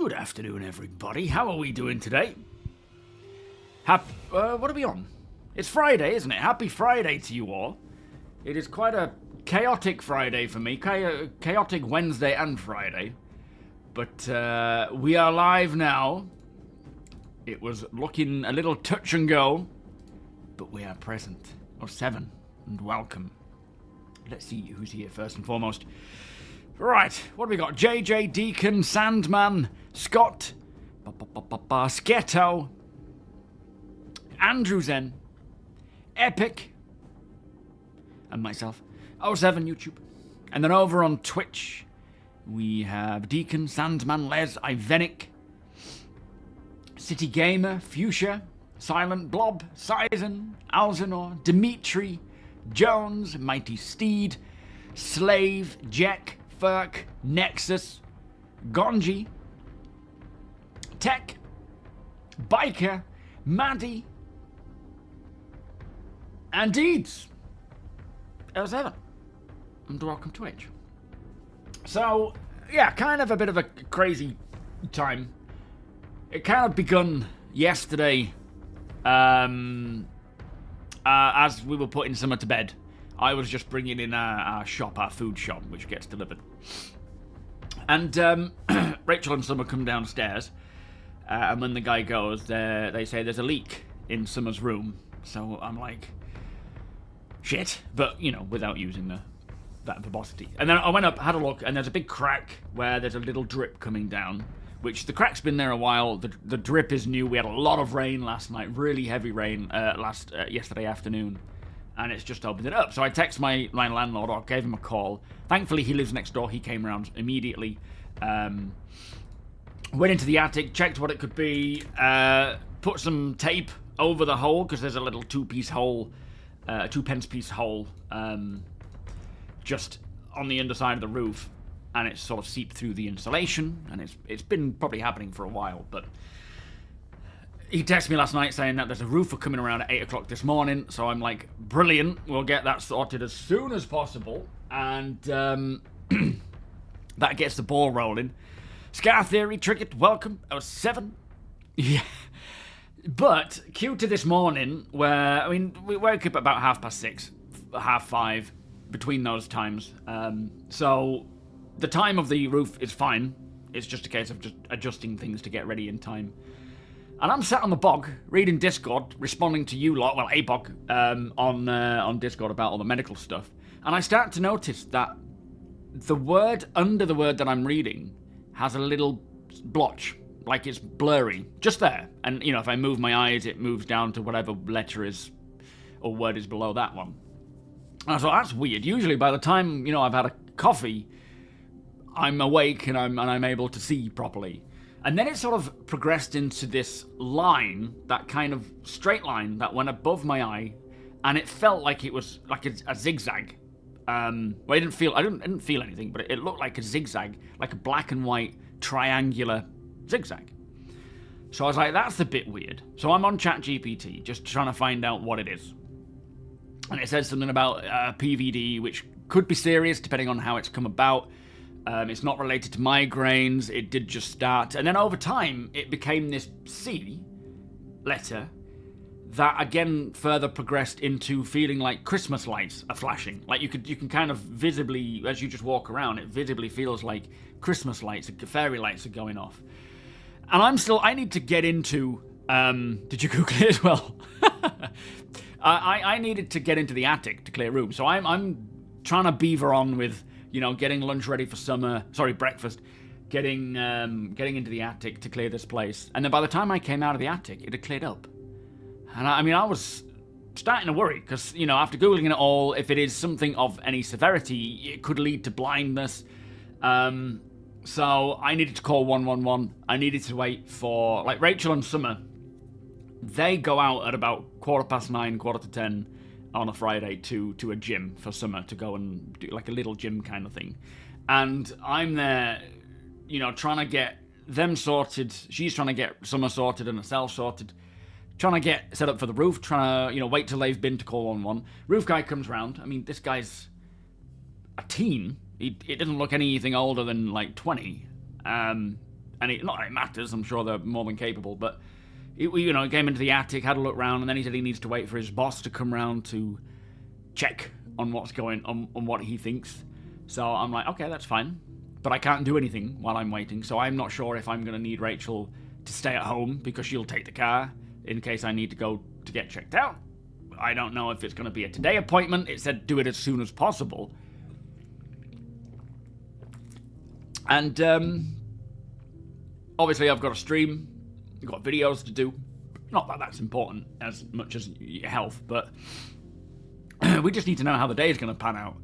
Good afternoon, everybody. How are we doing today? What are we on? It's Friday, isn't it? Happy Friday to you all. It is quite a chaotic Friday for me. Chaotic Wednesday and Friday. But we are live now. It was looking a little touch and go. But we are present. Or 7. And welcome. Let's see who's here first and foremost. Right, what have we got? JJ, Deacon, Sandman, Scott, Sketto, Andrew Zen, Epic, and myself. 07 YouTube. And then over on Twitch, we have Deacon, Sandman, Les, Ivenic, City Gamer, Fuchsia, Silent Blob, Sizen, Alzanor, Dimitri, Jones, Mighty Steed, Slave, Jack, Furk, Nexus, Gonji, Tech, Biker, Maddie, and Deeds. As ever. And welcome to Twitch. So, yeah, kind of a bit of a crazy time. It kind of begun yesterday, as we were putting Summer to bed. I was just bringing in our food shop, which gets delivered. And Rachel and Summer come downstairs, and when the guy goes, they say there's a leak in Summer's room. So I'm like, shit, but, you know, without using that verbosity. And then I went up, had a look, and there's a big crack where there's a little drip coming down, which the crack's been there a while. The drip is new. We had a lot of rain last night, really heavy rain yesterday afternoon. And it's just opened it up. So I text my landlord, or gave him a call. Thankfully, he lives next door. He came around immediately. Went into the attic, checked what it could be, put some tape over the hole, because there's a little two-pence piece hole, just on the underside of the roof. And it's sort of seeped through the insulation. And it's been probably happening for a while, but... He texted me last night saying that there's a roofer coming around at 8 o'clock this morning, so I'm like, brilliant, we'll get that sorted as soon as possible, and that gets the ball rolling. Scar Theory, Triggered, welcome, 07. Yeah. But, cue to this morning, where, I mean, we woke up about 6:30, 5:30, between those times, so the time of the roof is fine, it's just a case of just adjusting things to get ready in time. And I'm sat on the bog, reading Discord, responding to you lot, well, ABOG, on Discord about all the medical stuff. And I start to notice that the word under the word that I'm reading has a little blotch, like it's blurry, just there. And, you know, if I move my eyes, it moves down to whatever letter is, or word is below that one. And I thought, that's weird. Usually by the time, you know, I've had a coffee, I'm awake and I'm able to see properly. And then it sort of progressed into this line, that kind of straight line that went above my eye, and it felt like it was like a zigzag. Well, I didn't feel anything, but it looked like a zigzag, like a black and white triangular zigzag. So I was like, that's a bit weird. So I'm on ChatGPT, just trying to find out what it is. And it says something about PVD, which could be serious depending on how it's come about. It's not related to migraines, it did just start. And then over time, it became this C letter that again further progressed into feeling like Christmas lights are flashing. Like you can kind of visibly, as you just walk around, it visibly feels like Christmas lights, fairy lights are going off. And I need to get into, did you Google it as well? I needed to get into the attic to clear room. So I'm trying to beaver on with, you know, getting lunch ready for Summer, breakfast, getting into the attic to clear this place. And then by the time I came out of the attic, it had cleared up. And I was starting to worry, because, you know, after Googling it all, if it is something of any severity, it could lead to blindness. So I needed to call 111. I needed to wait for, like, Rachel and Summer, they go out at about 9:15, 9:45, on a Friday to a gym for Summer to go and do like a little gym kind of thing. And I'm there, you know, trying to get them sorted. She's trying to get Summer sorted and herself sorted. Trying to get set up for the roof. Trying to, you know, wait till they've been to call 111. Roof guy comes round. I mean, this guy's a teen. It doesn't look anything older than like 20. And and not that it matters, I'm sure they're more than capable, but he came into the attic, had a look around, and then he said he needs to wait for his boss to come round to check on what's going on what he thinks. So I'm like, okay, that's fine, but I can't do anything while I'm waiting, so I'm not sure if I'm going to need Rachel to stay at home because she'll take the car in case I need to go to get checked out. I don't know if it's going to be a today appointment. It said do it as soon as possible. And obviously I've got a stream, I've got videos to do. Not that that's important as much as your health, but we just need to know how the day is going to pan out.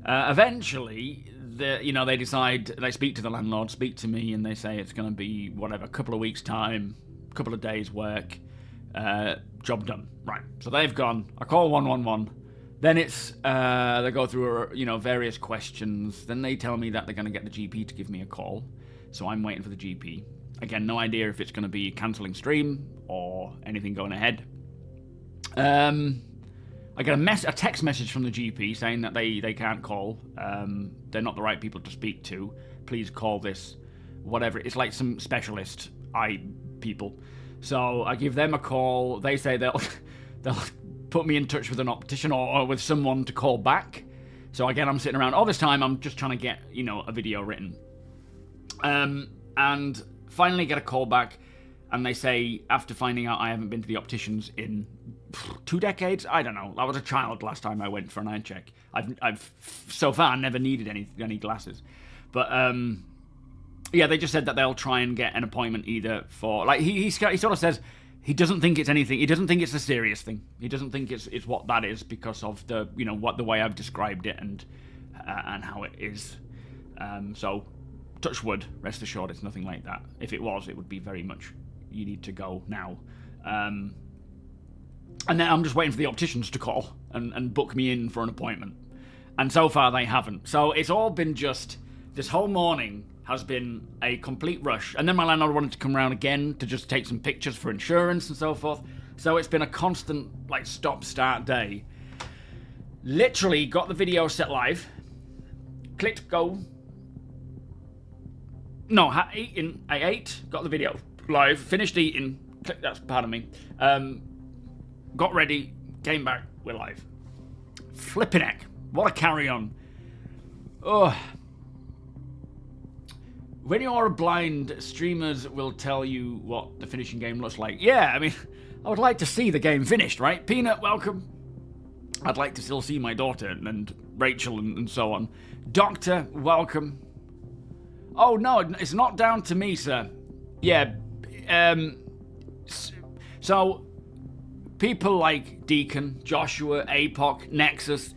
Eventually, they decide, they speak to the landlord, speak to me, and they say it's going to be, whatever, a couple of weeks' time, a couple of days' work, job done. Right, so they've gone. I call 111. Then it's, they go through, various questions. Then they tell me that they're going to get the GP to give me a call. So I'm waiting for the GP. Again, no idea if it's going to be cancelling stream or anything going ahead. I get a text message from the GP saying that they can't call. They're not the right people to speak to. Please call this, whatever. It's like some specialist eye people. So I give them a call. They say they'll put me in touch with an optician or with someone to call back. So again, I'm sitting around all this time. I'm just trying to get, a video written. And finally get a call back. And they say, after finding out I haven't been to the opticians in 2 decades, I don't know. I was a child last time I went for an eye check. I've so far never needed any glasses. But, yeah, they just said that they'll try and get an appointment either for... Like, he sort of says he doesn't think it's anything. He doesn't think it's a serious thing. He doesn't think it's what that is because of the, the way I've described it and how it is. So, touch wood, rest assured it's nothing like that. If it was, it would be very much... You need to go now. And then I'm just waiting for the opticians to call and book me in for an appointment. And so far they haven't. So it's all been just... This whole morning has been a complete rush. And then my landlord wanted to come around again to just take some pictures for insurance and so forth. So it's been a constant, stop-start day. Literally got the video set live. Clicked go. No, I ate. Got the video live, finished eating, that's pardon me, got ready, came back, we're live. Flippin' heck, what a carry-on. Oh. When you're blind, streamers will tell you what the finishing game looks like. Yeah, I mean, I would like to see the game finished, right? Peanut, welcome. I'd like to still see my daughter and Rachel and so on. Doctor, welcome. Oh no, it's not down to me, sir. Yeah, so people like Deacon, Joshua, APOC, Nexus,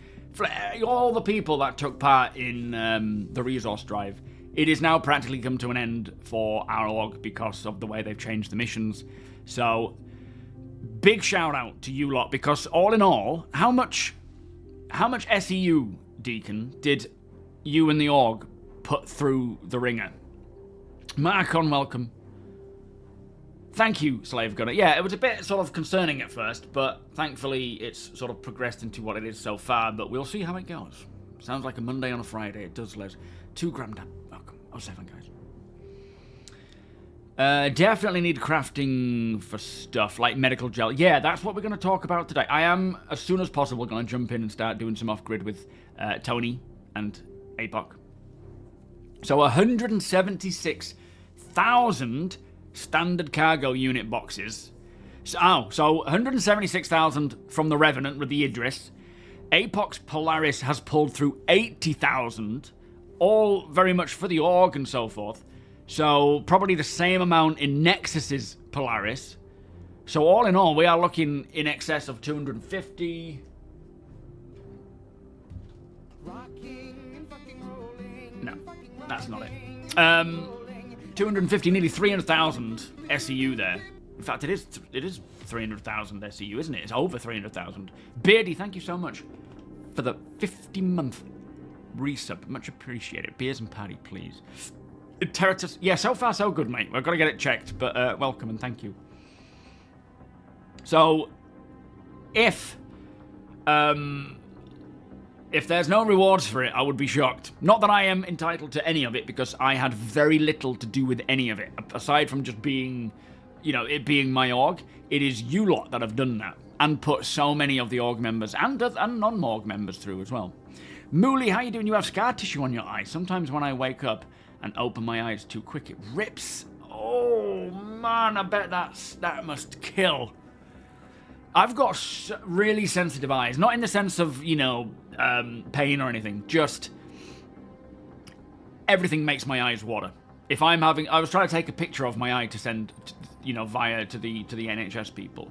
all the people that took part in the resource drive, it has now practically come to an end for our org because of the way they've changed the missions. So, big shout out to you lot because all in all, how much SEU, Deacon, did you and the org put through the ringer? Marcon, welcome. Thank you, Slave Gunner. Yeah, it was a bit sort of concerning at first, but thankfully it's sort of progressed into what it is so far, but we'll see how it goes. Sounds like a Monday on a Friday. It does, Les. 2 Grandad. Welcome. 07, guys. Definitely need crafting for stuff like medical gel. Yeah, that's what we're going to talk about today. I am, as soon as possible, going to jump in and start doing some off-grid with Tony and APOC. So 176,000 standard cargo unit boxes. So 176,000 from the Revenant with the Idris. APOC's Polaris has pulled through 80,000, all very much for the org and so forth. So probably the same amount in Nexus's Polaris. So all in all, we are looking in excess of 250. No, that's not it. 250, nearly 300,000 SEU there. In fact, it is 300,000 SEU, isn't it? It's over 300,000. Beardy, thank you so much for the 50-month resub. Much appreciated. Beers and patty, please. Territus, yeah, so far so good, mate. We've got to get it checked, but welcome and thank you. So, if If there's no rewards for it, I would be shocked. Not that I am entitled to any of it, because I had very little to do with any of it. Aside from just being, you know, it being my org, it is you lot that have done that. And put so many of the org members and non-org members through as well. Mooley, how you doing? You have scar tissue on your eye. Sometimes when I wake up and open my eyes too quick, it rips. Oh, man, I bet that must kill. I've got really sensitive eyes. Not in the sense of, you know, pain or anything. Just everything makes my eyes water. If I'm having... I was trying to take a picture of my eye to send, you know, via to the NHS people.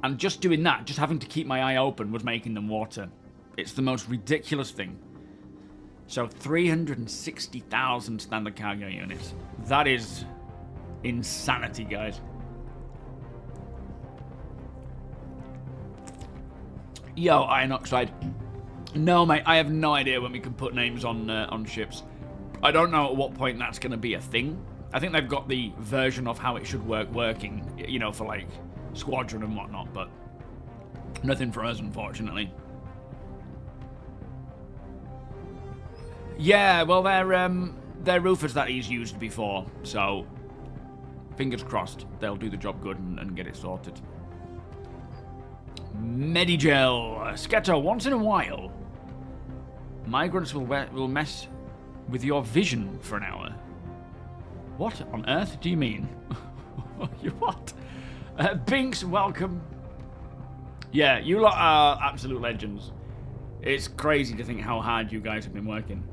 And just doing that, just having to keep my eye open was making them water. It's the most ridiculous thing. So 360,000 standard cargo units. That is insanity, guys. Yo, iron oxide. No, mate, I have no idea when we can put names on ships. I don't know at what point that's going to be a thing. I think they've got the version of how it should working, you know, for like Squadron and whatnot, but nothing for us, unfortunately. Yeah, well, they're roofers that he's used before, so fingers crossed they'll do the job good and get it sorted. Medigel. Sketo, once in a while, migrants will mess with your vision for an hour. What on earth do you mean? You what? Binks, welcome. Yeah, you lot are absolute legends. It's crazy to think how hard you guys have been working.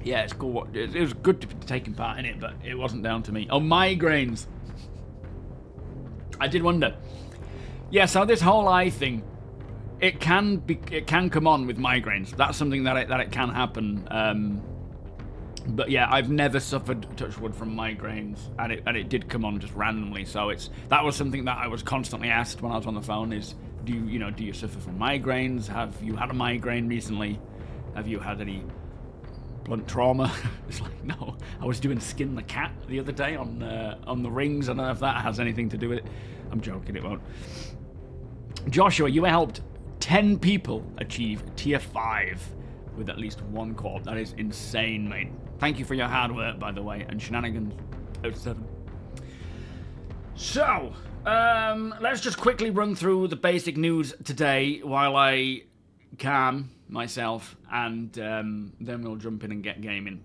Yeah, it's cool. It was good to be taking part in it, but it wasn't down to me. Oh, migraines. I did wonder. Yeah, so this whole eye thing, it can come on with migraines. That's something that it can happen. But yeah, I've never suffered, touch wood, from migraines, and it did come on just randomly. So that was something that I was constantly asked when I was on the phone: is do you suffer from migraines? Have you had a migraine recently? Have you had any blunt trauma? It's like, no. I was doing Skin the Cat the other day on the rings. I don't know if that has anything to do with it. I'm joking, it won't. Joshua, you helped 10 people achieve tier 5 with at least one corp. That is insane, mate. Thank you for your hard work, by the way, and shenanigans 07. So, let's just quickly run through the basic news today while I calm myself, and then we'll jump in and get gaming.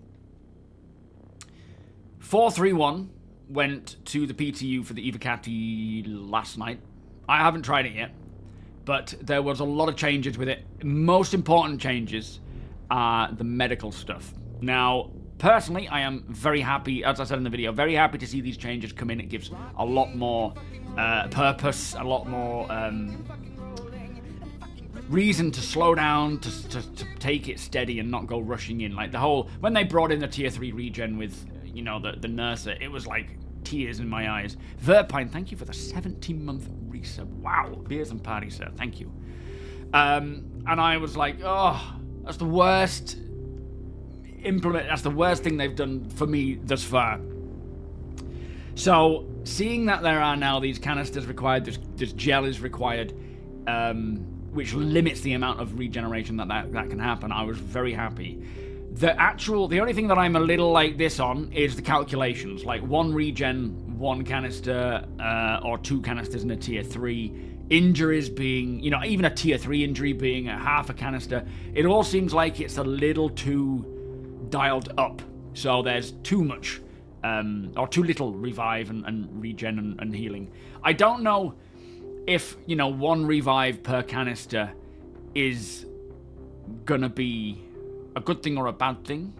431 went to the PTU for the Evocati last night. I haven't tried it yet, but there was a lot of changes with it. Most important changes are the medical stuff. Now, personally, I am very happy, as I said in the video, very happy to see these changes come in. It gives a lot more purpose, a lot more reason to slow down, to take it steady and not go rushing in. Like the whole, when they brought in the tier 3 regen with, you know, the nurser, it was like tears in my eyes. Verpine, thank you for the 17-month resub. Wow, beers and party, sir. Thank you. And I was like, oh, that's the worst that's the worst thing they've done for me thus far. So, seeing that there are now these canisters required, this gel is required, which limits the amount of regeneration that can happen, I was very happy. The only thing that I'm a little like this on is the calculations. Like 1 regen, 1 canister, or 2 canisters in a tier 3. Injuries being, you know, even a tier 3 injury being a half a canister. It all seems like it's a little too dialed up. So there's too much, or too little revive and regen and healing. I don't know if, you know, 1 revive per canister is gonna be a good thing or a bad thing.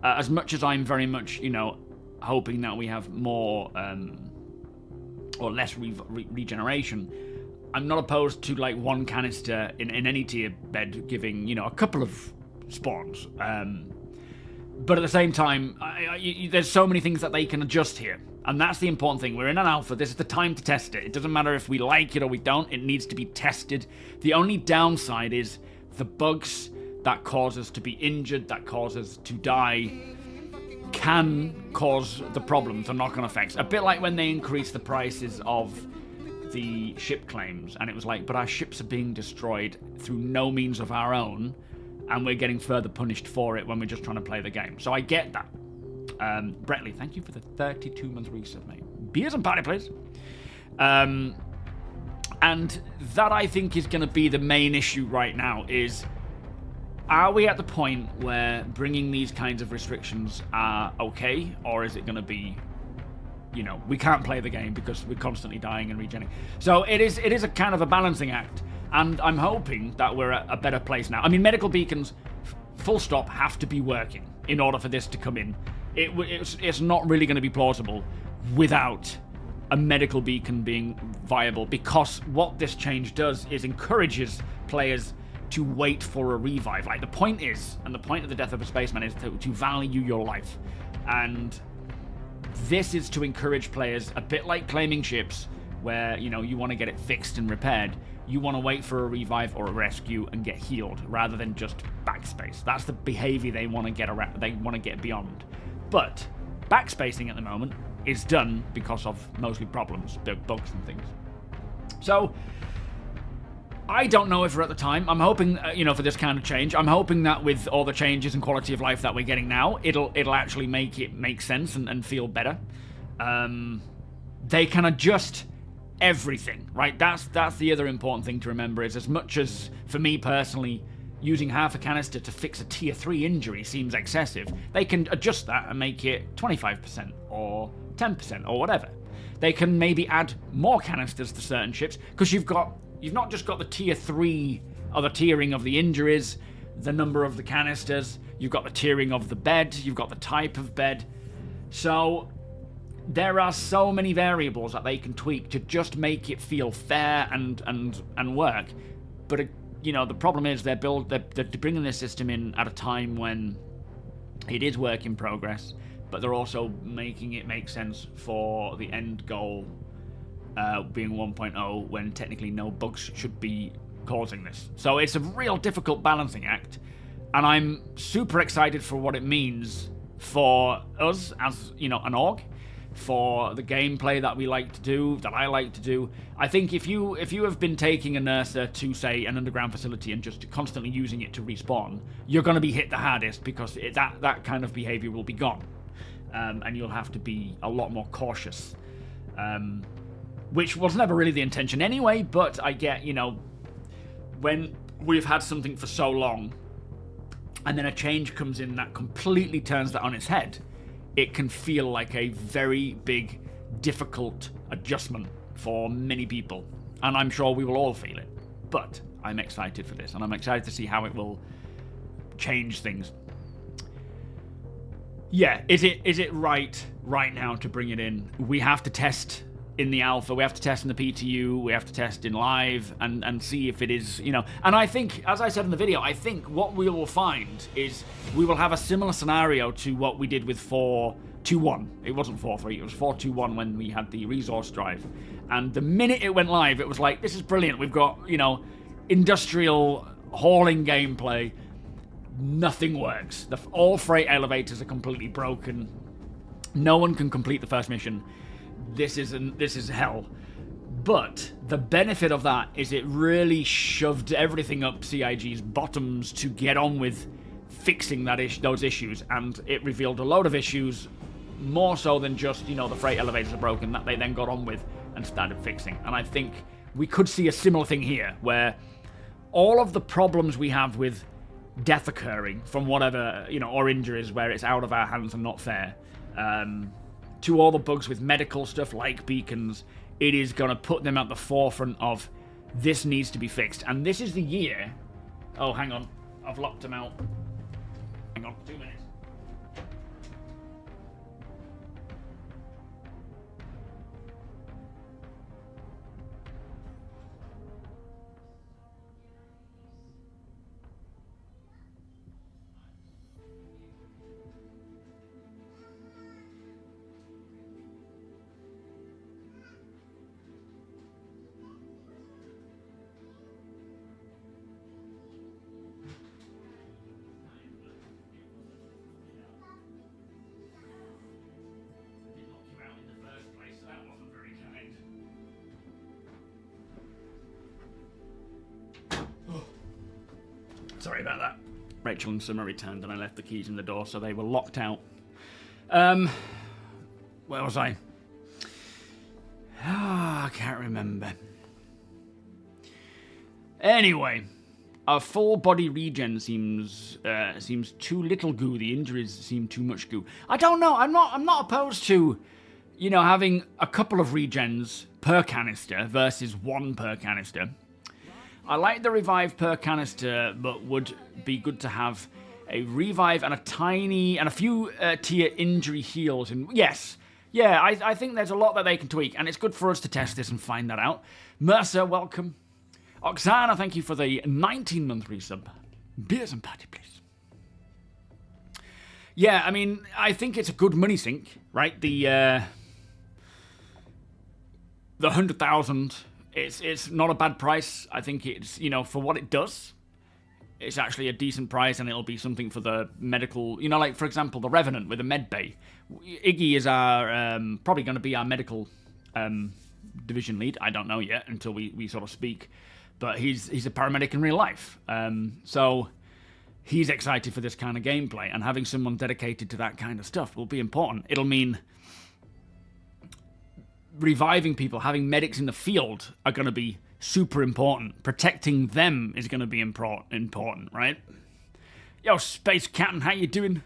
As much as I'm very much, you know, hoping that we have more or less regeneration, I'm not opposed to like 1 canister in any tier bed giving, you know, a couple of spawns. But at the same time, there's so many things that they can adjust here. And that's the important thing. We're in an alpha. This is the time to test it. It doesn't matter if we like it or we don't. It needs to be tested. The only downside is the bugs that cause us to be injured, that cause us to die, can cause the problems, the knock-on effects. A bit like when they increase the prices of the ship claims, and it was like, but our ships are being destroyed through no means of our own, and we're getting further punished for it when we're just trying to play the game. So I get that. Bretley, thank you for the 32-month resub, mate. Beers and party, please. And that, I think, is going to be the main issue right now, is are we at the point where bringing these kinds of restrictions are okay, or is it going to be, you know, we can't play the game because we're constantly dying and regenerating? So it is a kind of a balancing act, and I'm hoping that we're at a better place now. I mean, medical beacons, full stop, have to be working in order for this to come in. It's not really going to be plausible without a medical beacon being viable, because what this change does is encourages players to wait for a revive. Like, the point is, and the point of the Death of a Spaceman is to value your life. And this is to encourage players, a bit like claiming ships, where, you know, you want to get it fixed and repaired. You want to wait for a revive or a rescue and get healed, rather than just backspace. That's the behavior they want to get around, they want to get beyond. But backspacing at the moment is done because of mostly problems, bugs and things. So I don't know if we're at the time. I'm hoping, you know, for this kind of change. I'm hoping that with all the changes and quality of life that we're getting now, it'll actually make it make sense and feel better. They can adjust everything, right? That's the other important thing to remember, is as much as, for me personally, using half a canister to fix a tier 3 injury seems excessive, they can adjust that and make it 25% or 10% or whatever. They can maybe add more canisters to certain ships, because you've not just got the tier 3, or the tiering of the injuries, the number of the canisters, you've got the tiering of the bed, you've got the type of bed. So there are so many variables that they can tweak to just make it feel fair and work. But you know, the problem is they're bringing this system in at a time when it is work in progress, but they're also making it make sense for the end goal being 1.0, when technically no bugs should be causing this. So it's a real difficult balancing act, and I'm super excited for what it means for us as, you know, an org, for the gameplay that we like to do, that I like to do. I think if you have been taking a Nurser to, say, an underground facility and just constantly using it to respawn, you're going to be hit the hardest, because that kind of behavior will be gone, and you'll have to be a lot more cautious, which was never really the intention anyway. But I get, you know, when we've had something for so long and then a change comes in that completely turns that on its head, it can feel like a very big, difficult adjustment for many people. And I'm sure we will all feel it. But I'm excited for this, and I'm excited to see how it will change things. Yeah, is it right now to bring it in? We have to test in the alpha, we have to test in the PTU, we have to test in live, and see if it is, you know. And I think, as I said in the video, I think what we will find is we will have a similar scenario to what we did with 4.2.1. It wasn't 4.3, it was 4.2.1 when we had the resource drive. And the minute it went live, it was like, this is brilliant. We've got, you know, industrial hauling gameplay. Nothing works. All freight elevators are completely broken. No one can complete the first mission. This is hell. But the benefit of that is it really shoved everything up CIG's bottoms to get on with fixing those issues, and it revealed a load of issues, more so than just, you know, the freight elevators are broken, that they then got on with and started fixing. And I think we could see a similar thing here, where all of the problems we have with death occurring from whatever, you know, or injuries where it's out of our hands and not fair, to all the bugs with medical stuff like beacons, it is going to put them at the forefront of this needs to be fixed. And this is the year... Oh, hang on. I've locked them out. Hang on, 2 minutes. Sorry about that. Rachel and Summer returned and I left the keys in the door, so they were locked out. Where was I? I can't remember. Anyway, a full body regen seems too little goo. The injuries seem too much goo. I don't know. I'm not opposed to, you know, having a couple of regens per canister versus one per canister. I like the revive per canister, but would be good to have a revive and a few tier injury heals. And yes, yeah, I think there's a lot that they can tweak, and it's good for us to test this and find that out. Mercer, welcome. Oksana, thank you for the 19-month resub. Beers and patty, please. Yeah, I mean, I think it's a good money sink, right? The 100,000. It's not a bad price. I think it's, you know, for what it does, it's actually a decent price, and it'll be something for the medical, you know, like, for example, the Revenant with a med bay. Iggy is our, probably going to be our medical division lead. I don't know yet until we sort of speak, but he's a paramedic in real life. So he's excited for this kind of gameplay, and having someone dedicated to that kind of stuff will be important. It'll mean reviving people, having medics in the field are going to be super important. Protecting them is going to be important, right? Yo, Space Captain, how you doing?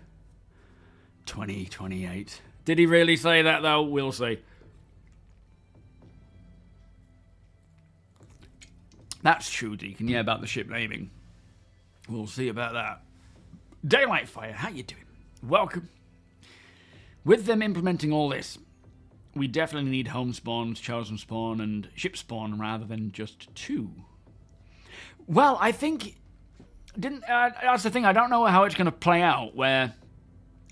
2028. Did he really say that, though? We'll see. That's true, Deacon. Yeah, about the ship naming. We'll see about that. Daylight Fire, how you doing? Welcome. With them implementing all this, we definitely need home spawns, chosen spawn, and ship spawn rather than just 2. Well, I think that's the thing. I don't know how it's going to play out. Where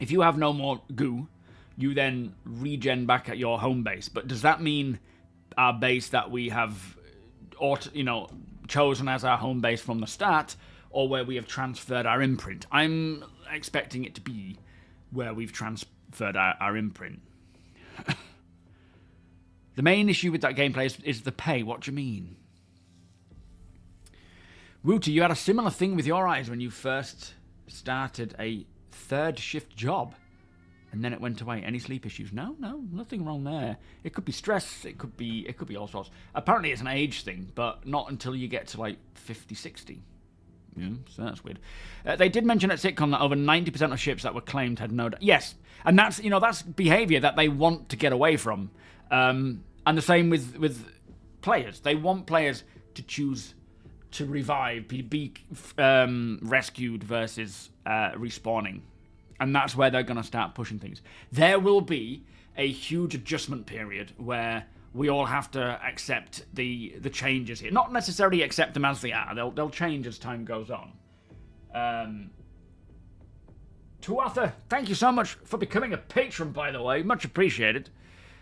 if you have no more goo, you then regen back at your home base. But does that mean our base that we have, chosen as our home base from the start, or where we have transferred our imprint? I'm expecting it to be where we've transferred our imprint. The main issue with that gameplay is the pay. What do you mean? Wooter, you had a similar thing with your eyes when you first started a 3rd shift job, and then it went away. Any sleep issues? No, nothing wrong there. It could be stress. It could be all sorts. Apparently, it's an age thing, but not until you get to like 50, 60. Yeah, so that's weird. They did mention at Sitcom that over 90% of ships that were claimed had no. Yes, and that's behavior that they want to get away from. And the same with players. They want players to choose to revive, be rescued versus respawning. And that's where they're going to start pushing things. There will be a huge adjustment period where we all have to accept the changes here. Not necessarily accept them as they are. They'll change as time goes on. Tuatha, thank you so much for becoming a patron, by the way. Much appreciated.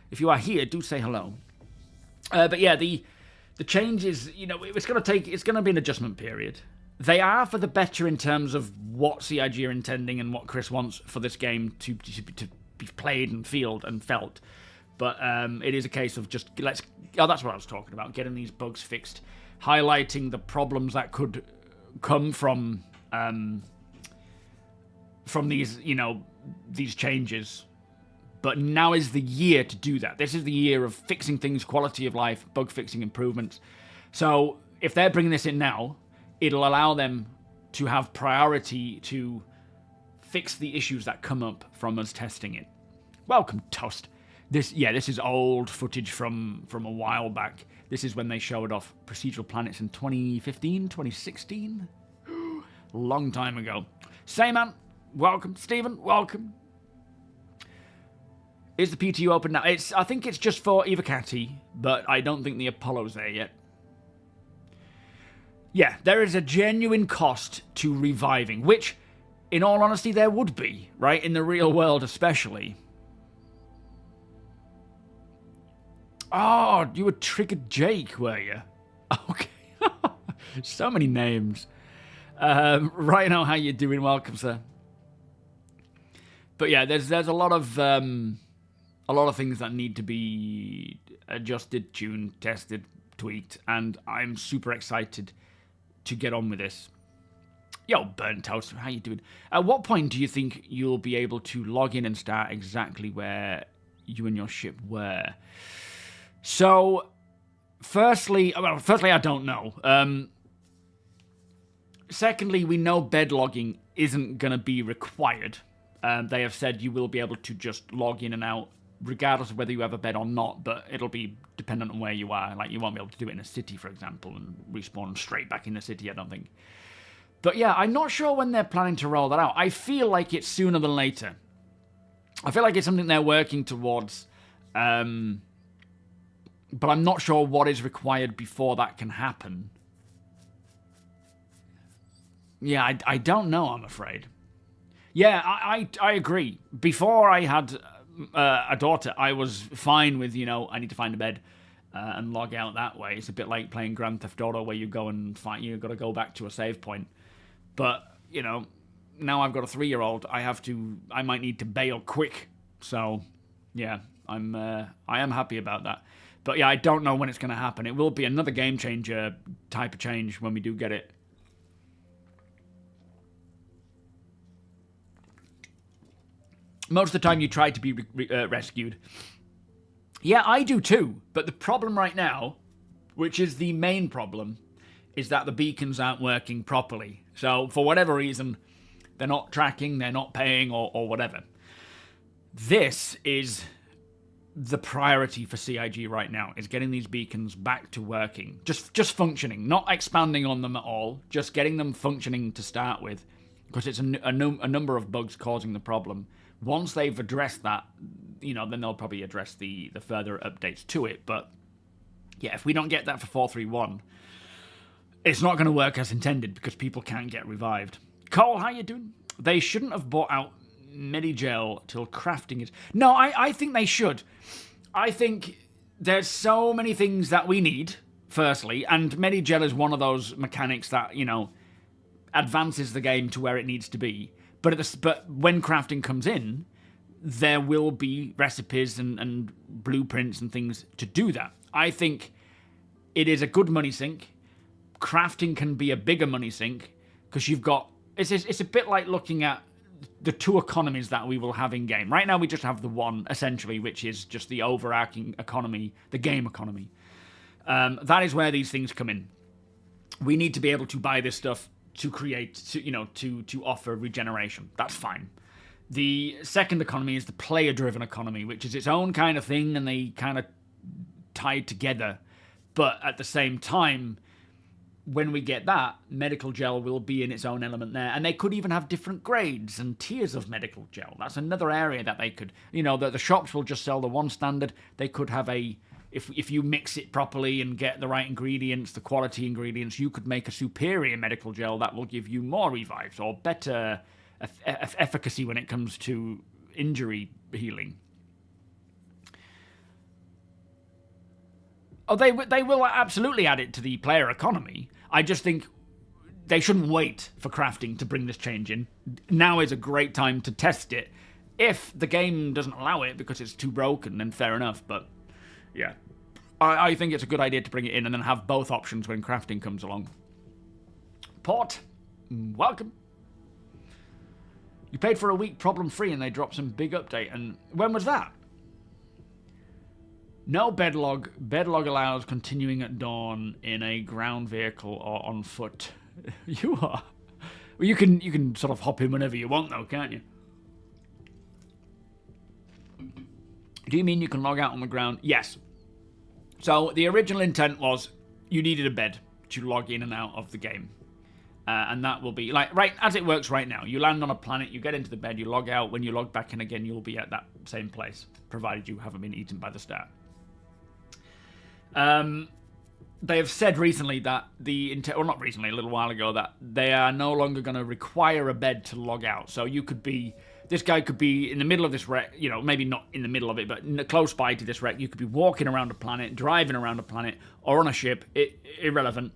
If you are here, do say hello. But yeah, the changes, it's going to be an adjustment period. They are for the better in terms of what CIG are intending and what Chris wants for this game to be played and felt and felt. But it is a case of just that's what I was talking about, getting these bugs fixed, highlighting the problems that could come from these, these changes. But now is the year to do that. This is the year of fixing things, quality of life, bug fixing improvements. So if they're bringing this in now, it'll allow them to have priority to fix the issues that come up from us testing it. Welcome, Toast. This is old footage from a while back. This is when they showed off procedural planets in 2015, 2016. Long time ago. Sayman, welcome. Stephen, welcome. Is the PTU open now? I think it's just for Evocati, but I don't think the Apollo's there yet. Yeah, there is a genuine cost to reviving, which, in all honesty, there would be, right? In the real world especially. Oh, you were Triggered Jake, were you? Okay. So many names. Right now, how you doing? Welcome, sir. But yeah, there's a lot of things that need to be adjusted, tuned, tested, tweaked, and I'm super excited to get on with this. Yo, Burnt Toast, how you doing? At what point do you think you'll be able to log in and start exactly where you and your ship were? So, firstly, I don't know. Secondly, we know bed logging isn't going to be required. They have said you will be able to just log in and out regardless of whether you have a bed or not, but it'll be dependent on where you are. Like, you won't be able to do it in a city, for example, and respawn straight back in the city, I don't think. But yeah, I'm not sure when they're planning to roll that out. I feel like it's sooner than later. I feel like it's something they're working towards, but I'm not sure what is required before that can happen. Yeah, I don't know, I'm afraid. Yeah, I agree. Before I had a daughter, I was fine with, I need to find a bed and log out that way. It's a bit like playing Grand Theft Auto where you go and find, you've got to go back to a save point. But, now I've got a 3-year-old, I might need to bail quick. So, yeah, I am happy about that. But yeah, I don't know when it's going to happen. It will be another game changer type of change when we do get it. Most of the time you try to be rescued. Yeah, I do too. But the problem right now, which is the main problem, is that the beacons aren't working properly. So, for whatever reason, they're not tracking, they're not paying, or whatever. This is the priority for CIG right now, is getting these beacons back to working. Just functioning, not expanding on them at all, just getting them functioning to start with, because it's a number of bugs causing the problem. Once they've addressed that, then they'll probably address the further updates to it. But yeah, if we don't get that for 4.3.1, it's not going to work as intended because people can't get revived. Cole, how you doing? They shouldn't have bought out Medigel till crafting is... No, I think they should. I think there's so many things that we need, firstly, and Medigel is one of those mechanics that, advances the game to where it needs to be. But when crafting comes in, there will be recipes and blueprints and things to do that. I think it is a good money sink. Crafting can be a bigger money sink because you've got... It's a bit like looking at the 2 economies that we will have in game. Right now we just have the one, essentially, which is just the overarching economy, the game economy. That is where these things come in. We need to be able to buy this stuff to create, to offer regeneration. That's fine. The second economy is the player-driven economy, which is its own kind of thing, and they kind of tie together. But at the same time, when we get that, medical gel will be in its own element there. And they could even have different grades and tiers of medical gel. That's another area that they could, the shops will just sell the one standard. They could have if you mix it properly and get the right ingredients, the quality ingredients, you could make a superior medical gel that will give you more revives or better efficacy when it comes to injury healing. Oh, they will absolutely add it to the player economy. I just think they shouldn't wait for crafting to bring this change in. Now is a great time to test it. If the game doesn't allow it because it's too broken, then fair enough, but yeah. I think it's a good idea to bring it in and then have both options when crafting comes along. Port, welcome. You paid for a week problem-free and they dropped some big update. And when was that? No bedlog. Bedlog allows continuing at dawn in a ground vehicle or on foot. You are. Well, you can sort of hop in whenever you want, though, can't you? Do you mean you can log out on the ground? Yes. So the original intent was you needed a bed to log in and out of the game. And that will be, like, right as it works right now. You land on a planet, you get into the bed, you log out. When you log back in again, you'll be at that same place, provided you haven't been eaten by the start. They have said recently that not recently, a little while ago, that they are no longer going to require a bed to log out. So you could be... This guy could be in the middle of this wreck, maybe not in the middle of it, but close by to this wreck. You could be walking around a planet, driving around a planet, or on a ship, irrelevant.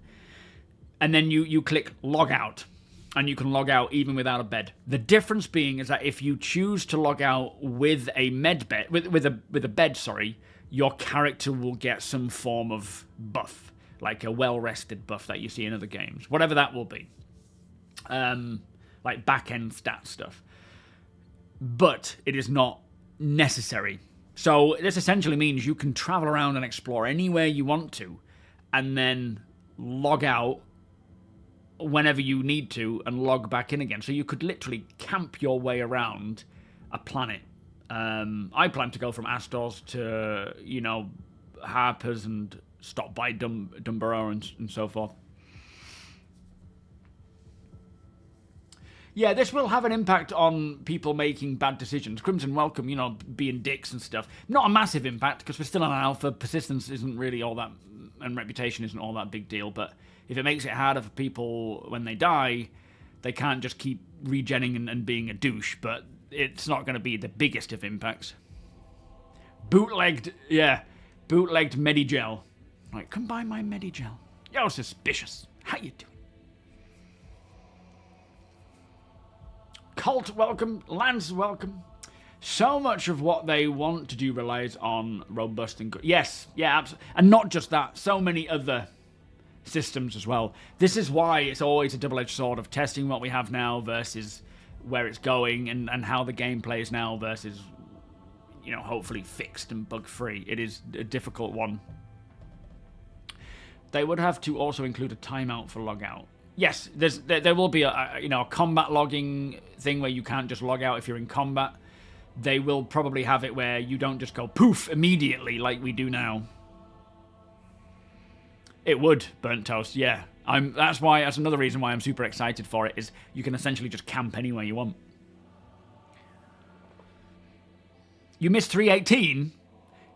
And then you click log out, and you can log out even without a bed. The difference being is that if you choose to log out with a med bed, with a bed, your character will get some form of buff, like a well-rested buff that you see in other games, whatever that will be. like back-end stat stuff. But it is not necessary. So this essentially means you can travel around and explore anywhere you want to, and then log out whenever you need to and log back in again. So you could literally camp your way around a planet. I plan to go from Astors to, Harper's and stop by Dumborough and so forth. Yeah, this will have an impact on people making bad decisions. Crimson welcome, being dicks and stuff. Not a massive impact, because we're still on an alpha. Persistence isn't really all that, and reputation isn't all that big deal. But if it makes it harder for people when they die, they can't just keep regenning and being a douche. But it's not going to be the biggest of impacts. Bootlegged Medigel. Like, come buy my Medigel. You're suspicious. How you doing? Colt, welcome. Lance, welcome. So much of what they want to do relies on robust and good. Yes, yeah, absolutely. And not just that, so many other systems as well. This is why it's always a double-edged sword of testing what we have now versus where it's going and how the game plays now versus, hopefully fixed and bug-free. It is a difficult one. They would have to also include a timeout for logout. Yes, there will be a combat logging thing where you can't just log out if you're in combat. They will probably have it where you don't just go poof immediately like we do now. It would, Burnt Toast, yeah. That's another reason why I'm super excited for it, is you can essentially just camp anywhere you want. You missed 318?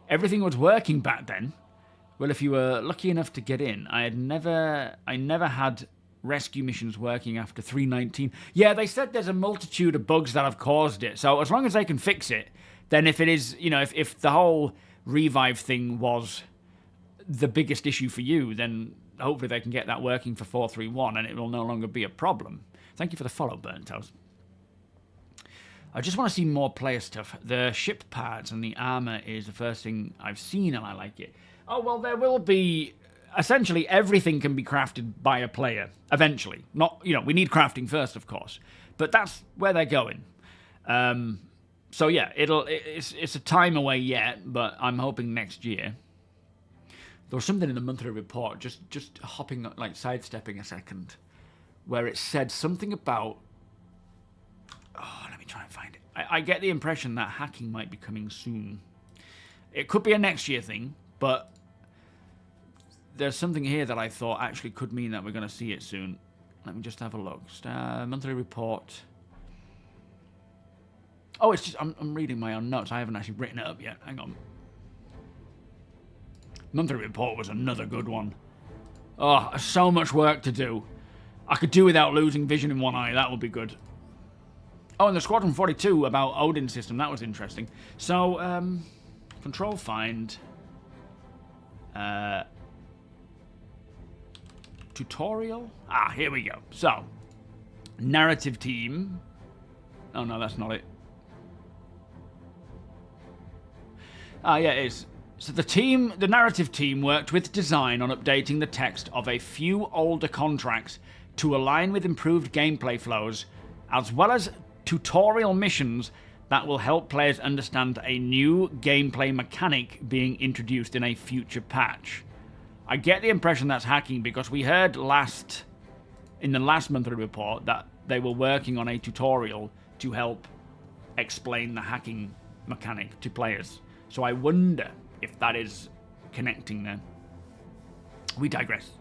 Everything was working back then. Well, if you were lucky enough to get in, I never had rescue missions working after 319. Yeah, they said there's a multitude of bugs that have caused it. So as long as they can fix it, then if it is, if the whole revive thing was the biggest issue for you, then hopefully they can get that working for 431 and it will no longer be a problem. Thank you for the follow, Burnt Toast. I just want to see more player stuff. The ship parts and the armor is the first thing I've seen and I like it. Oh, well, there will be... Essentially, everything can be crafted by a player, eventually. Not, we need crafting first, of course. But that's where they're going. So, yeah, it's a time away yet, but I'm hoping next year. There was something in the monthly report, just hopping, like, sidestepping a second, where it said something about... Oh, let me try and find it. I get the impression that hacking might be coming soon. It could be a next year thing, but... There's something here that I thought actually could mean that we're going to see it soon. Let me just have a look. Monthly report. Oh, it's just... I'm reading my own notes. I haven't actually written it up yet. Hang on. Monthly report was another good one. Oh, so much work to do. I could do without losing vision in one eye. That would be good. Oh, and the Squadron 42 about Odin's system. That was interesting. So, control find... tutorial? Ah, here we go. So, narrative team. Oh, no, that's not it. Ah, yeah, it is. So the narrative team worked with design on updating the text of a few older contracts to align with improved gameplay flows, as well as tutorial missions that will help players understand a new gameplay mechanic being introduced in a future patch. I get the impression that's hacking because we heard in the last monthly report that they were working on a tutorial to help explain the hacking mechanic to players. So I wonder if that is connecting there. We digress.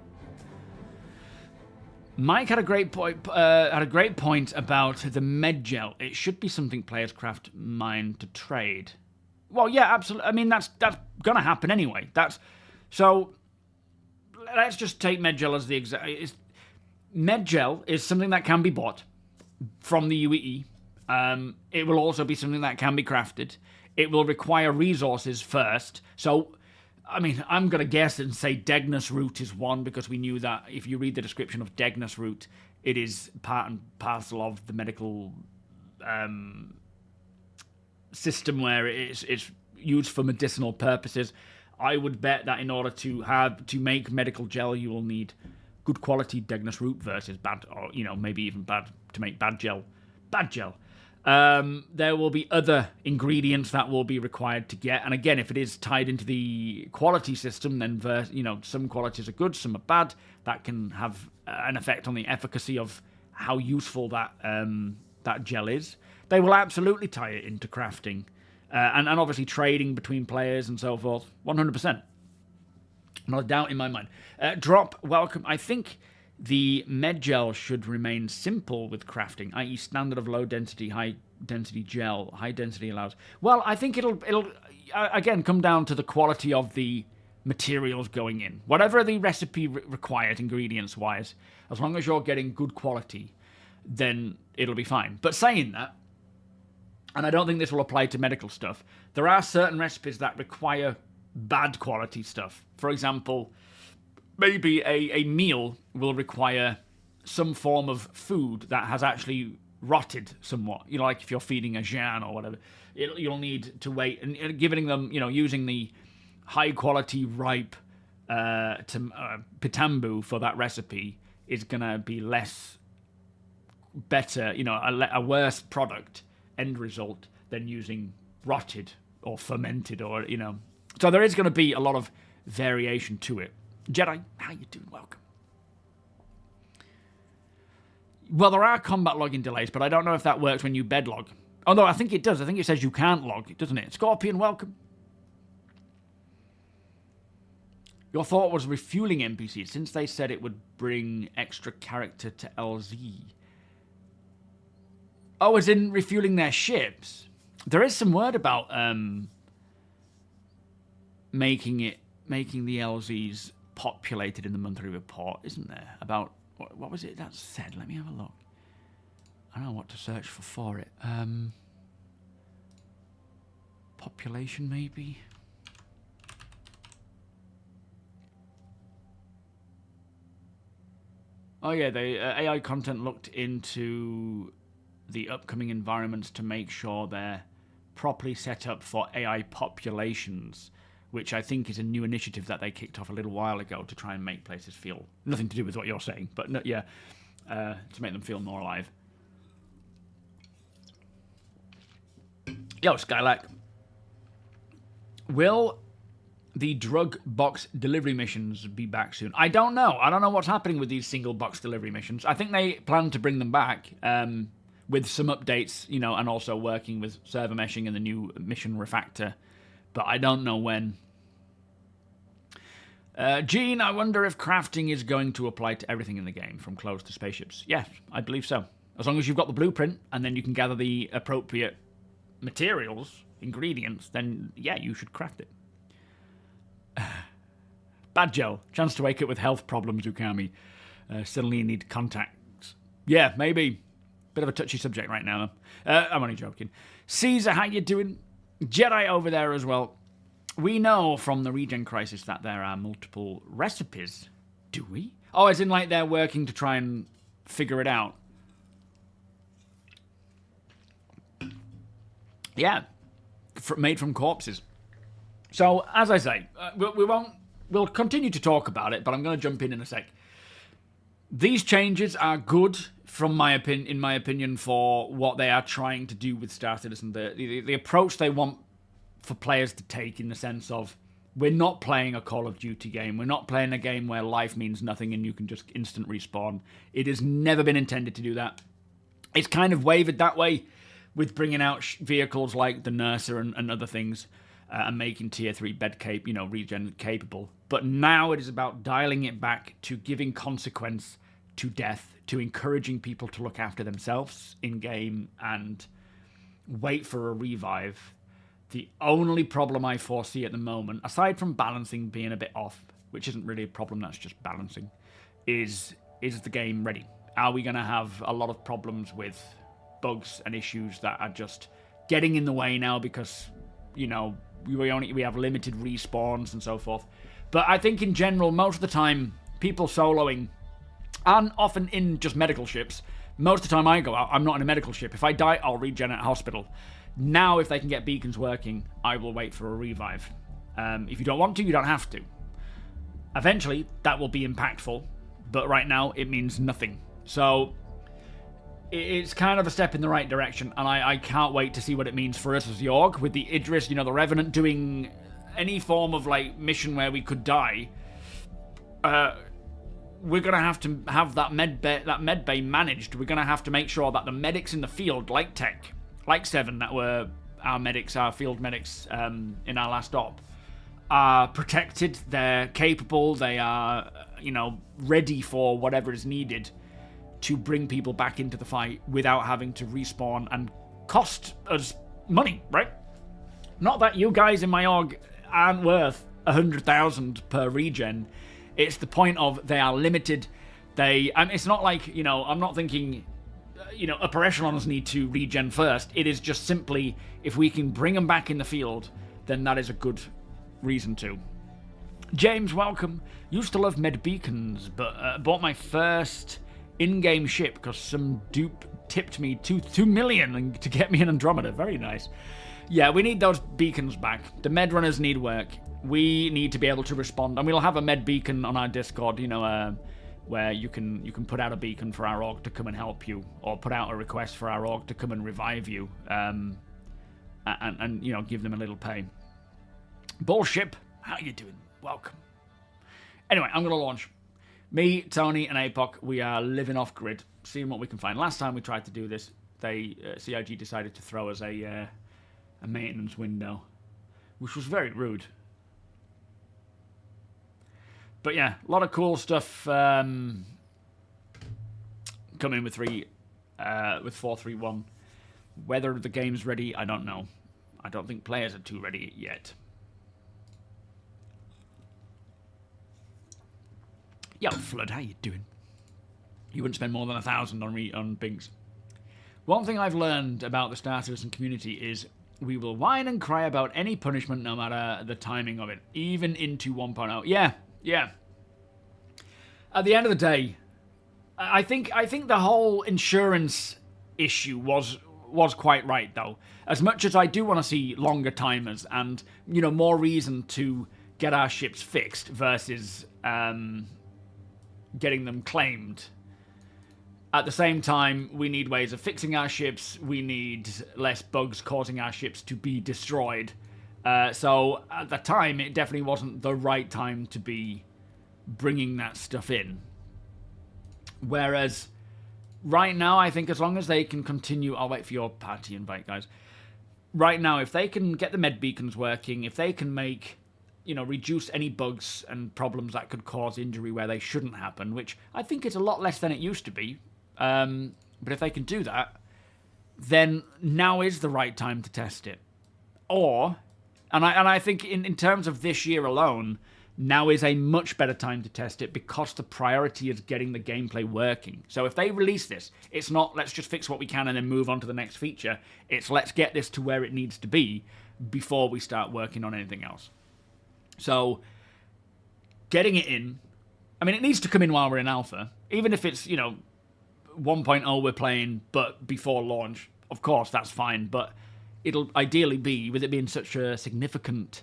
Mike had a great point about the Medgel. It should be something players craft mine to trade. Well, yeah, absolutely. I mean, that's gonna happen anyway. So. Let's just take Medgel as the example. Medgel is something that can be bought from the UEE. It will also be something that can be crafted. It will require resources first. So, I mean, I'm going to guess and say Degnus Root is one, because we knew that if you read the description of Degnus Root, it is part and parcel of the medical system where it's used for medicinal purposes. I would bet that in order to make medical gel, you will need good quality Degnus root versus bad, or maybe even bad to make bad gel. Bad gel. There will be other ingredients that will be required to get, and again, if it is tied into the quality system, then some qualities are good, some are bad. That can have an effect on the efficacy of how useful that gel is. They will absolutely tie it into crafting, and obviously trading between players and so forth. 100%. Not a doubt in my mind. Drop, welcome. I think the med gel should remain simple with crafting, i.e. standard of low density, high density gel. High density allows... Well, I think it'll again come down to the quality of the materials going in. Whatever the recipe required, ingredients-wise, as long as you're getting good quality, then it'll be fine. But saying that, and I don't think this will apply to medical stuff, there are certain recipes that require bad quality stuff. For example, maybe a meal will require some form of food that has actually rotted somewhat. like if you're feeding a Jean or whatever, you'll need to wait and giving them, using the high quality ripe pitambu for that recipe is gonna be better, a worse product end result than using rotted or fermented or So there is going to be a lot of variation to it. Jedi, how you doing? Welcome. Well, there are combat logging delays, but I don't know if that works when you bed log. Although I think it does. I think it says you can't log, doesn't it? Scorpion, welcome. Your thought was refueling NPCs, since they said it would bring extra character to LZ. Oh, as in refueling their ships? There is some word about making the LZs populated in the monthly report, isn't there? About what was it that said? Let me have a look. I don't know what to search for it. Population, maybe. Oh yeah, the AI content looked into the upcoming environments to make sure they're properly set up for AI populations, which I think is a new initiative that they kicked off a little while ago to try and make places feel... Nothing to do with what you're saying, but no, yeah, to make them feel more alive. Yo, Skylac. Will the drug box delivery missions be back soon? I don't know. I don't know what's happening with these single box delivery missions. I think they plan to bring them back with some updates, and also working with server meshing and the new mission refactor. But I don't know when. Gene, I wonder if crafting is going to apply to everything in the game, from clothes to spaceships. Yes, I believe so. As long as you've got the blueprint, and then you can gather the appropriate materials, ingredients, then yeah, you should craft it. Bad Joe, chance to wake up with health problems, Ukami. Suddenly you need contacts. Yeah, maybe. Bit of a touchy subject right now, though. I'm only joking. Caesar, how you doing? Jedi over there as well. We know from the regen crisis that there are multiple recipes. Do we? Oh, as in like they're working to try and figure it out. Yeah. Made from corpses. So, as I say, we'll continue to talk about it, but I'm going to jump in a sec. These changes are good, in my opinion, for what they are trying to do with Star Citizen. The approach they want for players to take, in the sense of, we're not playing a Call of Duty game. We're not playing a game where life means nothing and you can just instant respawn. It has never been intended to do that. It's kind of wavered that way with bringing out vehicles like the Nurser and other things. And making tier 3 bed regen capable. But now it is about dialing it back to giving consequence to death, to encouraging people to look after themselves in-game and wait for a revive. The only problem I foresee at the moment, aside from balancing being a bit off, which isn't really a problem, that's just balancing, is the game ready? Are we going to have a lot of problems with bugs and issues that are just getting in the way now because, we have limited respawns and so forth? But I think in general, most of the time, people soloing, and often in just medical ships, most of the time I go out, I'm not in a medical ship. If I die, I'll regen at hospital. Now, if they can get beacons working, I will wait for a revive. If you don't want to, you don't have to. Eventually, that will be impactful, but right now it means nothing. So it's kind of a step in the right direction, and I can't wait to see what it means for us as the Org, with the Idris, you know, the Revenant, doing any form of, like, mission where we could die. We're going to have that med bay managed. We're going to have to make sure that the medics in the field, like Tech, like Seven, that were our medics, our field medics in our last op, are protected, they're capable, they are, you know, ready for whatever is needed to bring people back into the fight without having to respawn and cost us money, right? Not that you guys in my org aren't worth 100,000 per regen. It's the point of they are limited. It's not like, you know, I'm not thinking, you know, upper echelons need to regen first. It is just simply, if we can bring them back in the field, then that is a good reason to. James, welcome. Used to love med beacons, but bought my first in-game ship because some dupe tipped me 2 million to get me an Andromeda. Very nice. Yeah, we need those beacons back. The med runners need work. We need to be able to respond, and we'll have a med beacon on our Discord, you know, where you can put out a beacon for our org to come and help you, or put out a request for our org to come and revive you, and you know, give them a little pay. Bullship, how you doing? Welcome. Anyway, I'm gonna launch. Me, Tony, and APOC, we are living off grid, seeing what we can find. Last time we tried to do this, CIG decided to throw us a maintenance window, which was very rude. But yeah, a lot of cool stuff coming with 4.3.1. Whether the game's ready, I don't know. I don't think players are too ready yet. Yo, Flood, how you doing? You wouldn't spend more than 1,000 on Binks. One thing I've learned about the Star Citizen community is we will whine and cry about any punishment no matter the timing of it, even into 1.0. Yeah. At the end of the day, I think the whole insurance issue was quite right, though. As much as I do want to see longer timers and, you know, more reason to get our ships fixed versus getting them claimed. At the same time, we need ways of fixing our ships. We need less bugs causing our ships to be destroyed. So at the time, it definitely wasn't the right time to be bringing that stuff in. Whereas right now, I think as long as they can continue... I'll wait for your party invite, guys. Right now, if they can get the med beacons working, if they can make... you know, reduce any bugs and problems that could cause injury where they shouldn't happen, which I think is a lot less than it used to be. But if they can do that, then now is the right time to test it. Or, and I think in terms of this year alone, now is a much better time to test it because the priority is getting the gameplay working. So if they release this, it's not let's just fix what we can and then move on to the next feature. It's let's get this to where it needs to be before we start working on anything else. So, getting it in, I mean, it needs to come in while we're in alpha. Even if it's, you know, 1.0 we're playing, but before launch, of course, that's fine. But it'll ideally be, with it being such a significant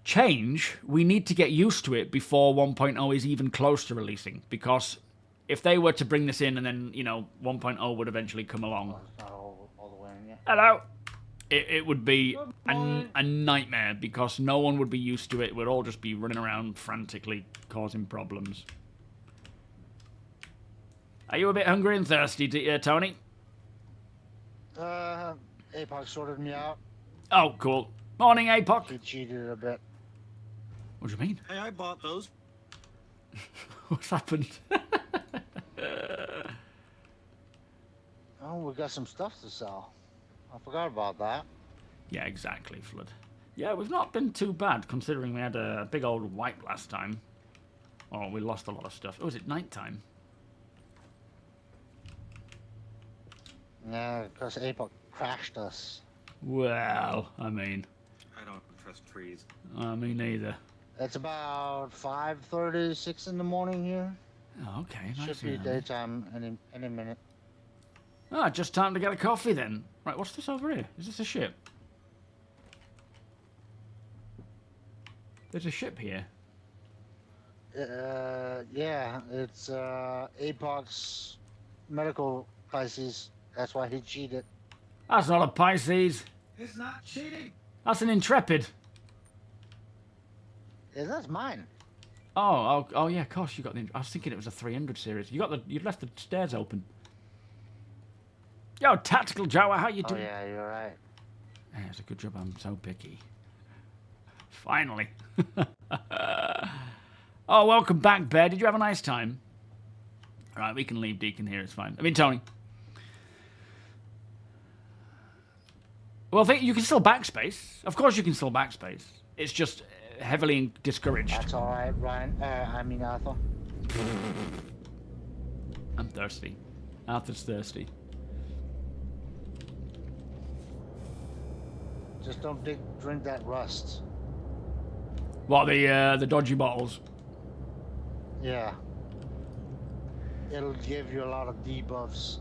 change, we need to get used to it before 1.0 is even close to releasing. Because if they were to bring this in and then, you know, 1.0 would eventually come along. It's not all the way in yet. Hello! It would be a nightmare because no one would be used to it. We'd all just be running around frantically causing problems. Are you a bit hungry and thirsty, Tony? APOC sorted me out. Oh, cool. Morning, APOC. He cheated a bit. What do you mean? Hey, I bought those. What's happened? Oh, we got some stuff to sell. I forgot about that. Yeah, exactly, Flood. Yeah, we've not been too bad, considering we had a big old wipe last time. Oh, we lost a lot of stuff. Oh, is it night time? Yeah, because APOC crashed us. Well, I mean... I don't trust trees. Me neither. It's about 5:30, 6 in the morning here. Oh, okay, nice. Should be daytime any minute. Ah, just time to get a coffee then. Right, what's this over here? Is this a ship? There's a ship here. Yeah, it's Apox medical crisis. That's why he cheated. That's not a Pisces. It's not cheating. That's an Intrepid. Yeah, that's mine. Oh, yeah, of course you got the... I was thinking it was a 300 series. You left the stairs open. Yo, Tactical Jawa, how you Oh doing? yeah, you're right. Yeah, it's a good job I'm so picky. Finally. Oh, welcome back, Bear. Did you have a nice time? All right, we can leave Deacon here. It's fine. I mean, Tony. Well, you can still backspace. Of course you can still backspace. It's just heavily discouraged. That's all right, Ryan. I mean Arthur. I'm thirsty. Arthur's thirsty. Just don't drink that rust. What, the dodgy bottles? Yeah. It'll give you a lot of debuffs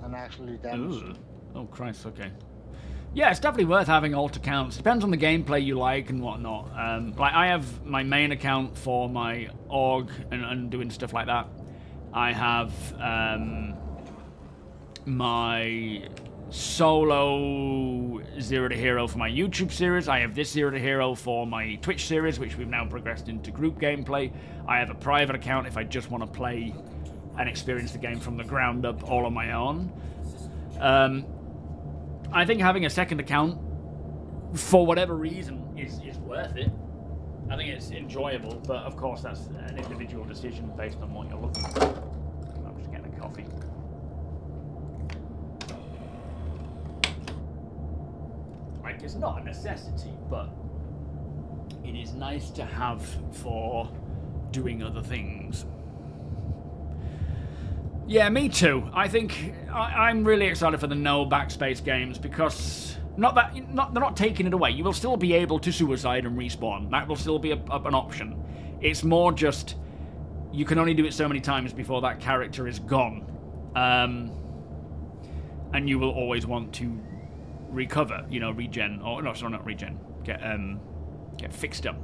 and actually damage you. Ooh. Oh, Christ, okay. Yeah, it's definitely worth having alt accounts. Depends on the gameplay you like and whatnot. Like, I have my main account for my org and doing stuff like that. I have my solo Zero to Hero for my YouTube series. I have this Zero to Hero for my Twitch series, which we've now progressed into group gameplay. I have a private account if I just want to play and experience the game from the ground up all on my own. I think having a second account, for whatever reason, is worth it. I think it's enjoyable, but of course that's an individual decision based on what you're looking for. I'm just getting a coffee. Like, it's not a necessity, but it is nice to have for doing other things. Yeah, me too. I think I'm really excited for the no backspace games because they're not taking it away. You will still be able to suicide and respawn. That will still be an option. It's more just you can only do it so many times before that character is gone, and you will always want to recover. You know, regen or no, sorry, not regen. Get fixed up.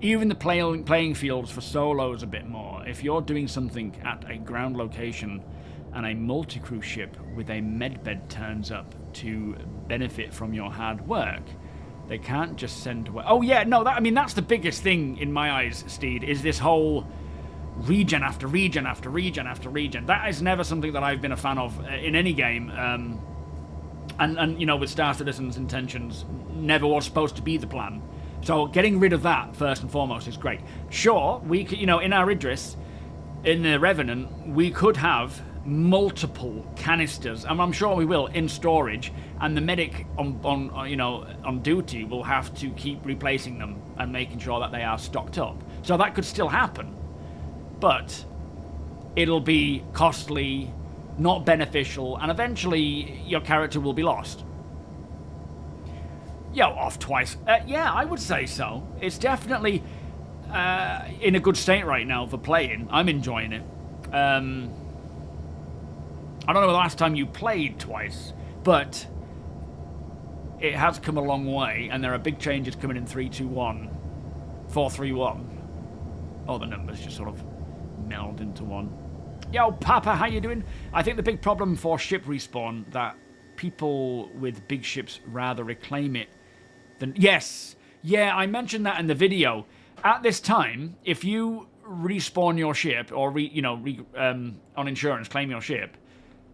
Even the playing fields for solos a bit more. If you're doing something at a ground location and a multi-crew ship with a medbed turns up to benefit from your hard work, they can't just send away... Oh yeah, no, that's the biggest thing in my eyes, Steed, is this whole regen after regen after regen after regen. That is never something that I've been a fan of in any game. And you know, with Star Citizen's intentions, never was supposed to be the plan. So getting rid of that, first and foremost, is great. Sure, we could, you know, in our Idris, in the Revenant, we could have multiple canisters, and I'm sure we will, in storage, and the medic on duty will have to keep replacing them and making sure that they are stocked up. So that could still happen, but it'll be costly, not beneficial, and eventually your character will be lost. Yo, off twice. Yeah, I would say so. It's definitely in a good state right now for playing. I'm enjoying it. I don't know the last time you played twice, but it has come a long way, and there are big changes coming in 3.2.1, 4.3.1. All the numbers just sort of meld into one. Yo, Papa, how you doing? I think the big problem for ship respawn that people with big ships rather reclaim it than... Yes, yeah, I mentioned that in the video. At this time, if you respawn your ship or on insurance claim your ship,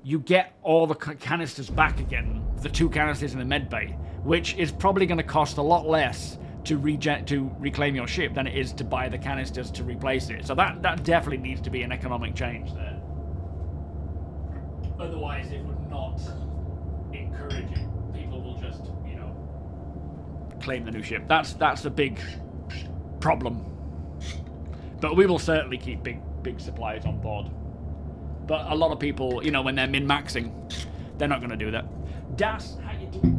you get all the canisters back again, the 2 canisters in the med bay, which is probably going to cost a lot less to reclaim your ship than it is to buy the canisters to replace it. So that definitely needs to be an economic change there. Otherwise, it would not encourage it. People will just, claim the new ship. That's a big problem. But we will certainly keep big supplies on board. But a lot of people, when they're min-maxing, they're not going to do that. Das, how you doing?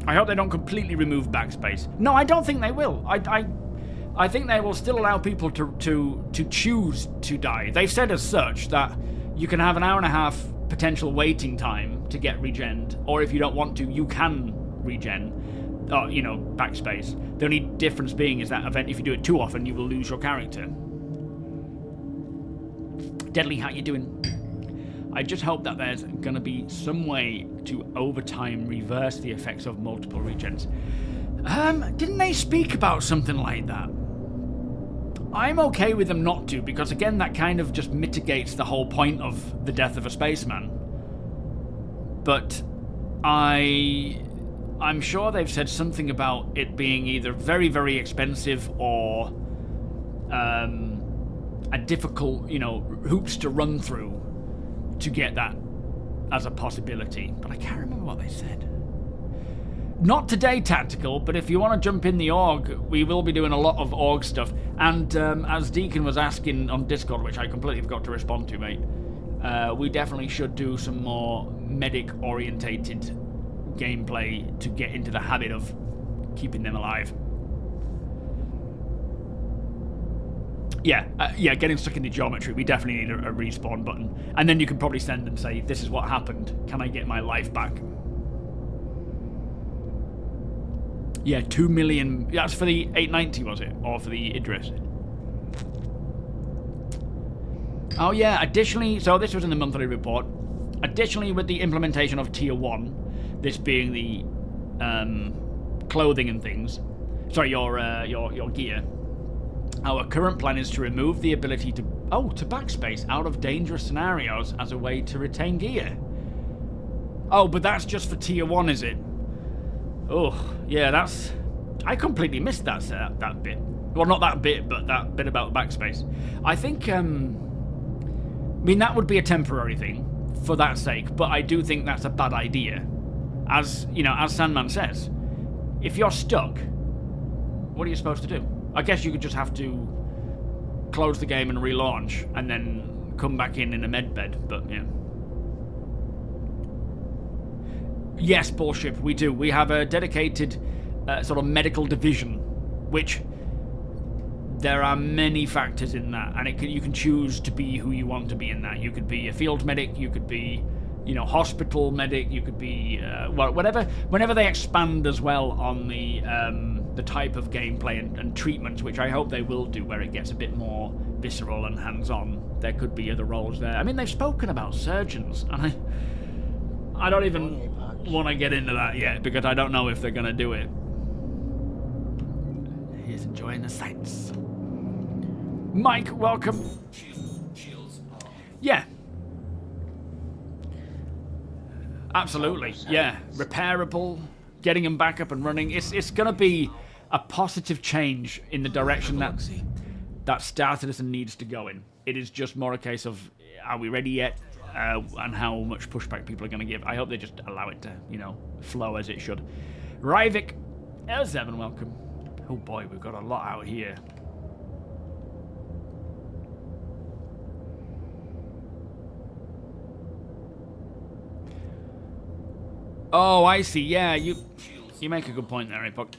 I hope they don't completely remove backspace. No, I don't think they will. I think they will still allow people to choose to die. They've said as such that you can have an hour and a half potential waiting time to get regened, or if you don't want to, you can regen, or, you know, backspace. The only difference being is that if you do it too often, you will lose your character. Deadly, how you doing? I just hope that there's going to be some way to, over time, reverse the effects of multiple regens. Didn't they speak about something like that? I'm okay with them not to, because again, that kind of just mitigates the whole point of the death of a spaceman. But I'm sure they've said something about it being either very, very expensive or a difficult, you know, hoops to run through to get that as a possibility. But I can't remember what they said. Not today, Tactical, but if you want to jump in the org, we will be doing a lot of org stuff. And as Deacon was asking on Discord, which I completely forgot to respond to, mate, we definitely should do some more medic-orientated gameplay to get into the habit of keeping them alive. Yeah, getting stuck in the geometry, we definitely need a respawn button. And then you can probably send and say, this is what happened, can I get my life back? Yeah, 2 million. That's for the 890, was it? Or for the Idris? Oh, yeah. Additionally, so this was in the monthly report. Additionally, with the implementation of Tier 1, this being the clothing and things. Sorry, your gear. Our current plan is to remove the ability to backspace out of dangerous scenarios as a way to retain gear. Oh, but that's just for Tier 1, is it? Oh, yeah, that's... I completely missed that bit. Well, not that bit, but that bit about backspace. I think, I mean, that would be a temporary thing, for that sake, but I do think that's a bad idea. As, you know, as Sandman says, if you're stuck, what are you supposed to do? I guess you could just have to close the game and relaunch, and then come back in a medbed, but, yeah. Yes, Bullship, we do. We have a dedicated sort of medical division, which there are many factors in that, and you can choose to be who you want to be in that. You could be a field medic, you could be, you know, hospital medic, you could be well, whenever they expand as well on the type of gameplay and treatment, which I hope they will do, where it gets a bit more visceral and hands-on. There could be other roles there. I mean, they've spoken about surgeons, and I don't even want to get into that yet, because I don't know if they're going to do it. He's enjoying the sights. Mike, welcome. Yeah. Absolutely, yeah. Repairable, getting them back up and running. It's going to be a positive change in the direction that StarCitizen needs to go in. It is just more a case of, are we ready yet? And how much pushback people are going to give. I hope they just allow it to, you know, flow as it should. Ryvik, L7, welcome. Oh boy, we've got a lot out here. Oh, I see. Yeah, you make a good point there, Epoch,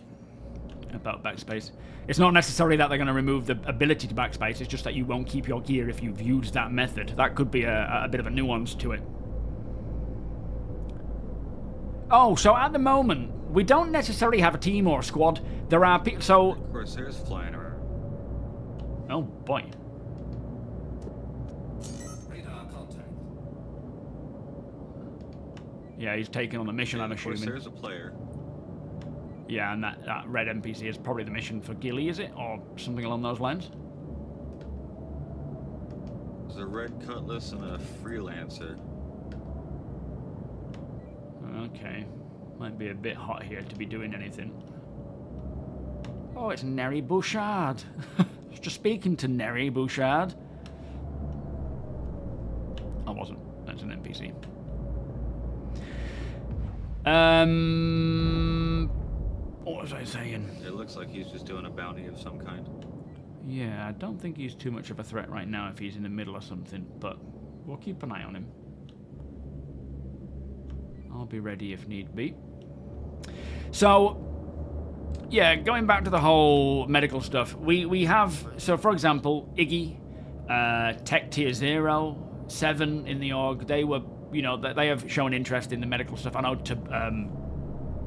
about backspace. It's not necessarily that they're going to remove the ability to backspace, it's just that you won't keep your gear if you've used that method. That could be a bit of a nuance to it. Oh, so at the moment, we don't necessarily have a team or a squad. There are people, so... Corsairs flying around. Oh, boy. Radar contact. Yeah, he's taking on the mission, I'm assuming. Corsair's a player. Yeah, and that red NPC is probably the mission for Gilly, is it? Or something along those lines? There's a red cutlass and a freelancer. Okay. Might be a bit hot here to be doing anything. Oh, it's Neri Bouchard. Just speaking to Neri Bouchard. I wasn't. That's an NPC. What was I saying? It looks like he's just doing a bounty of some kind. Yeah, I don't think he's too much of a threat right now if he's in the middle of something, but we'll keep an eye on him. I'll be ready if need be. So, yeah, going back to the whole medical stuff, we have, so for example, Iggy, Tech Tier 0, 7 in the org, they were you know, they have shown interest in the medical stuff. I know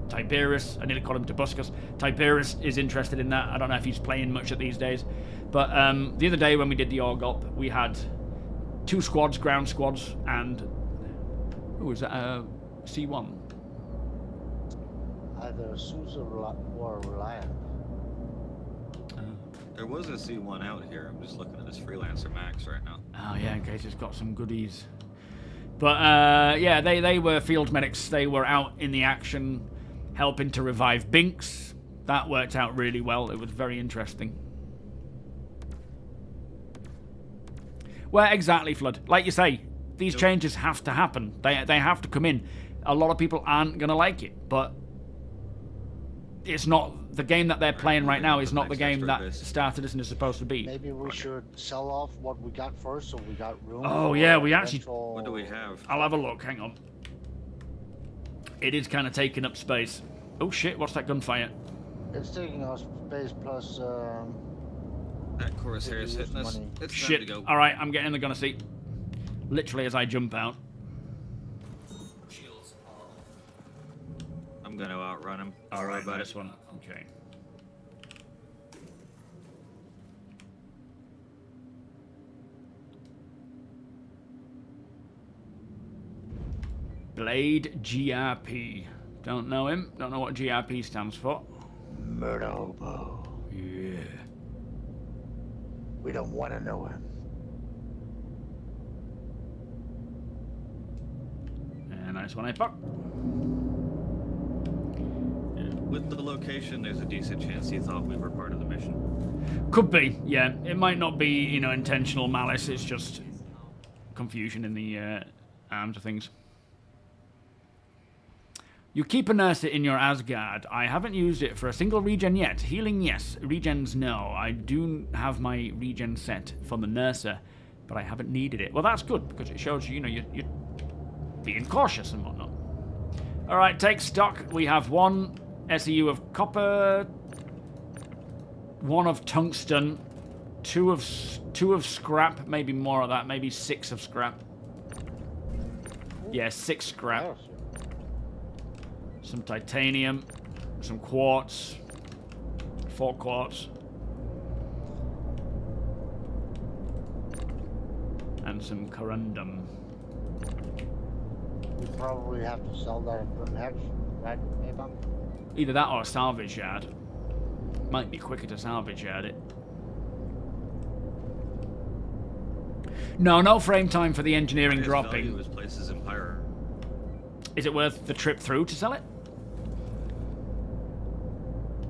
Tiberius, I nearly call him Tobuscus. Tiberius is interested in that. I don't know if he's playing much at these days. But the other day when we did the Orgulp, we had 2 squads, ground squads, and... who was that? C1? Either Sousa or Reliant. There was a C1 out here. I'm just looking at this Freelancer Max right now. Oh, yeah, in case it's got some goodies. But, yeah, they were field medics. They were out in the action, helping to revive Binks. That worked out really well. It was very interesting. Well, exactly, Flood. Like you say, these changes have to happen. They have to come in. A lot of people aren't going to like it, but it's not... the game that they're playing right now is not the game that StarCitizen is supposed to be. Maybe we should sell off what we got first, so we got room. Oh, yeah, we actually... What do we have? I'll have a look, hang on. It is kind of taking up space. Oh shit, what's that gunfire? It's taking us space plus... that Corsair is hitting us. money. It's time Shit. to go. Alright, I'm getting in the gunner seat. Literally as I jump out. I'm gonna outrun him. Alright, about this it. one. Okay. Blade GRP. Don't know him. Don't know what GRP stands for. Murdobo. Yeah. We don't want to know him. And nice one, I puck. With the location, there's a decent chance he thought we were part of the mission. Could be, yeah. It might not be, you know, intentional malice. It's just confusion in the arms of things. You keep a nurse in your Asgard. I haven't used it for a single regen yet. Healing, yes. Regens, no. I do have my regen set for the nurser, but I haven't needed it. Well, that's good, because it shows you, you know, you're being cautious and whatnot. All right, take stock. We have 1 SEU of copper, 1 of tungsten, 2 of scrap, maybe more of that, maybe 6 of scrap. Yeah, 6 scrap. Some titanium, some quartz, 4 quartz, and some corundum. We probably have to sell that at Grimhex, right, Abam? Either that or a salvage yard. Might be quicker to salvage yard it. No frame time for the engineering dropping. His places in Pyro. Is it worth the trip through to sell it?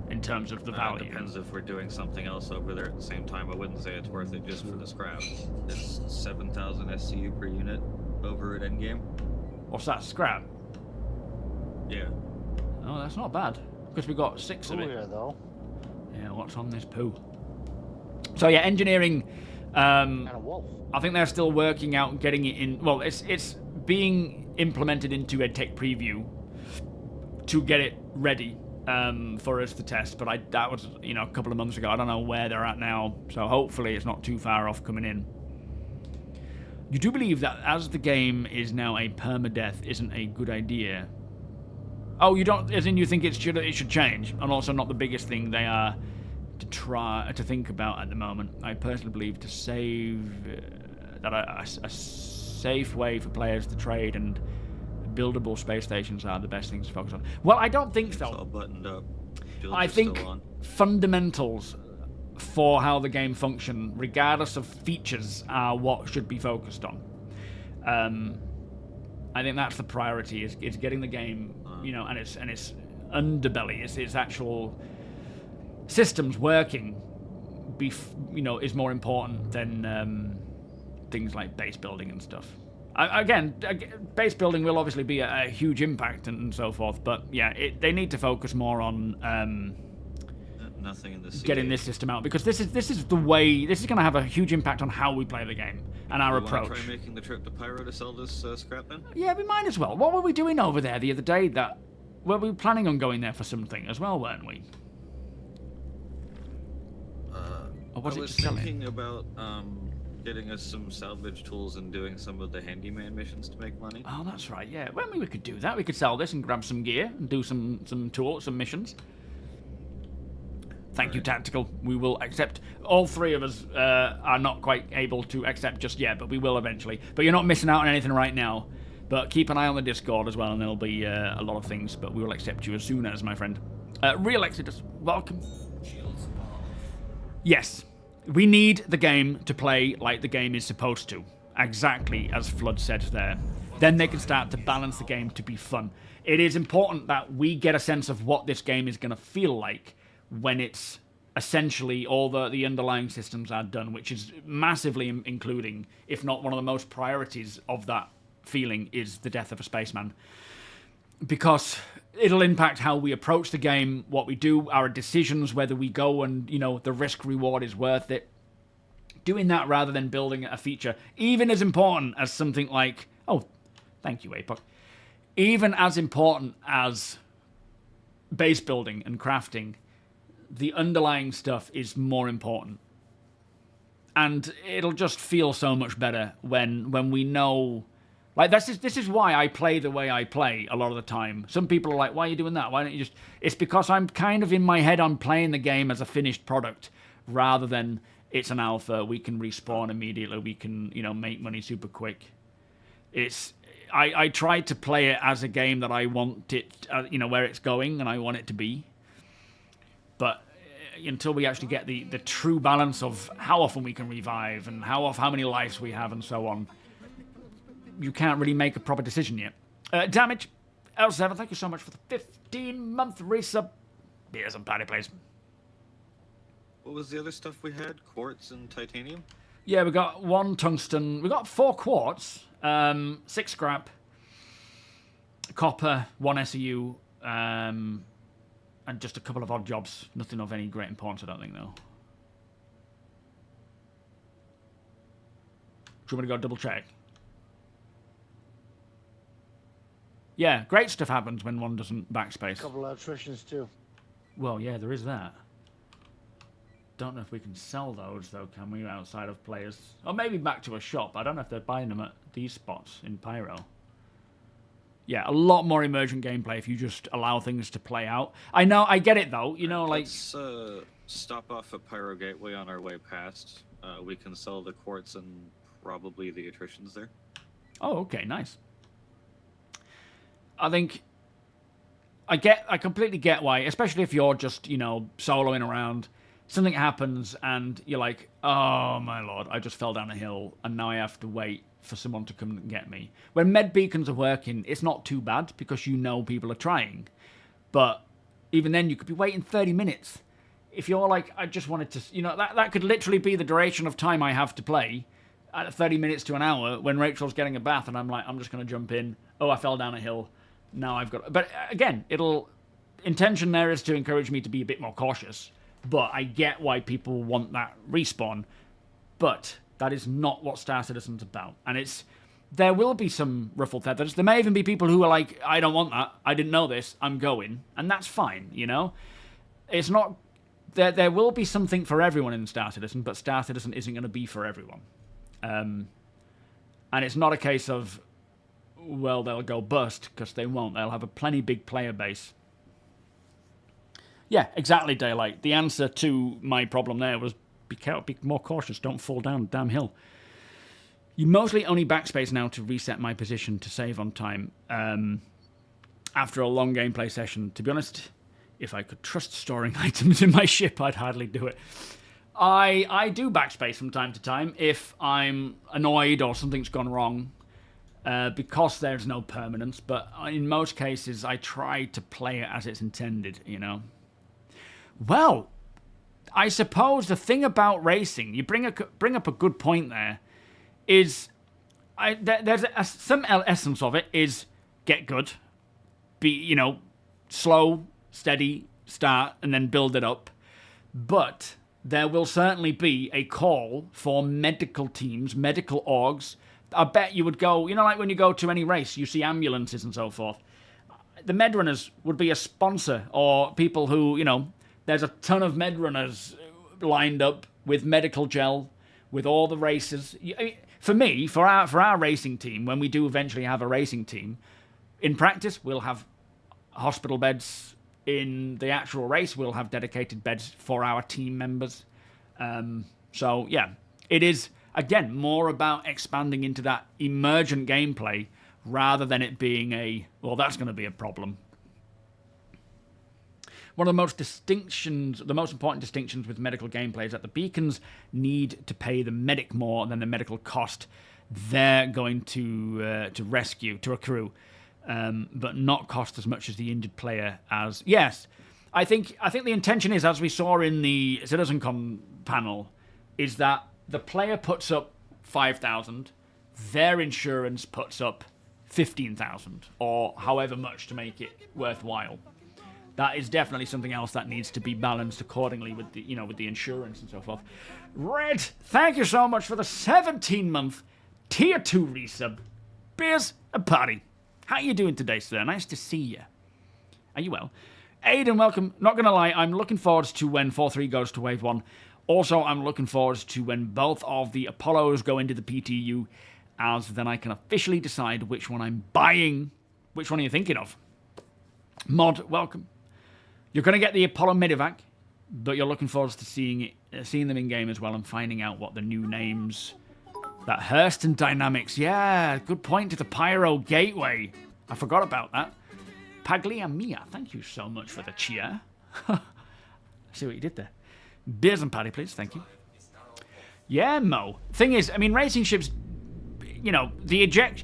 In terms of the value. Depends if we're doing something else over there at the same time. I wouldn't say it's worth it just for the scrap. It's 7,000 SCU per unit over at endgame. What's that, scrap? Yeah. Oh, that's not bad. Because we got 6 of it. Here, though. Yeah, what's on this poo? So yeah, engineering. And a wolf. I think they're still working out getting it in. Well, it's being implemented into a tech preview to get it ready for us to test. But that was, you know, a couple of months ago. I don't know where they're at now. So hopefully it's not too far off coming in. You do believe that as the game is now a permadeath isn't a good idea? Oh, you don't, as in you think it should change, and also not the biggest thing they are to think about at the moment. I personally believe to save that a safe way for players to trade and buildable space stations are the best things to focus on. Well, I don't think so. It's all buttoned up. I think fundamentals for how the game functions, regardless of features, are what should be focused on. I think that's the priority: is getting the game, you know, and its underbelly, its actual systems working. You know, is more important than things like base building and stuff. Again, base building will obviously be a huge impact and so forth, but yeah, they need to focus more on nothing in the getting this system out, because this is the way. This is going to have a huge impact on how we play the game and our approach. Try making the trip to Pyro to sell this scrap then? Yeah, we might as well. What were we doing over there the other day? Were we planning on going there for something as well, weren't we? Or was I it was selling? thinking about getting us some salvage tools and doing some of the handyman missions to make money. Oh, that's right, yeah. Well, I mean, we could do that. We could sell this and grab some gear and do some tools, some missions. Thank you, Tactical. We will accept. All three of us are not quite able to accept just yet, but we will eventually. But you're not missing out on anything right now. But keep an eye on the Discord as well, and there'll be a lot of things. But we will accept you as soon as, my friend. Real Exodus, welcome. Yes. We need the game to play like the game is supposed to. Exactly as Flood said there. Then they can start to balance the game to be fun. It is important that we get a sense of what this game is going to feel like when it's essentially all the underlying systems are done, which is massively including, if not one of the most priorities of that feeling, is the death of a spaceman. Because it'll impact how we approach the game, what we do, our decisions, whether we go and, you know, the risk-reward is worth it. Doing that rather than building a feature, even as important as something like... Oh, thank you, APOC. Even as important as base building and crafting, the underlying stuff is more important. And it'll just feel so much better when we know... Like, this is why I play the way I play a lot of the time. Some people are like, why are you doing that? Why don't you just... It's because I'm kind of in my head, I'm playing the game as a finished product, rather than it's an alpha, we can respawn immediately, we can, you know, make money super quick. It's... I try to play it as a game that I want it, you know, where it's going, and I want it to be. But until we actually get the true balance of how often we can revive, and how many lives we have, and so on, you can't really make a proper decision yet. Damage, L7, thank you so much for the 15-month resub. Beers and patty, please. What was the other stuff we had? Quartz and titanium? Yeah, we got 1 tungsten. We got 4 quartz, 6 scrap, copper, 1 SEU, and just a couple of odd jobs. Nothing of any great importance, I don't think, though. Do you want me to go double check? Yeah, great stuff happens when one doesn't backspace. A couple of attritions too. Well, yeah, there is that. Don't know if we can sell those, though, can we, outside of players? Or maybe back to a shop. I don't know if they're buying them at these spots in Pyro. Yeah, a lot more emergent gameplay if you just allow things to play out. I know, I get it, though. You know, like... Let's stop off at Pyro Gateway on our way past. We can sell the quartz and probably the attritions there. Oh, okay, nice. I think I completely get why, especially if you're just, you know, soloing around, something happens and you're like, oh my lord, I just fell down a hill and now I have to wait for someone to come and get me. When med beacons are working, it's not too bad because you know people are trying. But even then, you could be waiting 30 minutes. If you're like, I just wanted to, you know, that could literally be the duration of time I have to play. At 30 minutes to an hour, when Rachel's getting a bath and I'm like, I'm just going to jump in. Oh, I fell down a hill. Now I've got... But again, intention there is to encourage me to be a bit more cautious. But I get why people want that respawn. But that is not what Star Citizen's about. And there will be some ruffled feathers. There may even be people who are like, I don't want that. I didn't know this. I'm going. And that's fine, you know? It's not... There will be something for everyone in Star Citizen, but Star Citizen isn't going to be for everyone. And it's not a case of, well, they'll go bust, because they won't. They'll have a plenty big player base. Yeah, exactly, Daylight. The answer to my problem there was be more cautious. Don't fall down the damn hill. You mostly only backspace now to reset my position to save on time. After a long gameplay session, to be honest, if I could trust storing items in my ship, I'd hardly do it. I do backspace from time to time if I'm annoyed or something's gone wrong, because there's no permanence, but in most cases I try to play it as it's intended, you know. Well, I suppose the thing about racing, you bring up a good point there, is there's some essence of it is get good, be, you know, slow, steady, start, and then build it up, but... There will certainly be a call for medical teams, medical orgs. I bet you would go, you know, like when you go to any race, you see ambulances and so forth. The med runners would be a sponsor, or people who, you know, there's a ton of med runners lined up with medical gel, with all the races. For me, for our racing team, when we do eventually have a racing team, in practice we'll have hospital beds. In the actual race, we'll have dedicated beds for our team members. So yeah, it is again more about expanding into that emergent gameplay rather than it being well, that's going to be a problem. One of the most important distinctions with medical gameplay is that the beacons need to pay the medic more than the medical cost they're going to rescue, to accrue, but not cost as much as the injured player. As yes, I think the intention is, as we saw in the CitizenCon panel, is that the player puts up 5,000, their insurance puts up 15,000, or however much to make it worthwhile. That is definitely something else that needs to be balanced accordingly with the, with the insurance and so forth. Red, thank you so much for the 17-month Tier 2 resub. Beers and party. How are you doing today, sir? Nice to see you. Are you well? Aiden, welcome. Not going to lie, I'm looking forward to when 4-3 goes to Wave 1. Also, I'm looking forward to when both of the Apollos go into the PTU, as then I can officially decide which one I'm buying. Which one are you thinking of? Mod, welcome. You're going to get the Apollo Medivac, but you're looking forward to seeing them in game as well and finding out what the new names. That Hurston Dynamics, yeah, good point to the Pyro Gateway. I forgot about that. Pagliamia, thank you so much for the cheer. See what you did there. Beers and patty, please, thank you. Yeah, Mo. Thing is, I mean, racing ships, the eject.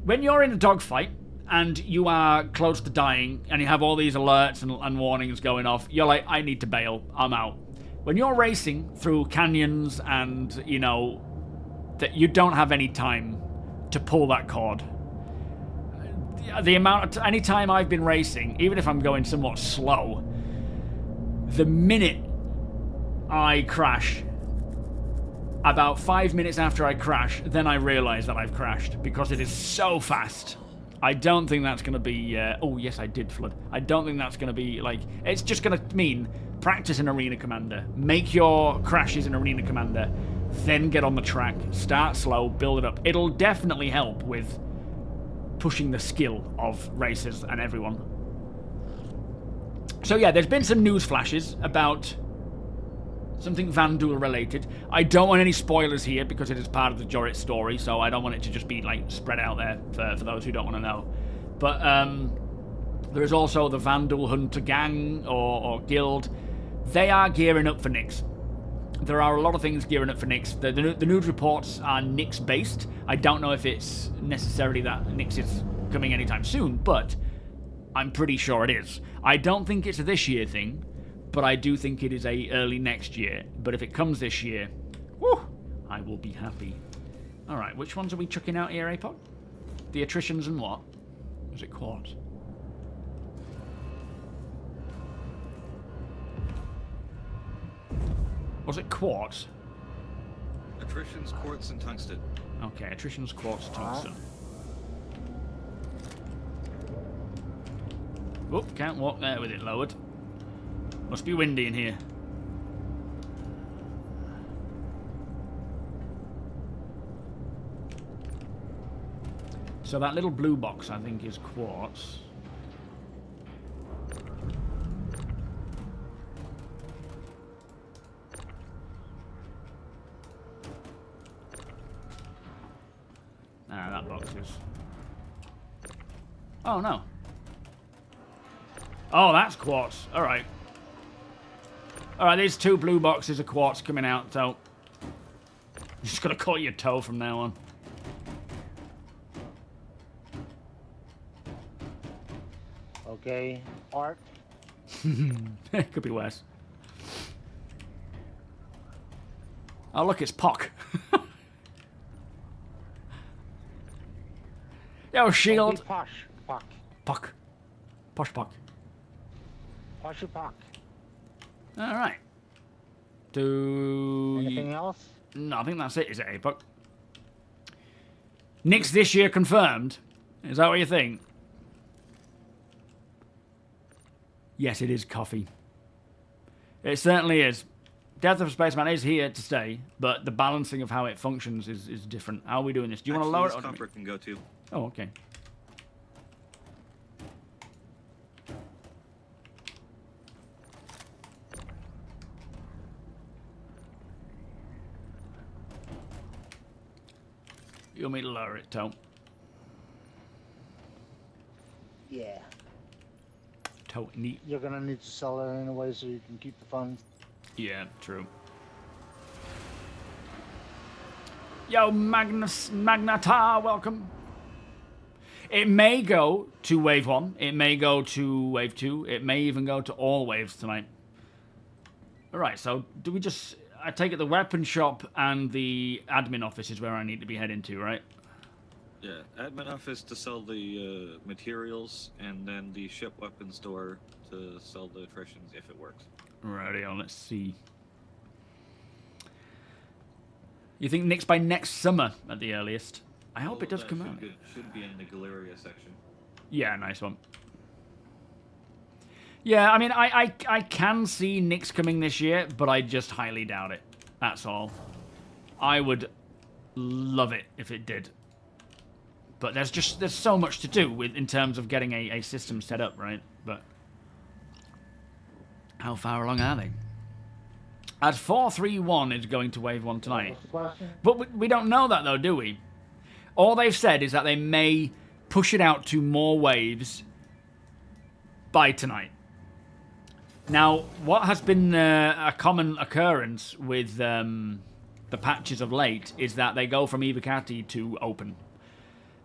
When you're in a dogfight and you are close to dying and you have all these alerts and warnings going off, you're like, I need to bail, I'm out. When you're racing through canyons and, that you don't have any time to pull that cord. Any time I've been racing, even if I'm going somewhat slow, the minute I crash, about 5 minutes after I crash, then I realize that I've crashed because it is so fast. I don't think that's going to be... oh, yes, I did flood. I don't think that's going to be, It's just going to mean practice in Arena Commander. Make your crashes in Arena Commander. Then get on the track. Start slow, build it up. It'll definitely help with pushing the skill of racers and everyone. So, yeah, there's been some news flashes about something Vanduul related. I don't want any spoilers here because it is part of the Jorrit story, so I don't want it to just be spread out there for those who don't want to know. But there is also the Vanduul Hunter Gang or Guild. They are gearing up for Nyx. There are a lot of things gearing up for Nyx. The news reports are Nyx based. I don't know if it's necessarily that Nyx is coming anytime soon, but I'm pretty sure it is. I don't think it's a this year thing, but I do think it is a early next year. But if it comes this year, whew, I will be happy. Alright, which ones are we chucking out here, APOC? The attritions and what? Was it quartz? Was it quartz? Attritions, quartz, and tungsten. Okay, attritions, quartz, tungsten. Oh, can't walk there with it lowered. Must be windy in here. So that little blue box, I think, is quartz. Ah, that box is... Oh, no. Oh, that's quartz. Alright. Alright, these two blue boxes of quartz coming out, so... I'm just gonna call you toe from now on. Okay, Art. It could be worse. Oh, look, it's Pock. Yo, Shield. Posh, Pock. Pock. Posh Pock. Poshy Pock. Alright. Do... Anything else? No, I think that's it, is it, APOC? Nyx this year confirmed. Is that what you think? Yes, it is coffee. It certainly is. Death of a Spaceman is here to stay, but the balancing of how it functions is different. How are we doing this? Do you want to lower it? This Or do copper can go too. Oh, okay. You want me to lower it, Toe? Yeah. Toe neat. You're gonna need to sell it anyway so you can keep the funds. Yeah, true. Yo, Magnata, welcome. It may go to wave 1. It may go to wave 2. It may even go to all waves tonight. Alright, so do we just... I take it the weapon shop and the admin office is where I need to be heading to, right? Yeah, admin office to sell the materials, and then the ship weapon store to sell the attritions if it works. Righty on, let's see. You think by next summer at the earliest? I hope it does come out. Should be in the Galeria section. Yeah, nice one. Yeah, I mean, I can see Nyx coming this year, but I just highly doubt it. That's all. I would love it if it did. But there's so much to do in terms of getting a system set up, right? But how far along are they? At 431 is going to wave 1 tonight. What's the question? But we don't know that though, do we? All they've said is that they may push it out to more waves by tonight. Now, what has been a common occurrence with the patches of late is that they go from Evocati to open.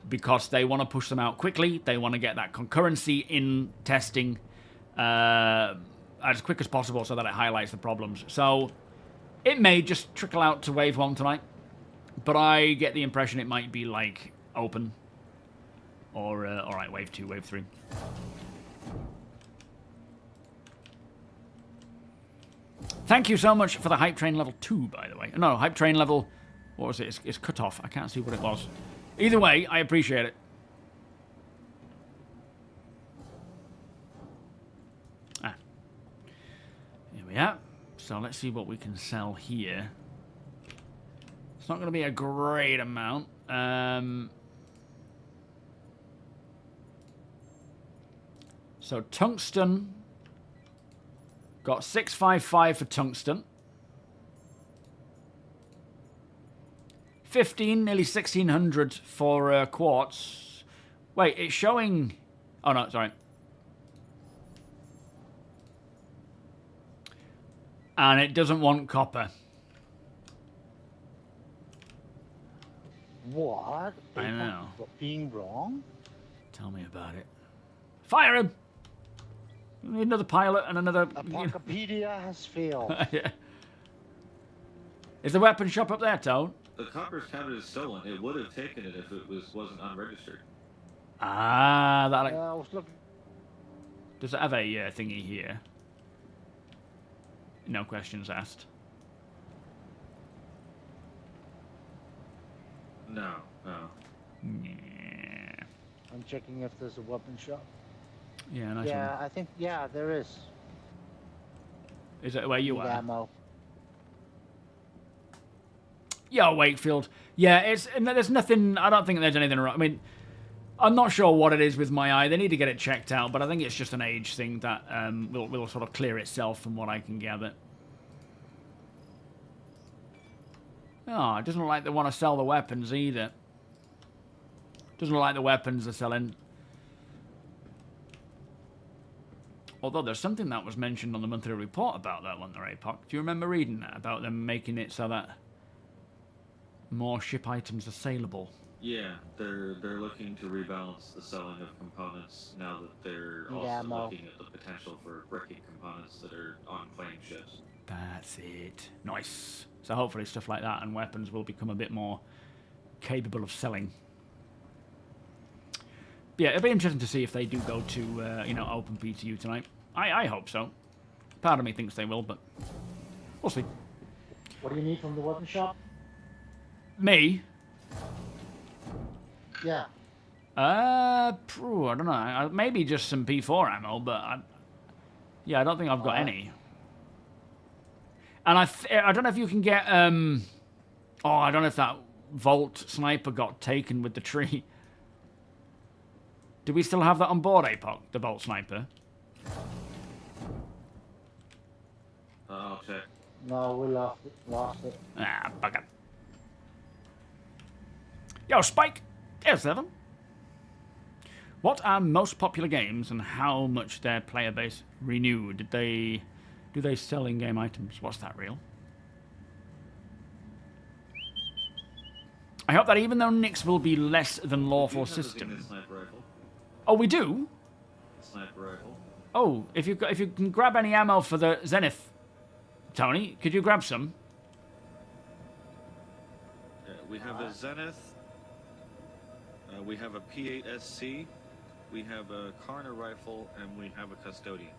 Because they want to push them out quickly. They want to get that concurrency in testing as quick as possible so that it highlights the problems. So it may just trickle out to wave 1 tonight. But I get the impression it might be like open. Or, alright, wave 2, wave 3. Thank you so much for the hype train level 2, by the way. No, hype train level... What was it? It's cut off. I can't see what it was. Either way, I appreciate it. Ah. Here we are. So let's see what we can sell here. It's not going to be a great amount. So tungsten. Got 655 for tungsten. 15, nearly 1600 for quartz. Wait, it's showing... Oh, no, sorry. And it doesn't want copper. What? I know. Being wrong? Tell me about it. Fire him! We need another pilot and another... Wikipedia has failed. Yeah. Is the weapon shop up there, Tone? The copper's counted as stolen. It would have taken it if it wasn't unregistered. Ah, that... Like, I was looking. does it have a thingy here? No questions asked. No, no. Yeah. I'm checking if there's a weapon shop. Yeah, nice Yeah, one. I think, yeah, there is. Is it where you Need are? ammo. Yeah, Wakefield. Yeah, it's there's nothing. I don't think there's anything wrong. I mean, I'm not sure what it is with my eye. They need to get it checked out, but I think it's just an age thing that will sort of clear itself from what I can gather. Oh, it doesn't look like they want to sell the weapons either. Doesn't look like the weapons are selling. Although there's something that was mentioned on the monthly report about that one there, APOC. Do you remember reading that? About them making it so that more ship items are saleable. Yeah, they're looking to rebalance the selling of components now that they're Need also ammo. looking at the potential for wrecking components that are on plain ships. That's it. Nice. So hopefully stuff like that and weapons will become a bit more capable of selling. Yeah, it'll be interesting to see if they do go to, you know, open PTU tonight. I hope so. Part of me thinks they will, but we'll see. What do you need from the weapon shop? Me? Yeah. I don't know. Maybe just some P4 ammo, but yeah, I don't think I've got any. And I don't know if you can get oh, I don't know if that Vault sniper got taken with the tree. Do we still have that on board, APOC, the Vault sniper? Okay. No, we lost it. Ah, bugger. Yo, Spike! Here's 7. What are most popular games and how much their player base renew? Do they sell in-game items? What's that, real? I hope that even though Nyx will be less than lawful systems. Oh, we do? Sniper rifle. Oh, if you can grab any ammo for the Zenith, Tony, could you grab some? Yeah, we have a Zenith. We have a P8SC. We have a Karner rifle, and we have a Custodian.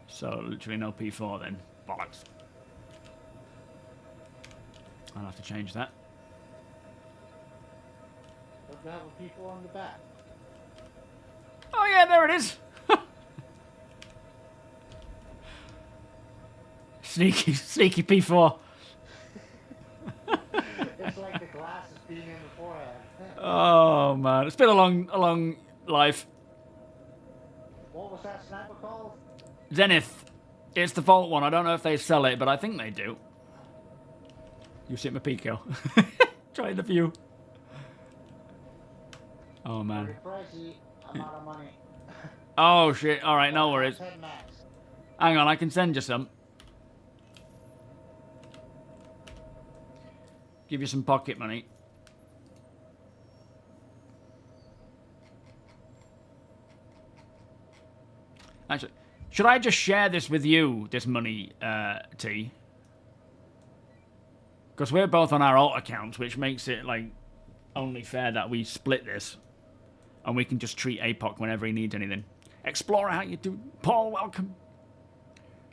So literally no P4 then. Bollocks. I'll have to change that. Don't you have a people on the back? Oh yeah, there it is. Sneaky P4. It's like the glasses being in the forehead. Oh man, it's been a long life. What was that sniper called? Zenith. It's the Vault one. I don't know if they sell it, but I think they do. You sit my Pico. Try the view. Oh man. Very pricey. I'm out of money. Oh shit. All right, no worries. 10 max. Hang on, I can send you some. Give you some pocket money. Actually, should I just share this with you, this money, T? Because we're both on our alt accounts, which makes it, like, only fair that we split this. And we can just treat APOC whenever he needs anything. Explorer, how you doing? Paul, welcome.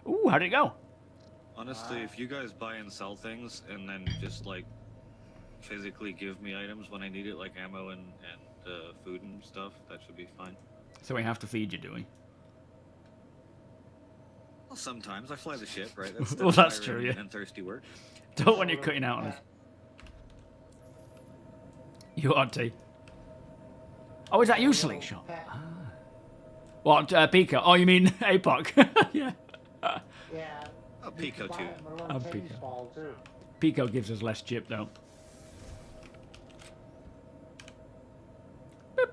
Ooh, how'd it go? Honestly, if you guys buy and sell things and then just like physically give me items when I need it, like ammo and food and stuff, that should be fine. So we have to feed you, do we? Well, sometimes I fly the ship, right? Well, that's tiring true, yeah. And thirsty work. Don't want you cutting out on us. You are, T. Oh, is that you, Slingshot? Ah. What, Pico? Oh, you mean APOC? Yeah. Yeah. Oh, Pico too. I'm Pico. Pico gives us less chip, though. Did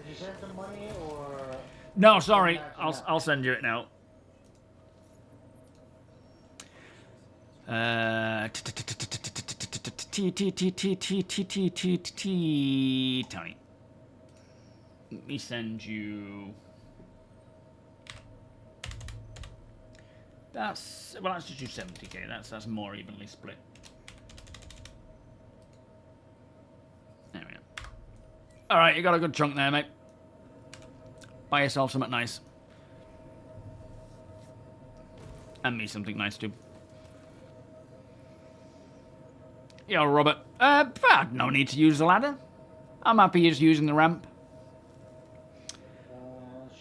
you send the money or? No, sorry. I'll send you it now. Tony. Let me send you. That's just do 70k. That's more evenly split. There we go. All right, you got a good chunk there, mate. Buy yourself something nice, and me something nice too. Yo, Robert. No need to use the ladder. I'm happy just using the ramp.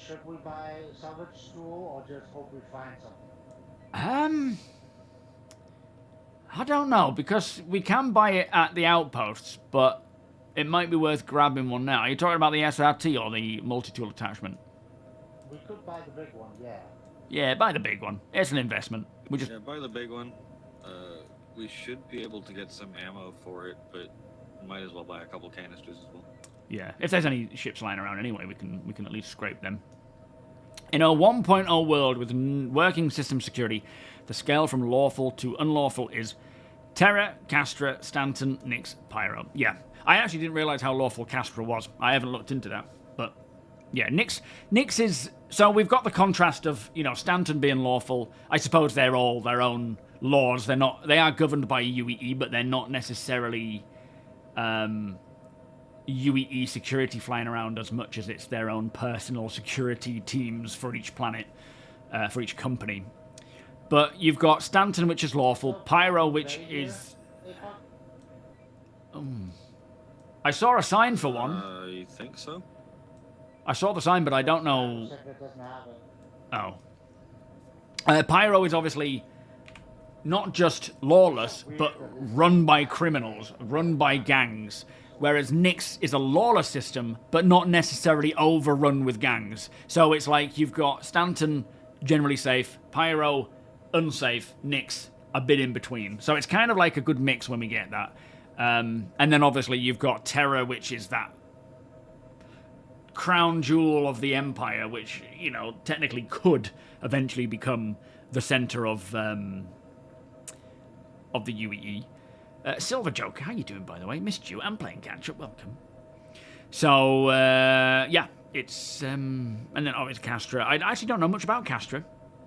Should we buy salvage stool or just hope we find something? I don't know, because we can buy it at the outposts, but it might be worth grabbing one now. Are you talking about the SRT or the multi-tool attachment? We could buy the big one, yeah. Yeah, buy the big one. It's an investment. We just Yeah, buy the big one. We should be able to get some ammo for it, but might as well buy a couple canisters as well. Yeah, if there's any ships lying around anyway, we can at least scrape them. In a 1.0 world with working system security, the scale from lawful to unlawful is Terra, Castra, Stanton, Nyx, Pyro. Yeah, I actually didn't realize how lawful Castra was. I haven't looked into that, but yeah, Nyx is. So we've got the contrast of, you know, Stanton being lawful. I suppose they're all their own laws. They are governed by UEE, but they're not necessarily UEE security flying around as much as it's their own personal security teams for each planet, for each company. But you've got Stanton, which is lawful, Pyro, which is... I saw a sign for one. I think so. I saw the sign, but I don't know... Oh. Pyro is obviously not just lawless, but run by criminals, run by gangs. Whereas Nyx is a lawless system, but not necessarily overrun with gangs. So it's like you've got Stanton, generally safe, Pyro, unsafe, Nyx, a bit in between. So it's kind of like a good mix when we get that. And then obviously you've got Terra, which is that crown jewel of the Empire, which, you know, technically could eventually become the center of the UEE. Silver Joker, how you doing, by the way? Missed you. I'm playing catch-up. Welcome. So, yeah, it's... and then, it's Castra. I actually don't know much about Castra.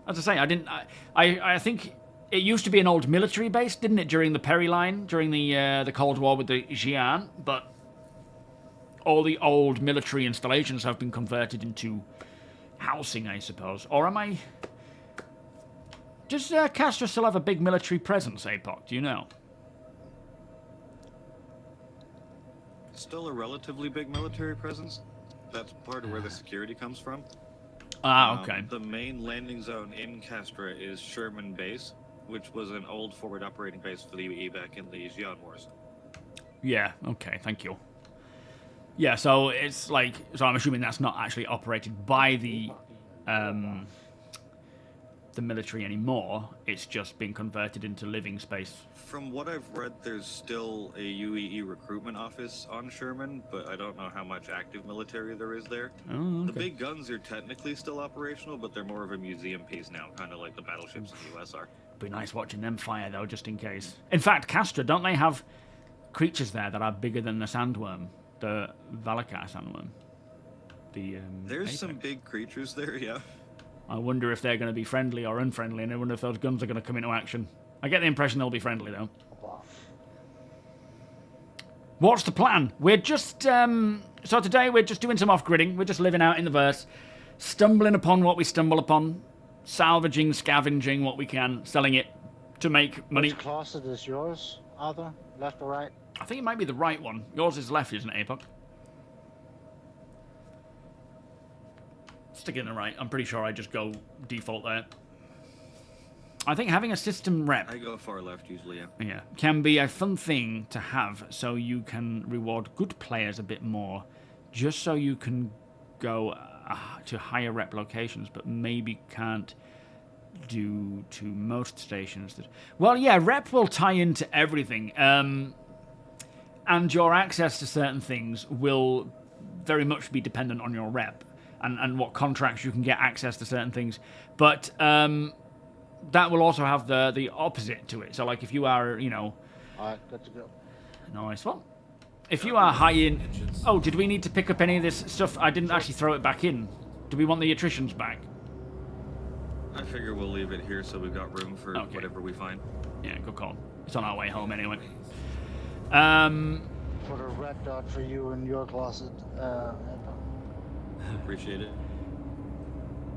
As I say, I think it used to be an old military base, didn't it, during the Peri Line, during the Cold War with the Xi'an, but all the old military installations have been converted into housing, I suppose. Or am I... Does Castra still have a big military presence, APOC? Do you know? Still a relatively big military presence. That's part of where the security comes from. Ah, okay. The main landing zone in Castra is Sherman Base, which was an old forward operating base for the UEE back in the Xi'an Wars. Yeah, okay, thank you. Yeah, so it's like... So I'm assuming that's not actually operated by the military anymore. It's just been converted into living space. From what I've read, there's still a UEE recruitment office on Sherman, but I don't know how much active military there is there. Oh, okay. The big guns are technically still operational, but they're more of a museum piece now, kind of like the battleships in the US are. Be nice watching them fire, though, just in case. In fact, Castra, don't they have creatures there that are bigger than the sandworm? The Valakar sandworm? There's Apex. some big creatures there, yeah. I wonder if they're going to be friendly or unfriendly, and I wonder if those guns are going to come into action. I get the impression they'll be friendly, though. What's the plan? We're just... so today we're just doing some off-gridding. We're just living out in the verse. Stumbling upon what we stumble upon. Salvaging, scavenging what we can. Selling it to make money. Which closet is yours, Arthur? Left or right? I think it might be the right one. Yours is left, isn't it, APOC? Stick it in the right. I'm pretty sure I just go default there. I think having a system rep... I go far left usually, yeah. Yeah, can be a fun thing to have, so you can reward good players a bit more, just so you can go to higher rep locations, but maybe can't do to most stations. That, well, yeah, rep will tie into everything, and your access to certain things will very much be dependent on your rep, and what contracts you can get access to certain things, but... that will also have the opposite to it. So, like, if you are, you know... Alright, good to go. Nice one. If you are high in... Oh, did we need to pick up any of this stuff? I didn't actually throw it back in. Do we want the attritions back? I figure we'll leave it here so we've got room for whatever we find. Yeah, good call. It's on our way home anyway. Put a red dot for you in your closet. Appreciate it.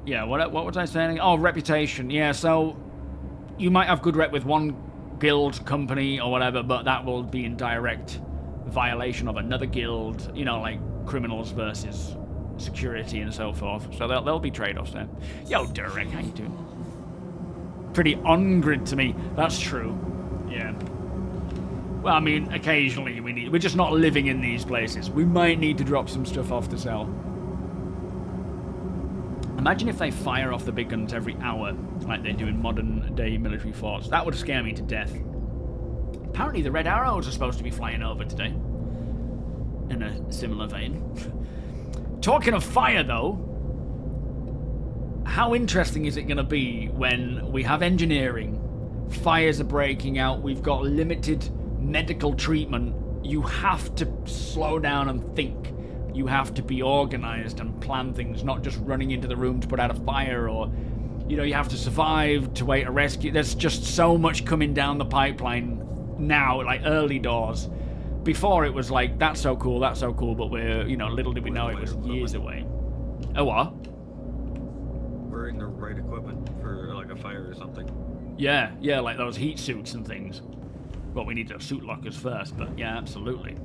Yeah, what was I saying? Oh, reputation. Yeah, so you might have good rep with one guild, company, or whatever, but that will be in direct violation of another guild, you know, like criminals versus security and so forth. So there'll be trade-offs there. Yo, Durek, how you doing? Pretty on-grid to me. That's true. Yeah. Well, I mean, occasionally we're just not living in these places. We might need to drop some stuff off to sell. Imagine if they fire off the big guns every hour, like they do in modern-day military forts. That would scare me to death. Apparently the red arrows are supposed to be flying over today. In a similar vein. Talking of fire, though, how interesting is it going to be when we have engineering, fires are breaking out, we've got limited medical treatment, you have to slow down and think. You have to be organized and plan things, not just running into the room to put out a fire, or, you know, you have to survive to wait a rescue. There's just so much coming down the pipeline now, like early doors. Before it was like, that's so cool, but we're, you know, little did we know it was years away. Oh, what? Wearing the right equipment for, like, a fire or something. Yeah, like those heat suits and things. Well, we need those suit lockers first, but yeah, absolutely.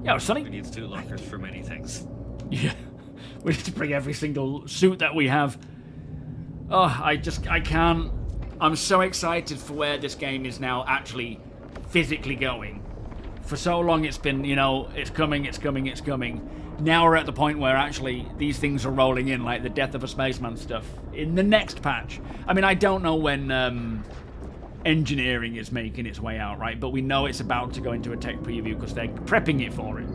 Yo, Sonny. We need suit lockers for many things. Yeah, we need to bring every single suit that we have. Oh, I can't I'm so excited for where this game is now actually physically going. For so long it's been, you know, it's coming, it's coming, it's coming. Now we're at the point where actually these things are rolling in, like the Death of a Spaceman stuff, in the next patch. I mean, I don't know when engineering is making its way out, right? But we know it's about to go into a tech preview because they're prepping it for it.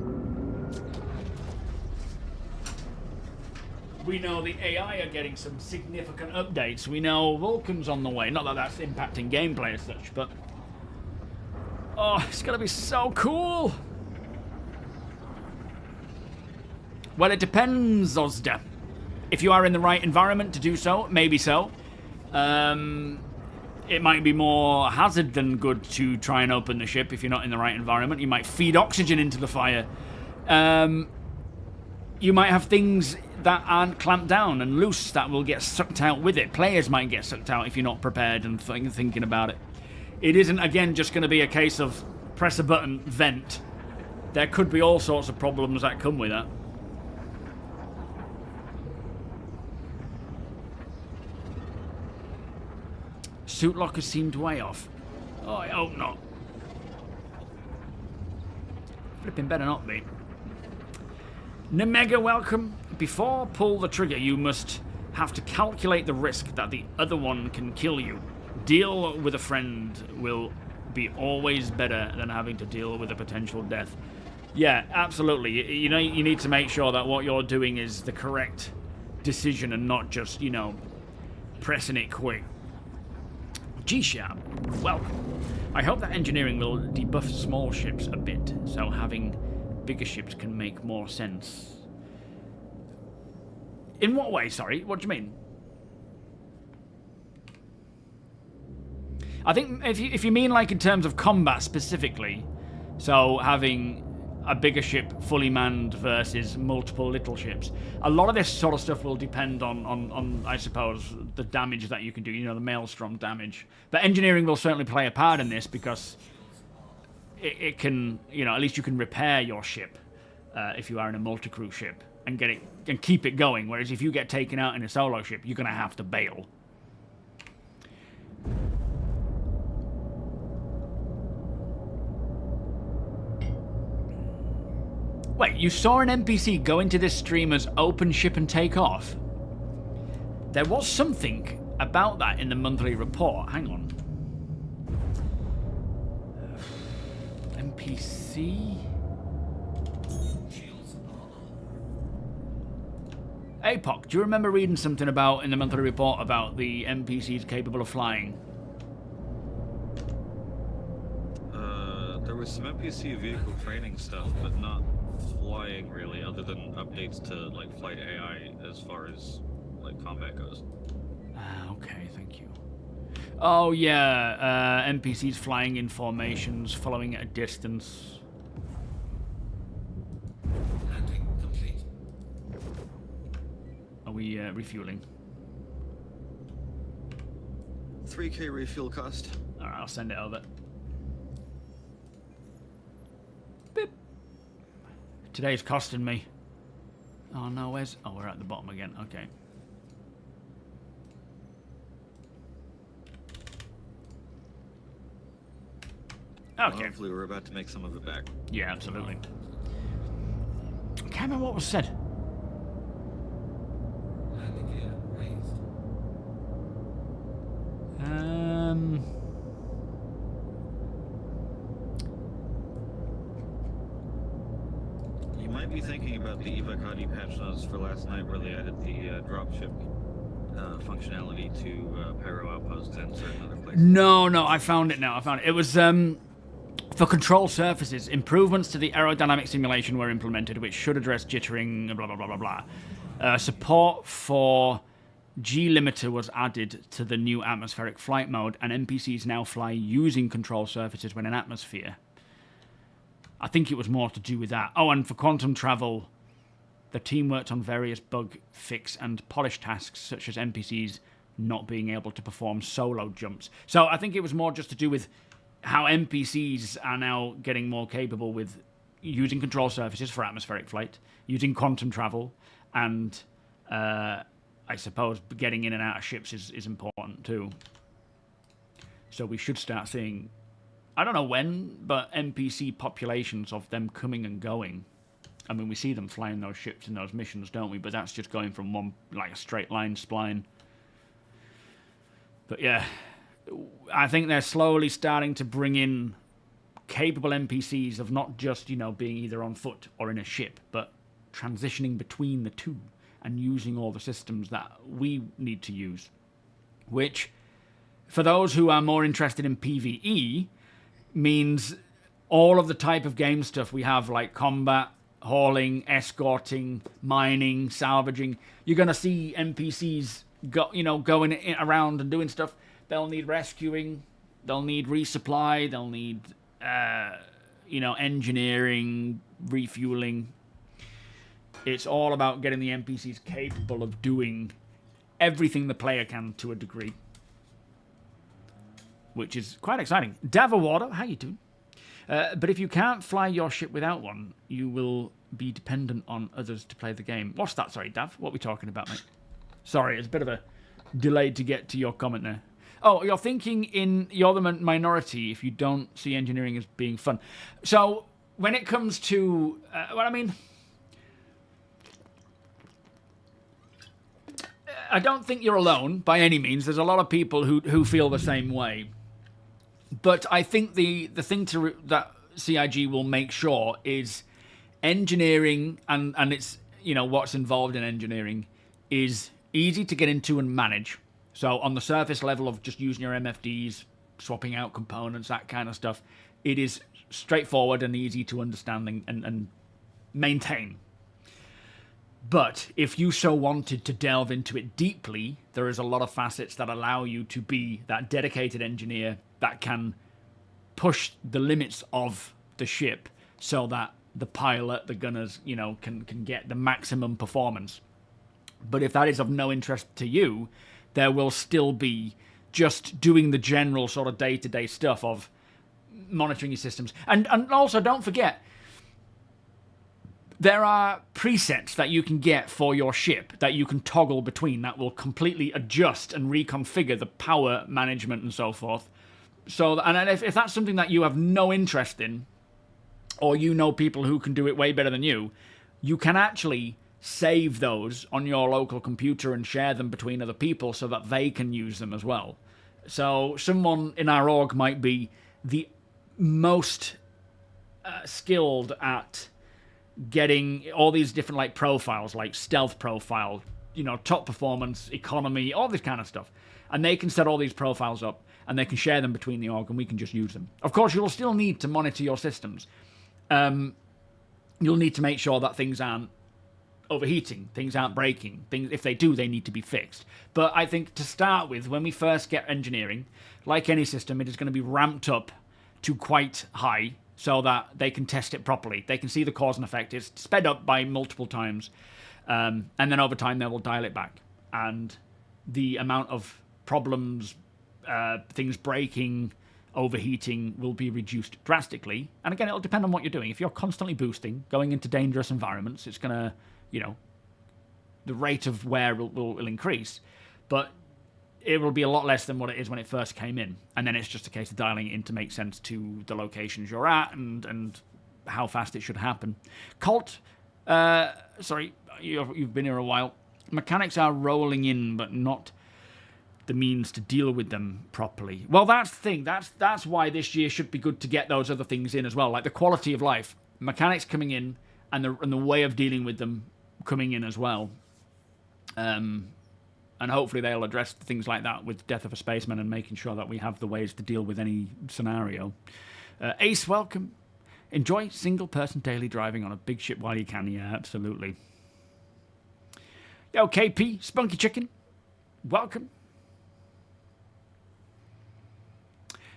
We know the AI are getting some significant updates. We know Vulcan's on the way. Not that that's impacting gameplay as such, but... oh, it's gonna be so cool! Well, it depends, Ozda. If you are in the right environment to do so, maybe so. It might be more hazard than good to try and open the ship if you're not in the right environment. You might feed oxygen into the fire. You might have things that aren't clamped down and loose that will get sucked out with it. Players might get sucked out if you're not prepared and thinking about it. It isn't, again, just going to be a case of press a button, vent. There could be all sorts of problems that come with that. Suit lockers seemed way off. Oh, I hope not. Flipping better not be. Nemega, welcome. Before pull the trigger, you must have to calculate the risk that the other one can kill you. Deal with a friend will be always better than having to deal with a potential death. Yeah, absolutely. You know, you need to make sure that what you're doing is the correct decision and not just, you know, pressing it quick. G-Sharp, welcome. I hope that engineering will debuff small ships a bit, so having bigger ships can make more sense. In what way, sorry? What do you mean? I think if you mean like in terms of combat specifically, so having a bigger ship fully manned versus multiple little ships, a lot of this sort of stuff will depend on I suppose, the damage that you can do, you know, the maelstrom damage. But engineering will certainly play a part in this because it can, you know, at least you can repair your ship if you are in a multi-crew ship and get it and keep it going. Whereas if you get taken out in a solo ship, you're going to have to bail. Wait, you saw an NPC go into this stream as open ship and take off? There was something about that in the monthly report. Hang on. NPC? APOC, do you remember reading something about in the monthly report about the NPCs capable of flying? There was some NPC vehicle training stuff, but not flying really, other than updates to like flight AI as far as like combat goes. Okay, thank you. Oh yeah, NPCs flying in formations, following at a distance. Landing complete. Are we refueling? 3K refuel cost. Alright, I'll send it over. Beep. Today's costing me. Oh no, where's... oh, we're at the bottom again. Okay. Well, Okay. hopefully we're about to make some of it back. Yeah, absolutely. I can't remember what was said. Landing gear raised. You might be thinking about the Evacati patch notes for last night where they added the dropship functionality to Pyro outposts and certain other places. No, I found it now. I found it. It was for control surfaces. Improvements to the aerodynamic simulation were implemented, which should address jittering. Blah blah blah blah blah. Support for G-limiter was added to the new atmospheric flight mode, and NPCs now fly using control surfaces when in atmosphere. I think it was more to do with that. Oh, and for quantum travel, the team worked on various bug fix and polish tasks, such as NPCs not being able to perform solo jumps. So I think it was more just to do with how NPCs are now getting more capable with using control surfaces for atmospheric flight, using quantum travel, and I suppose getting in and out of ships is important too. So we should start seeing, I don't know when, but NPC populations of them coming and going. I mean, we see them flying those ships in those missions, don't we? But that's just going from one, like a straight line spline. But yeah, I think they're slowly starting to bring in capable NPCs of not just, you know, being either on foot or in a ship, but transitioning between the two and using all the systems that we need to use. Which, for those who are more interested in PvE, means all of the type of game stuff we have, like combat, hauling, escorting, mining, salvaging. You're going to see NPCs going around and doing stuff. They'll need rescuing, they'll need resupply, they'll need engineering, refueling. It's all about getting the NPCs capable of doing everything the player can to a degree, which is quite exciting. Davawardo, how you doing? But if you can't fly your ship without one, you will be dependent on others to play the game. What's that? Sorry, Dav. What are we talking about, mate? Sorry, it's a bit of a delay to get to your comment there. Oh, you're thinking you're the minority if you don't see engineering as being fun. So when it comes to, I don't think you're alone by any means. There's a lot of people who feel the same way. But I think the thing that CIG will make sure is engineering and it's, what's involved in engineering is easy to get into and manage. So on the surface level of just using your MFDs, swapping out components, that kind of stuff, it is straightforward and easy to understand and maintain. But if you so wanted to delve into it deeply, there is a lot of facets that allow you to be that dedicated engineer that can push the limits of the ship so that the pilot, the gunners, can get the maximum performance. But if that is of no interest to you, there will still be just doing the general sort of day-to-day stuff of monitoring your systems. And also, don't forget, there are presets that you can get for your ship that you can toggle between that will completely adjust and reconfigure the power management and so forth. So, and if that's something that you have no interest in, or people who can do it way better than you can actually save those on your local computer and share them between other people so that they can use them as well. So someone in our org might be the most skilled at getting all these different like profiles, like stealth profile, top performance, economy, all this kind of stuff. And they can set all these profiles up and they can share them between the org and we can just use them. Of course, you'll still need to monitor your systems. You'll need to make sure that things aren't overheating, things aren't breaking. If they do, they need to be fixed. But I think to start with, when we first get engineering, like any system, it is going to be ramped up to quite high so that they can test it properly. They can see the cause and effect. It's sped up by multiple times. And then over time, they will dial it back. And the amount of problems, things breaking, overheating will be reduced drastically. And again, it'll depend on what you're doing. If you're constantly boosting, going into dangerous environments, it's going to, the rate of wear will increase. But it will be a lot less than what it is when it first came in. And then it's just a case of dialing it in to make sense to the locations you're at and how fast it should happen. Colt, sorry, you've been here a while. Mechanics are rolling in, but not the means to deal with them properly. Well, that's the thing. That's why this year should be good to get those other things in as well, like the quality of life. Mechanics coming in and the way of dealing with them coming in as well. And hopefully they'll address things like that with Death of a Spaceman and making sure that we have the ways to deal with any scenario. Ace, welcome. Enjoy single-person daily driving on a big ship while you can. Yeah, absolutely. Yo, KP, Spunky Chicken, welcome.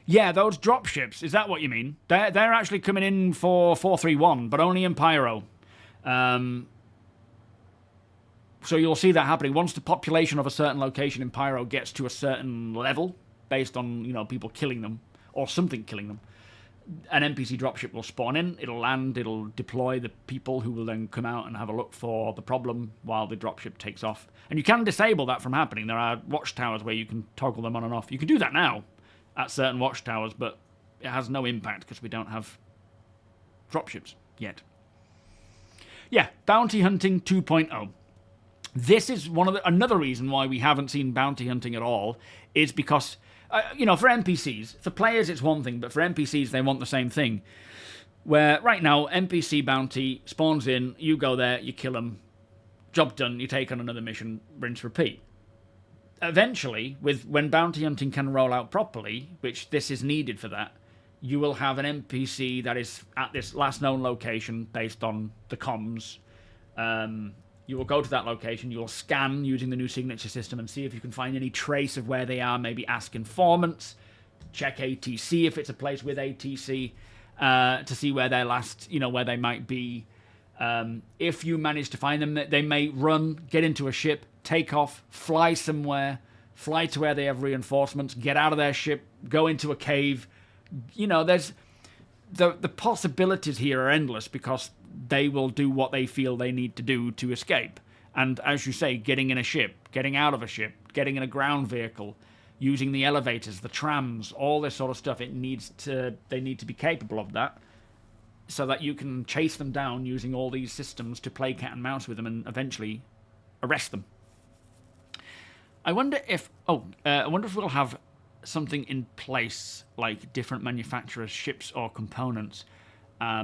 Yeah, those drop ships, is that what you mean? They're actually coming in for 431, but only in Pyro. So you'll see that happening. Once the population of a certain location in Pyro gets to a certain level, based on, people killing them, or something killing them, an NPC dropship will spawn in, it'll land, it'll deploy the people who will then come out and have a look for the problem while the dropship takes off. And you can disable that from happening. There are watchtowers where you can toggle them on and off. You can do that now. at certain watchtowers, but it has no impact because we don't have dropships yet. Yeah, bounty hunting 2.0. This is another reason why we haven't seen bounty hunting at all, is because, for NPCs, for players it's one thing, but for NPCs they want the same thing. Where right now, NPC bounty spawns in, you go there, you kill them, job done, you take on another mission, rinse, repeat. Eventually, when bounty hunting can roll out properly, which this is needed for that, you will have an NPC that is at this last known location based on the comms. You will go to that location, you will scan using the new signature system and see if you can find any trace of where they are, maybe ask informants, check ATC if it's a place with ATC, to see where they're where they might be. If you manage to find them, they may run, get into a ship, take off, fly somewhere, fly to where they have reinforcements, get out of their ship, go into a cave. There's the possibilities here are endless because they will do what they feel they need to do to escape. And as you say, getting in a ship, getting out of a ship, getting in a ground vehicle, using the elevators, the trams, all this sort of stuff, they need to be capable of that so that you can chase them down using all these systems to play cat and mouse with them and eventually arrest them. I wonder if we'll have something in place like different manufacturers' ships or components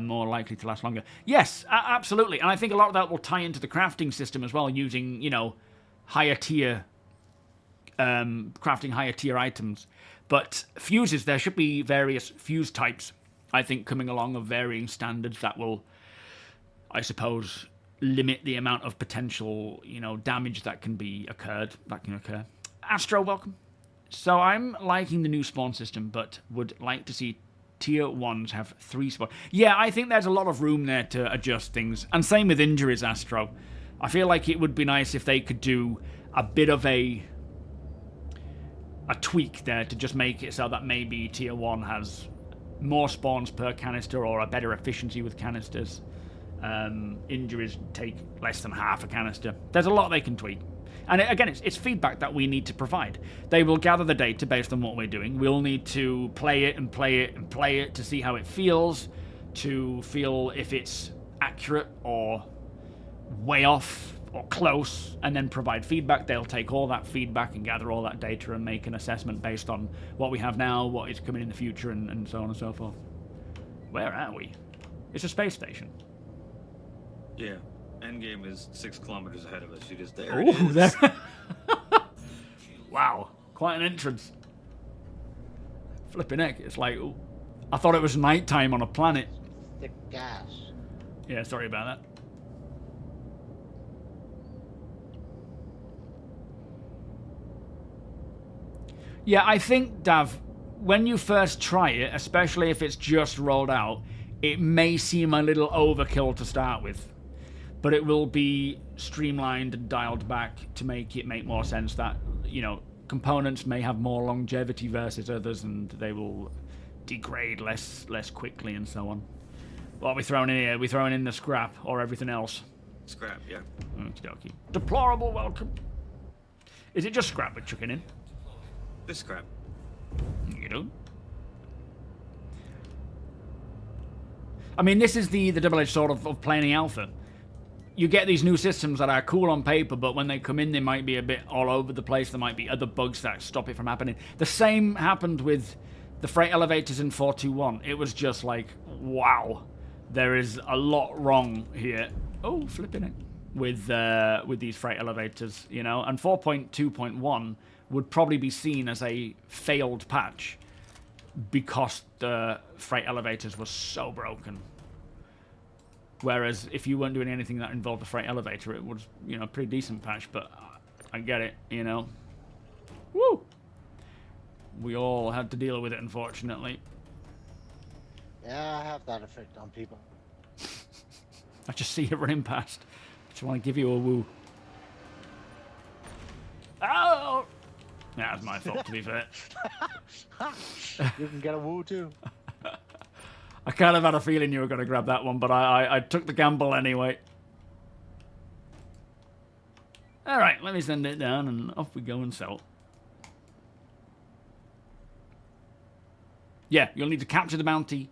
more likely to last longer. Yes, absolutely. And I think a lot of that will tie into the crafting system as well, using, higher tier, crafting higher tier items. But fuses, there should be various fuse types, I think, coming along of varying standards that will, I suppose, limit the amount of potential, damage that can occur. Astro, welcome. So I'm liking the new spawn system, but would like to see tier 1s have 3 spawns. Yeah, I think there's a lot of room there to adjust things. And same with injuries, Astro. I feel like it would be nice if they could do a bit of a tweak there to just make it so that maybe tier 1 has more spawns per canister or a better efficiency with canisters. Injuries take less than half a canister. There's a lot they can tweak. And again, it's feedback that we need to provide. They will gather the data based on what we're doing. We'll need to play it and play it and play it to see how it feels, to feel if it's accurate or way off or close, and then provide feedback. They'll take all that feedback and gather all that data and make an assessment based on what we have now, what is coming in the future, and so on and so forth. Where are we? It's a space station. Yeah. Endgame is 6 kilometers ahead of us. You just there. Oh, there. Wow, quite an entrance. Flipping heck, it's like, ooh. I thought it was nighttime on a planet. Thick gas. Yeah, sorry about that. Yeah, I think, Dav, when you first try it, especially if it's just rolled out, it may seem a little overkill to start with. But it will be streamlined and dialed back to make it make more sense that, components may have more longevity versus others and they will degrade less quickly and so on. What are we throwing in here? Are we throwing in the scrap or everything else? Scrap, yeah. Okey-dokey. Deplorable welcome. Is it just scrap we're chucking in? Just scrap. You know? I mean, this is the double-edged sword of playing the alpha. You get these new systems that are cool on paper, but when they come in, they might be a bit all over the place. There might be other bugs that stop it from happening. The same happened with the freight elevators in 4.2.1. It was just like, wow, there is a lot wrong here. Oh, flipping it. With these freight elevators, And 4.2.1 would probably be seen as a failed patch because the freight elevators were so broken. Whereas if you weren't doing anything that involved the freight elevator, it was, a pretty decent patch, but I get it, Woo! We all had to deal with it, unfortunately. Yeah, I have that effect on people. I just see you running past. I just want to give you a woo. Oh! Yeah, that's my fault, to be fair. You can get a woo too. I kind of had a feeling you were going to grab that one, but I took the gamble anyway. Alright, let me send it down and off we go and sell. Yeah, you'll need to capture the bounty,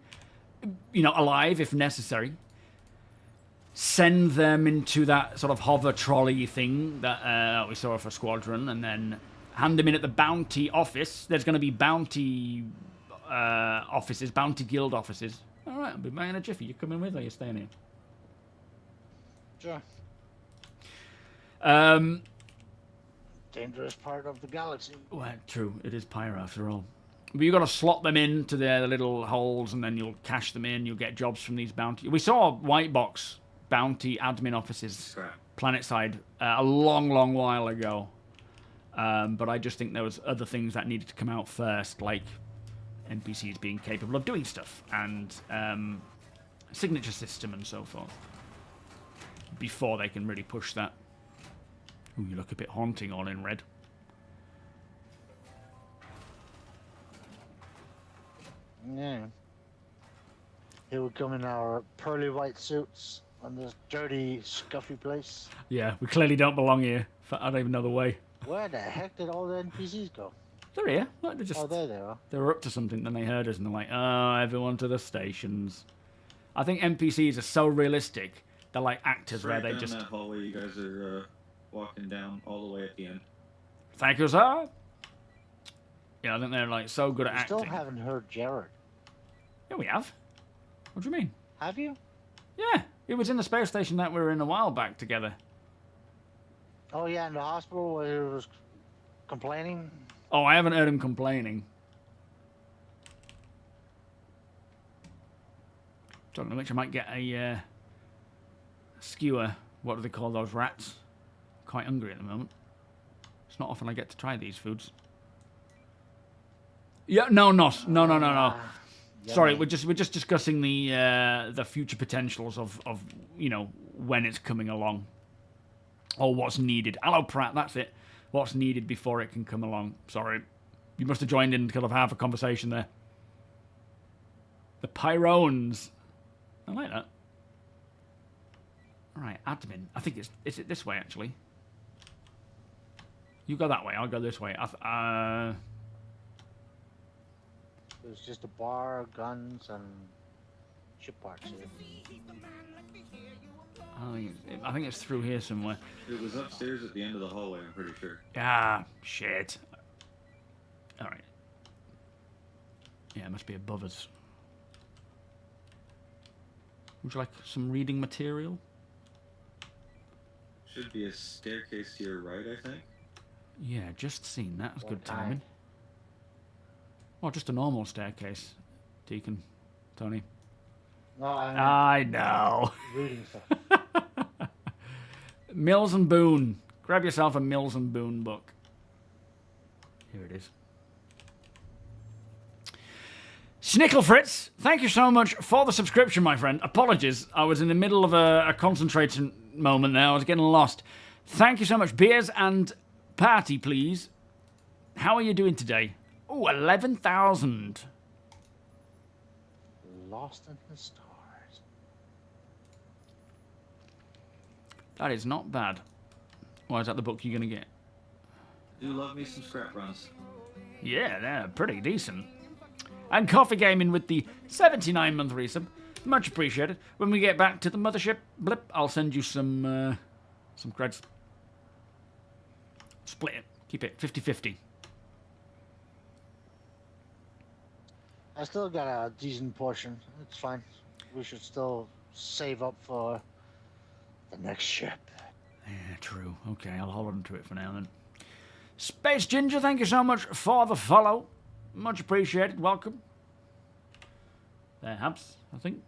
you know, alive if necessary. Send them into that sort of hover trolley thing that we saw for Squadron, and then hand them in at the bounty office. There's going to be bounty offices, bounty guild offices. All right, I'll be buying a jiffy. You coming with, or you staying here? Sure. Dangerous part of the galaxy. Well, true. It is Pyro after all. But you've got to slot them into their little holes, and then you'll cash them in. You'll get jobs from these bounty. We saw white box bounty admin offices, planetside, a long, long while ago. But I just think there was other things that needed to come out first, like NPCs being capable of doing stuff, and signature system and so forth, before they can really push that. Ooh, you look a bit haunting all in red. Yeah. Here we come in our pearly white suits on this dirty, scuffy place. Yeah, we clearly don't belong here. I don't even know the way. Where the heck did all the NPCs go? They're here. Look, they're just, Oh, there they are. they were up to something, then they heard us, and they're like, oh, everyone to the stations. I think NPCs are so realistic. They're like actors where they down just... that hallway you guys are walking down all the way at the end. Thank you, sir. Yeah, I think they're like so good at We still acting. haven't heard Jared. Yeah, we have. What do you mean? Have you? Yeah, it was in the space station that we were in a while back together. Oh yeah, in the hospital where he was complaining. Oh, I haven't heard him complaining. Talking of which, I might get a skewer. What do they call those rats? Quite hungry at the moment. It's not often I get to try these foods. Yeah, no, not. No. Sorry, Yummy. we're just discussing the future potentials of you know, when it's coming along, or what's needed. Hello, Pratt. That's it. What's needed before it can come along. Sorry, you must have joined in to kind of have a conversation there. The Pyrones. I like that. All right, admin. I think is it this way actually. You go that way. I'll go this way. There's just a bar, guns, and ship parts here. I think it's through here somewhere. It was upstairs at the end of the hallway, I'm pretty sure. Ah, shit. All right. Yeah, it must be above us. Would you like some reading material? Should be a staircase to your right, I think. Yeah, just seen that. That's good What kind? timing. Oh, just a normal staircase, Deacon, Tony. No, I'm I know. reading stuff. Mills and Boone. Grab yourself a Mills and Boone book. Here it is. Schnickel Fritz, thank you so much for the subscription, my friend. Apologies, I was in the middle of a concentration moment there. I was getting lost. Thank you so much. Beers and party, please. How are you doing today? Oh, 11,000. Lost in the stars. That is not bad. Why is that the book you're going to get? Do love me some scrap runs. Yeah, they're pretty decent. And Coffee Gaming with the 79-month resub. Much appreciated. When we get back to the mothership, blip, I'll send you some creds. Split it. Keep it 50-50. I still got a decent portion. It's fine. We should still save up for the next ship. Yeah, true. Okay, I'll hold on to it for now then. Space Ginger, thank you so much for the follow. Much appreciated. Welcome. There, Habs, I think.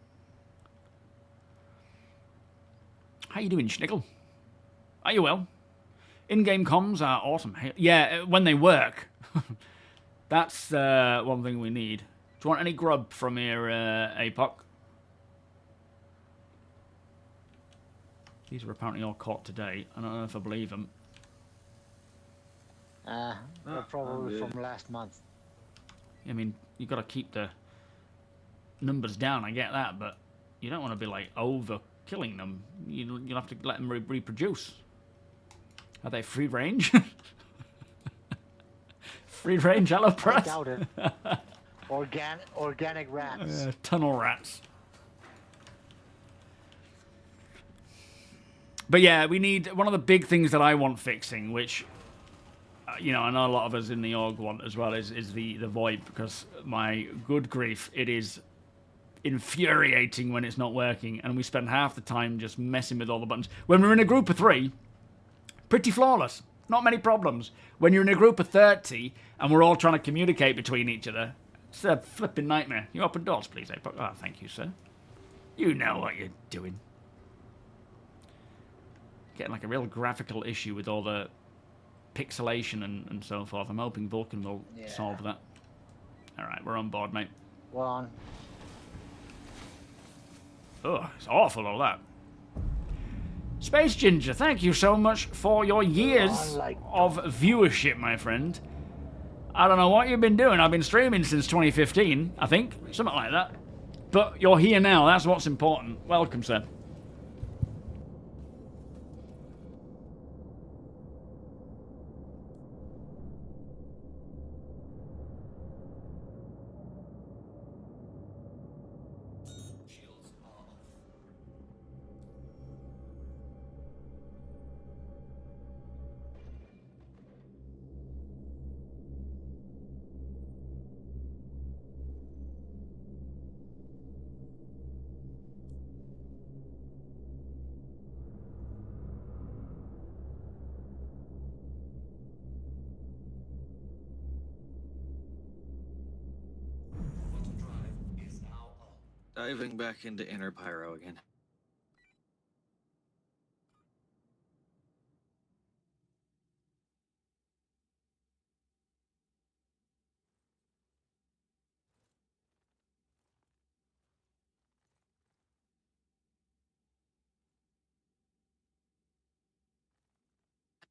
How you doing, Schnickel? Are you well? In-game comms are awesome. Yeah, when they work. That's one thing we need. Do you want any grub from here, APOC? These were apparently all caught today. I don't know if I believe them. They're probably from last month. I mean, you've got to keep the numbers down, I get that, but you don't want to be, like, over-killing them. You'll have to let them reproduce. Are they free range? Free range, hello, I press. doubt it. Organic rats. Tunnel rats. But yeah, we need one of the big things that I want fixing, which you know, I know a lot of us in the org want as well, is the void, because my good grief, it is infuriating when it's not working, and we spend half the time just messing with all the buttons. When we're in a group of 3, pretty flawless, not many problems. When you're in a group of 30 and we're all trying to communicate between each other, it's a flipping nightmare. You open doors, please, Apex. Oh, thank you, sir. You know what you're doing. Getting like a real graphical issue with all the pixelation and so forth. I'm hoping Vulcan will solve that. Alright, we're on board, mate. We're on. Oh, it's awful, all that. Space Ginger, thank you so much for your years of viewership, my friend. I don't know what you've been doing. I've been streaming since 2015, I think. Something like that. But you're here now. That's what's important. Welcome, sir. Diving back into inner pyro again.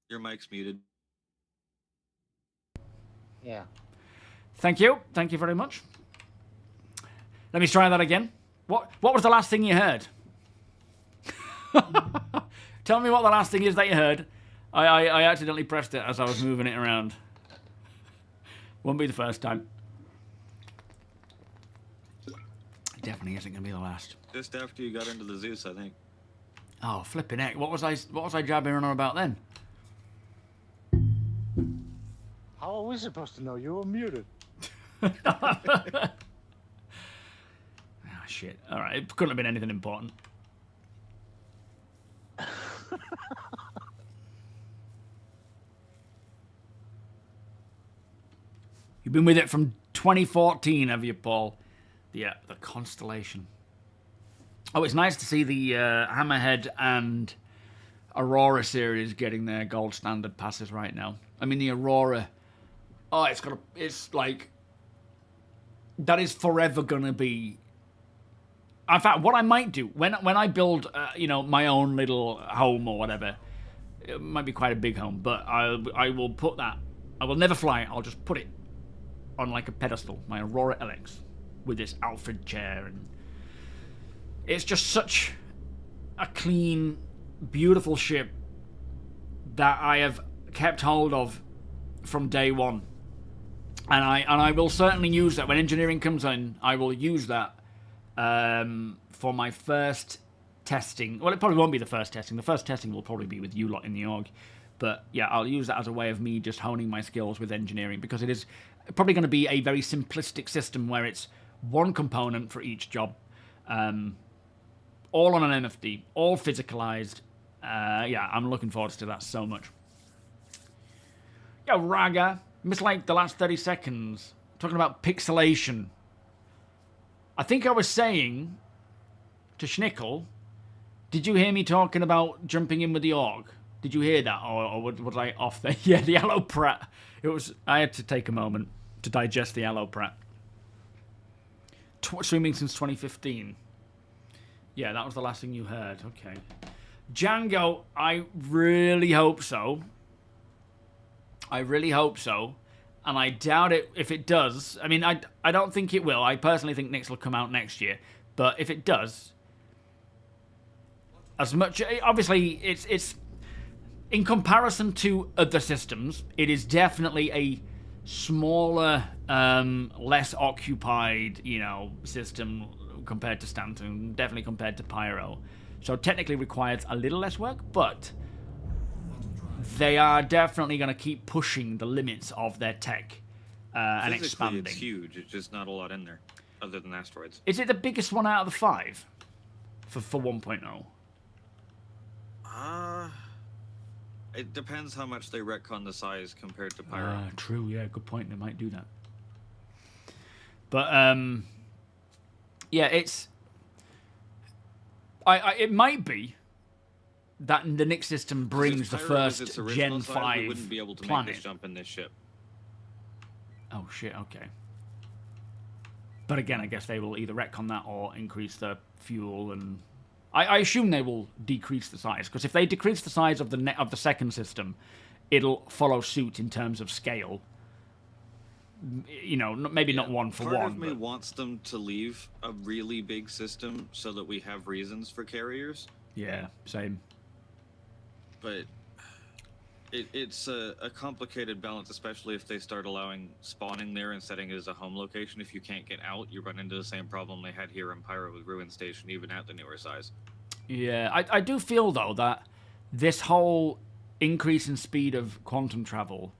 Your mic's muted. Yeah. Thank you. Thank you very much. Let me try that again. What was the last thing you heard? Tell me what the last thing is that you heard. I accidentally pressed it as I was moving it around. Won't be the first time. It definitely isn't going to be the last. Just after you got into the Zeus, I think. Oh, flipping heck. What was I jabbering on about then? How are we supposed to know? You were muted. Ah, shit. Alright, it couldn't have been anything important. You've been with it from 2014, have you, Paul? Yeah, the Constellation. Oh, it's nice to see the Hammerhead and Aurora series getting their gold standard passes right now. I mean, the Aurora... Oh, it's like... That is forever gonna be... In fact, what I might do, when I build, you know, my own little home or whatever, it might be quite a big home, but I will put that... I will never fly it, I'll just put it on like a pedestal, my Aurora LX, with this Alfred chair, and... It's just such a clean, beautiful ship that I have kept hold of from day one. And I will certainly use that when engineering comes in. I will use that for my first testing. Well, it probably won't be the first testing. The first testing will probably be with you lot in the org. But yeah, I'll use that as a way of me just honing my skills with engineering, because it is probably going to be a very simplistic system where it's one component for each job, all on an MFD, all physicalized. Yeah, I'm looking forward to that so much. Yo, Raga. Missed like the last 30 seconds. Talking about pixelation. I think I was saying to Schnickel, did you hear me talking about jumping in with the org? Did you hear that? Or was I off there? Yeah, the Allo Pratt. I had to take a moment to digest the Allo Pratt. Streaming since 2015. Yeah, that was the last thing you heard. Okay. Django, I really hope so. I really hope so, and I doubt it if it does. I mean, I don't think it will. I personally think Nyx will come out next year, but if it does, as much obviously it's in comparison to other systems, it is definitely smaller, less occupied, system compared to Stanton, definitely compared to Pyro. So technically requires a little less work, but they are definitely going to keep pushing the limits of their tech and Physically, expanding. it's huge. It's just not a lot in there, other than asteroids. Is it the biggest one out of the 5 for 1.0? It depends how much they retcon the size compared to Pyro. True, yeah, good point. They might do that. But yeah, it's it might be that the Nyx system brings the first Gen 5 we wouldn't be able to planet. make this jump in this ship. Oh shit, okay. But again, I guess they will either retcon that or increase the fuel, and I assume they will decrease the size, because if they decrease the size of the second system, it'll follow suit in terms of scale. Maybe not one for Part one. of me wants them to leave a really big system so that we have reasons for carriers. Yeah, same. But it's a complicated balance, especially if they start allowing spawning there and setting it as a home location. If you can't get out, you run into the same problem they had here in Pyro with Ruin Station, even at the newer size. Yeah, I do feel, though, that this whole increase in speed of quantum travel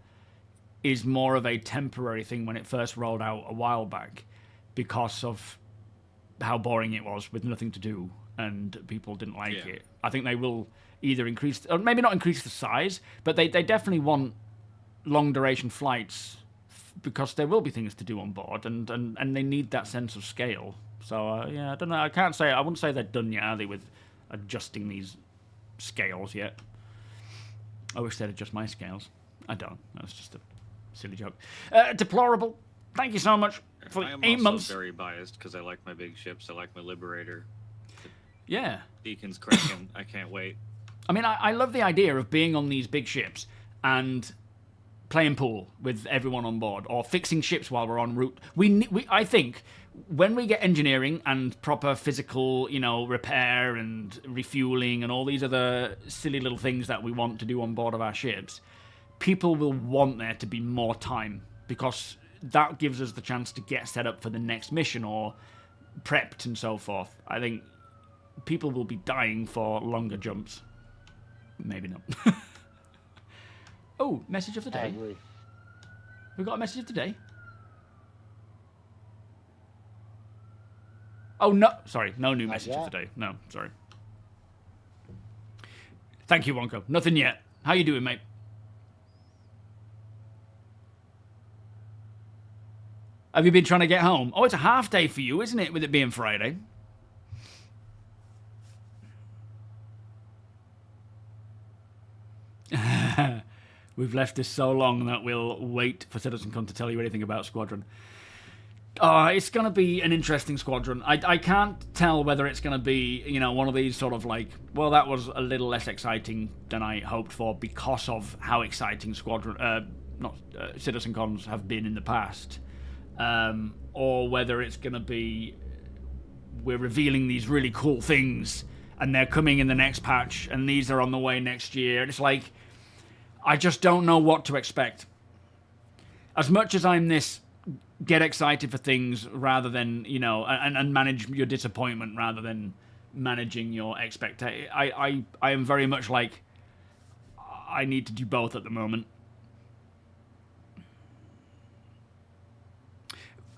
is more of a temporary thing when it first rolled out a while back, because of how boring it was with nothing to do and people didn't like it. I think they will either increase, or maybe not increase the size, but they definitely want long duration flights because there will be things to do on board, and they need that sense of scale. So yeah, I don't know. I wouldn't say they're done yet, are they, with adjusting these scales yet? I wish they'd adjust my scales. I don't. That's just a silly joke. Deplorable. Thank you so much for I am 8 also months. very biased because I like my big ships. I like my Liberator. Yeah. Deacon's Kraken. I can't wait. I mean, I love the idea of being on these big ships and playing pool with everyone on board, or fixing ships while we're en route. I think when we get engineering and proper physical, repair and refueling and all these other silly little things that we want to do on board of our ships, people will want there to be more time, because that gives us the chance to get set up for the next mission or prepped and so forth. I think people will be dying for longer jumps. Maybe not. Oh, message of the I day. agree. We got a message of the day. Oh, no. Sorry, no new message of the day. No, sorry. Thank you, Wonko. Nothing yet. How you doing, mate? Have you been trying to get home? Oh, it's a half day for you, isn't it, with it being Friday? We've left this so long that we'll wait for CitizenCon to tell you anything about Squadron. It's going to be an interesting Squadron. I can't tell whether it's going to be, one of these sort of like, well, that was a little less exciting than I hoped for because of how exciting CitizenCons have been in the past. Or whether it's going to be, we're revealing these really cool things and they're coming in the next patch and these are on the way next year. And it's like, I just don't know what to expect. As much as I'm this get excited for things rather than, and manage your disappointment rather than managing your expectation, I am very much like, I need to do both at the moment.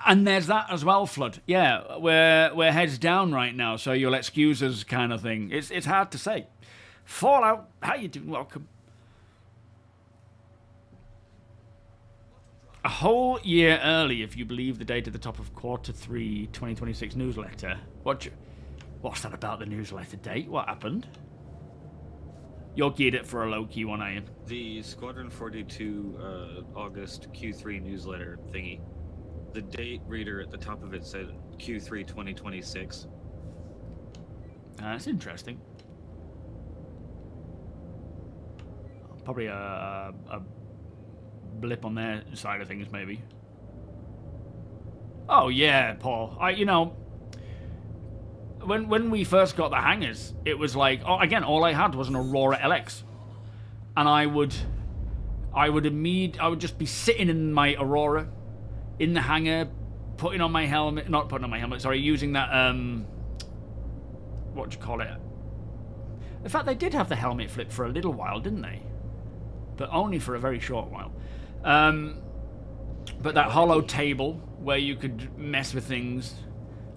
And there's that as well, Flood. Yeah, we're heads down right now, so you'll excuse us kind of thing. It's hard to say. Fallout, how you doing? Welcome. A whole year early, if you believe the date at the top of Q3 2026 newsletter. What's that about the newsletter date? What happened? You're geared it for a low-key one, are you? The Squadron 42 August Q3 newsletter thingy. The date reader at the top of it said Q3 2026. That's interesting. Probably a blip on their side of things, maybe. Oh yeah, Paul. When we first got the hangars, it was like, again, all I had was an Aurora LX, and I would I would just be sitting in my Aurora, in the hangar, putting on my helmet, not putting on my helmet, sorry, using that, what do you call it? In fact, they did have the helmet flip for a little while, didn't they? But only for a very short while. But that hollow table where you could mess with things,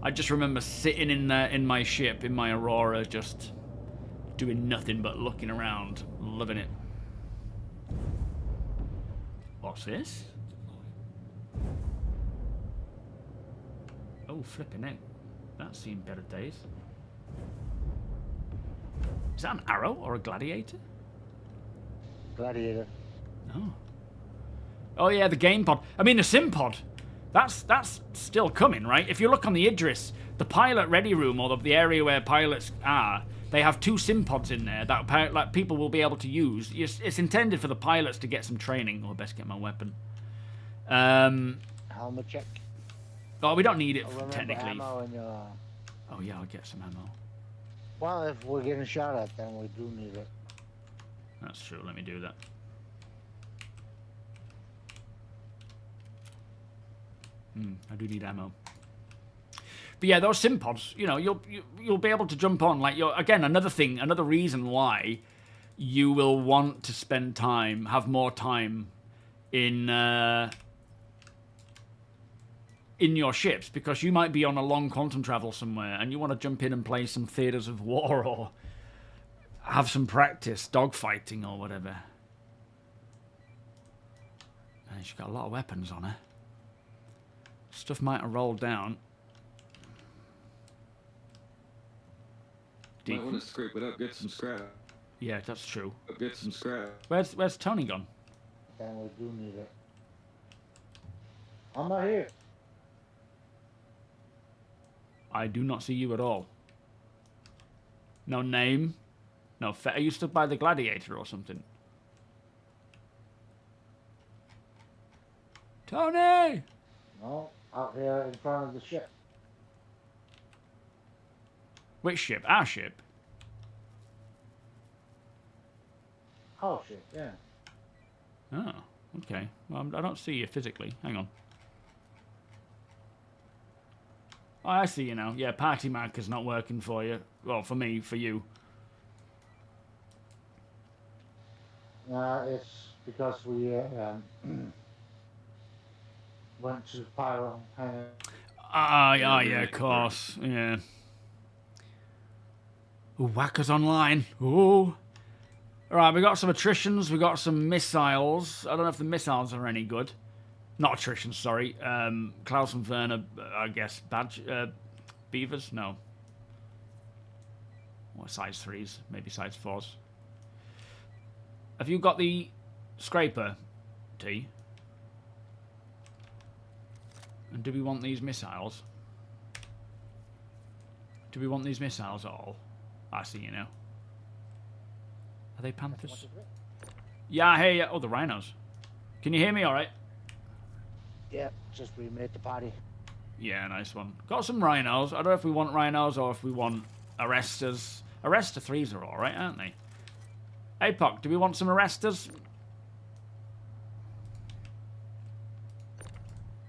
I just remember sitting in my ship, in my Aurora, just doing nothing but looking around, loving it. What's this? Oh, flipping out. That's seen better days. Is that an arrow or a gladiator? Gladiator. Oh. Oh yeah, the game pod. I mean the sim pod. That's still coming, right? If you look on the Idris, the pilot ready room, or the area where pilots are, they have 2 sim pods in there that people will be able to use. It's intended for the pilots to get some training. Oh, I best get my weapon. Helmet check. Oh, we don't need it Remember technically. ammo in your... Oh yeah, I'll get some ammo. Well, if we're getting shot at, then we do need it. That's true. Let me do that. I do need ammo. But yeah, those sim pods, you know, you'll be able to jump on. Like, again, another reason why you will want to spend time, have more time in your ships, because you might be on a long quantum travel somewhere and you want to jump in and play some theaters of war or have some practice dogfighting or whatever. And she's got a lot of weapons on her. Stuff might have rolled down. Might want to scrape it up, get some scrap. Yeah, that's true. Get some scrap. Where's Tony gone? Then we do need it. I'm not here. I do not see you at all. No name. No, are you stood by the gladiator or something? Tony! No, out here in front of the ship. Which ship? Our ship? Oh shit, yeah. Oh, okay. Well, I don't see you physically. Hang on. Oh, I see you now. Yeah, party marker's not working for you. Well, for me, for you. It's because we went to Pyro. Yeah, of course. Yeah. Ooh, Whackers online. Ooh. Alright, we got some attritions. We got some missiles. I don't know if the missiles are any good. Not attrition, sorry. Klaus and Werner, I guess. Beavers? No. What, size 3s? Maybe size 4s. Have you got the scraper, T? And do we want these missiles? Do we want these missiles at all? I see you now. Are they Panthers? Yeah, I hear you. Oh, the rhinos. Can you hear me all right? Yeah, just we made the party. Yeah, nice one. Got some rhinos. I don't know if we want rhinos or if we want arresters. Arrestor 3s are all right, aren't they? APOC, do we want some arresters?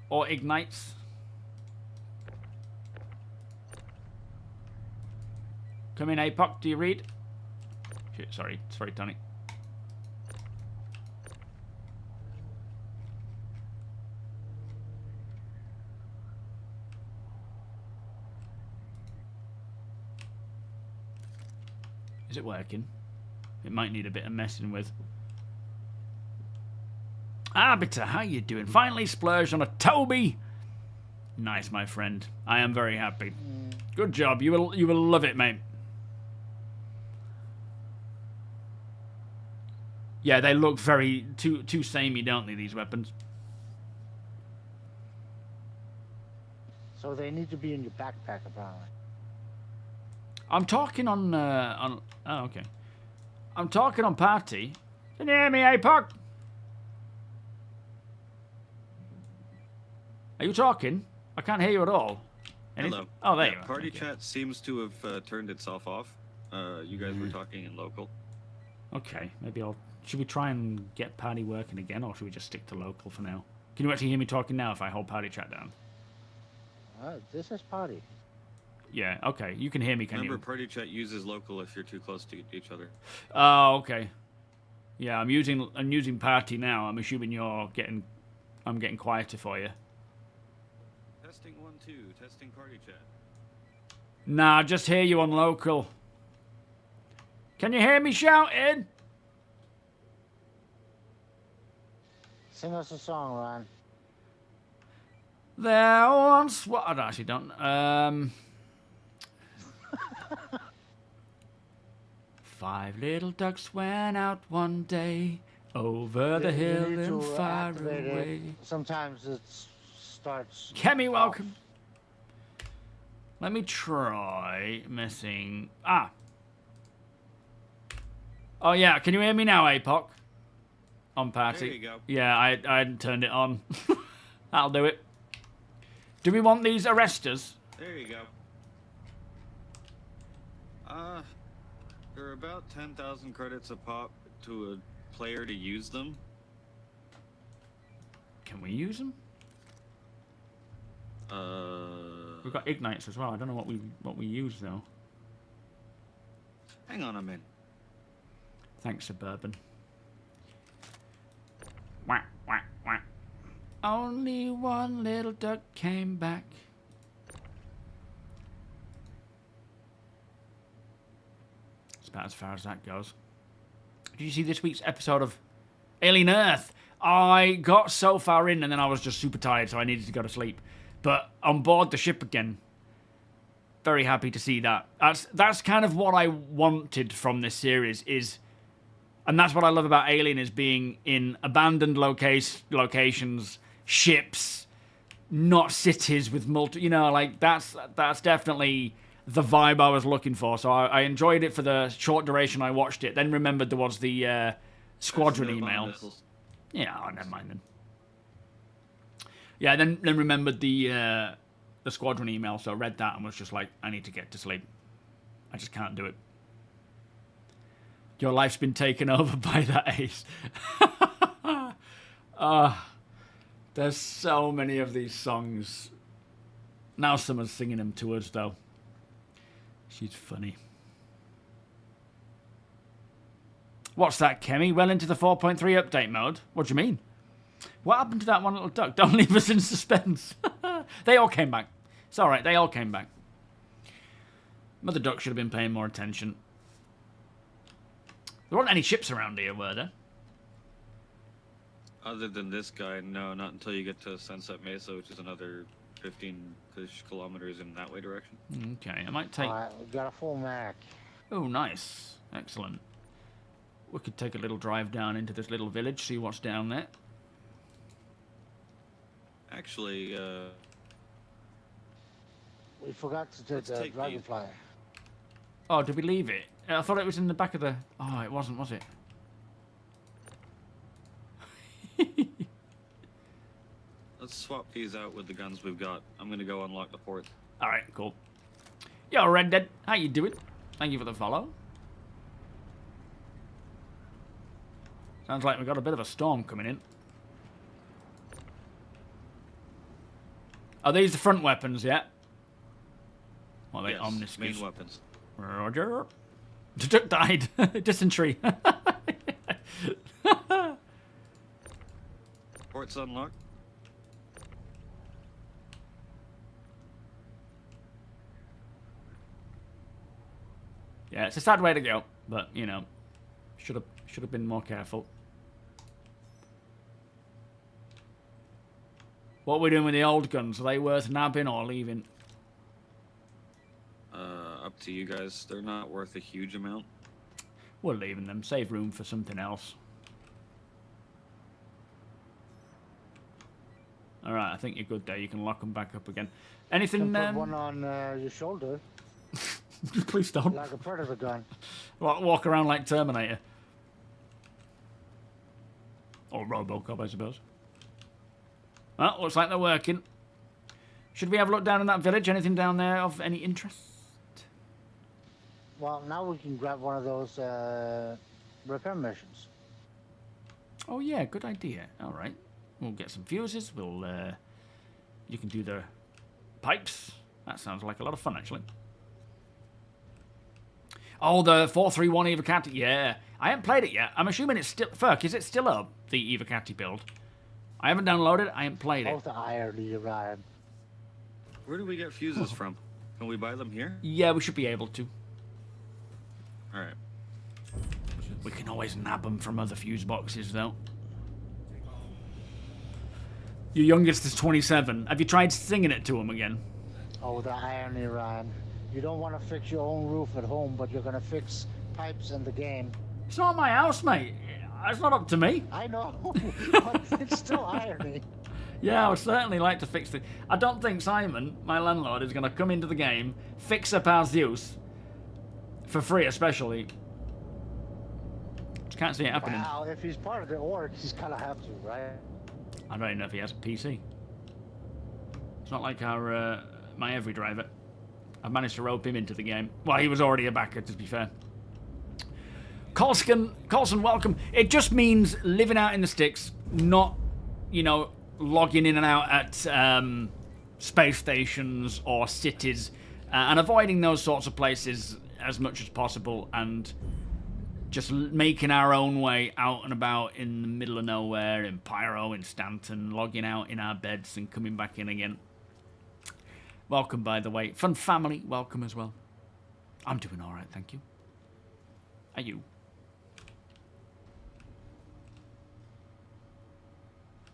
Or ignites? Come in, APOC, do you read? Shit, sorry, Tony. Is it working? It might need a bit of messing with. Arbiter, how you doing? Finally splurged on a TOBII. Nice, my friend. I am very happy. Good job. You will love it, mate. Yeah, they look very too samey, don't they? These weapons. So they need to be in your backpack, apparently. I'm talking on. Oh, okay. I'm talking on party. Can you hear me, APOC? Are you talking? I can't hear you at all. Hello. Oh, there you are. Party Okay. chat seems to have turned itself off. You guys were talking in local. Okay, maybe I'll Should we try and get party working again, or should we just stick to local for now? Can you actually hear me talking now if I hold party chat down? This is party. Yeah, okay. You can hear me, can Remember, you? party chat uses local if you're too close to each other. Oh, okay. Yeah, I'm using party now. I'm assuming I'm getting quieter for you. Testing 1 2. Testing party chat. Nah, just hear you on local. Can you hear me shouting? Sing us a song, Ron. There once what I actually don't. 5 little ducks went out one day over the You hill need and to far activate it. away. Sometimes it starts. Kemi, welcome. Let me try missing. Ah. Oh yeah, can you hear me now, APOC? On party. There you go. Yeah, I hadn't turned it on. That'll do it. Do we want these arresters? There you go. They're about 10,000 credits a pop to a player to use them. Can we use them? We've got ignites as well. I don't know what we use though. Hang on a minute. Thanks, Suburban. Wah, wah, wah. Only one little duck came back. It's about as far as that goes. Did you see this week's episode of Alien Earth? I got so far in and then I was just super tired, so I needed to go to sleep. But on board the ship again. Very happy to see that. That's kind of what I wanted from this series is, and that's what I love about Alien is being in abandoned locations, ships, not cities with like that's definitely the vibe I was looking for. So I enjoyed it for the short duration I watched it. Then remembered there was the Squadron email. Yeah, oh, never mind then. Yeah, then remembered the Squadron email, so I read that and was just like, I need to get to sleep. I just can't do it. Your life's been taken over by that ace. There's so many of these songs. Now someone's singing them to us, though. She's funny. What's that, Kemi? Well into the 4.3 update mode? What do you mean? What happened to that one little duck? Don't leave us in suspense. They all came back. It's alright, they all came back. Mother Duck should have been paying more attention. There weren't any ships around here, were there? Other than this guy, no, not until you get to Sunset Mesa, which is another 15-ish kilometers in that way direction. Okay, I might take... Alright, we got a full Mac. Oh, nice. Excellent. We could take a little drive down into this little village, see what's down there. Actually, We forgot to take Let's the take the- Dragonfly. Oh, did we leave it? I thought it was in the back of the... Oh, it wasn't, was it? let's swap these out with the guns we've got. I'm gonna go unlock the port. Alright, cool. Yo, Red Dead. How you doing? Thank you for the follow. Sounds like we've got a bit of a storm coming in. Are these the front weapons yet? Or are they Yes, omniscus? main weapons. Roger. The duck died. Dysentery. Port's unlocked. Yeah, it's a sad way to go, but you know, should have been more careful. What are we doing with the old guns? Are they worth nabbing or leaving? Up to you guys. They're not worth a huge amount. We're leaving them. Save room for something else. Alright, I think you're good there. You can lock them back up again. Anything... Can put one on your shoulder, Please don't. like a predator gun. Walk around like Terminator. Or Robocop, I suppose. Well, looks like they're working. Should we have a look down in that village? Anything down there of any interest? Well, now we can grab one of those repair missions. Oh yeah, good idea. All right, we'll get some fuses. We'll you can do the pipes. That sounds like a lot of fun, actually. Oh, the 431 Evocati. Yeah, I haven't played it yet. I'm assuming it's still. Fuck, is it still up, the Evocati build? I haven't downloaded it. I haven't played it. Both the irony, Ryan. Where do we get fuses from? Can we buy them here? Yeah, we should be able to. All right. We can always nab them from other fuse boxes, though. Your youngest is 27. Have you tried singing it to him again? Oh, the irony, Ryan. You don't want to fix your own roof at home, but you're going to fix pipes in the game. It's not my house, mate. It's not up to me. I know, but it's still irony. Yeah, I would certainly like to fix it. I don't think Simon, my landlord, is going to come into the game, fix up our Zeus, for free especially. Just can't see it happening. Wow, if he's part of the org, he's kind of have to, right? I don't even know if he has a PC. It's not like our my every driver. I've managed to rope him into the game. Well, he was already a backer, to be fair. Colson, welcome. It just means living out in the sticks, not, you know, logging in and out at space stations or cities, and avoiding those sorts of places as much as possible, and just making our own way out and about in the middle of nowhere, in Pyro, in Stanton, logging out in our beds and coming back in again. Welcome, by the way. Fun family, welcome as well. I'm doing all right, thank you. Are you?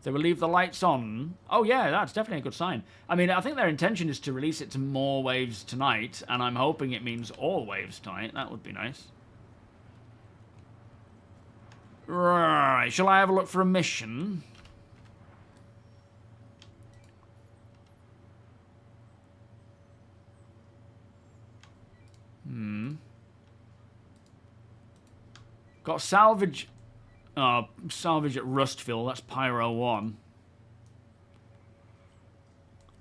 They will leave the lights on. Oh yeah, that's definitely a good sign. I mean, I think their intention is to release it to more waves tonight, and I'm hoping it means all waves tonight. That would be nice. Right, shall I have a look for a mission? Got salvage. Salvage at Rustville. That's Pyro 1.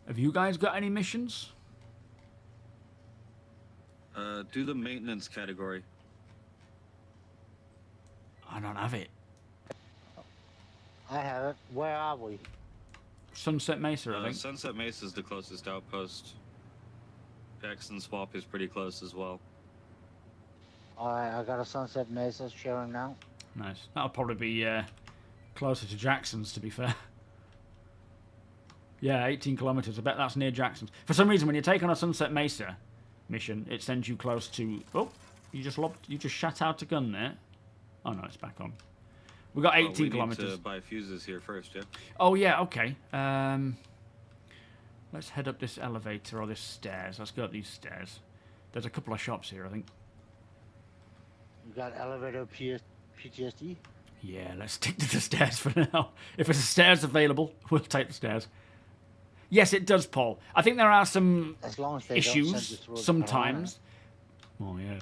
Have you guys got any missions? Do the maintenance category. I don't have it. I have it. Where are we? Sunset Mesa, I think. Sunset Mesa is the closest outpost. Jackson Swamp is pretty close as well. Alright, I got a Sunset Mesa sharing now. Nice. That'll probably be closer to Jackson's, to be fair. Yeah, 18 kilometers. I bet that's near Jackson's. For some reason, when you take on a Sunset Mesa mission, it sends you close to... Oh, you just shut out a gun there. Oh, no, it's back on. We got 18 kilometers. We need to buy fuses here first, yeah? Oh, yeah, okay. Let's head up this elevator or this stairs. Let's go up these stairs. There's a couple of shops here, I think. You got elevator PTSD? Yeah, let's stick to the stairs for now. If there's a stairs available, we'll take the stairs. Yes, it does, Paul. I think there are some as long as they issues sometimes. Oh, yeah.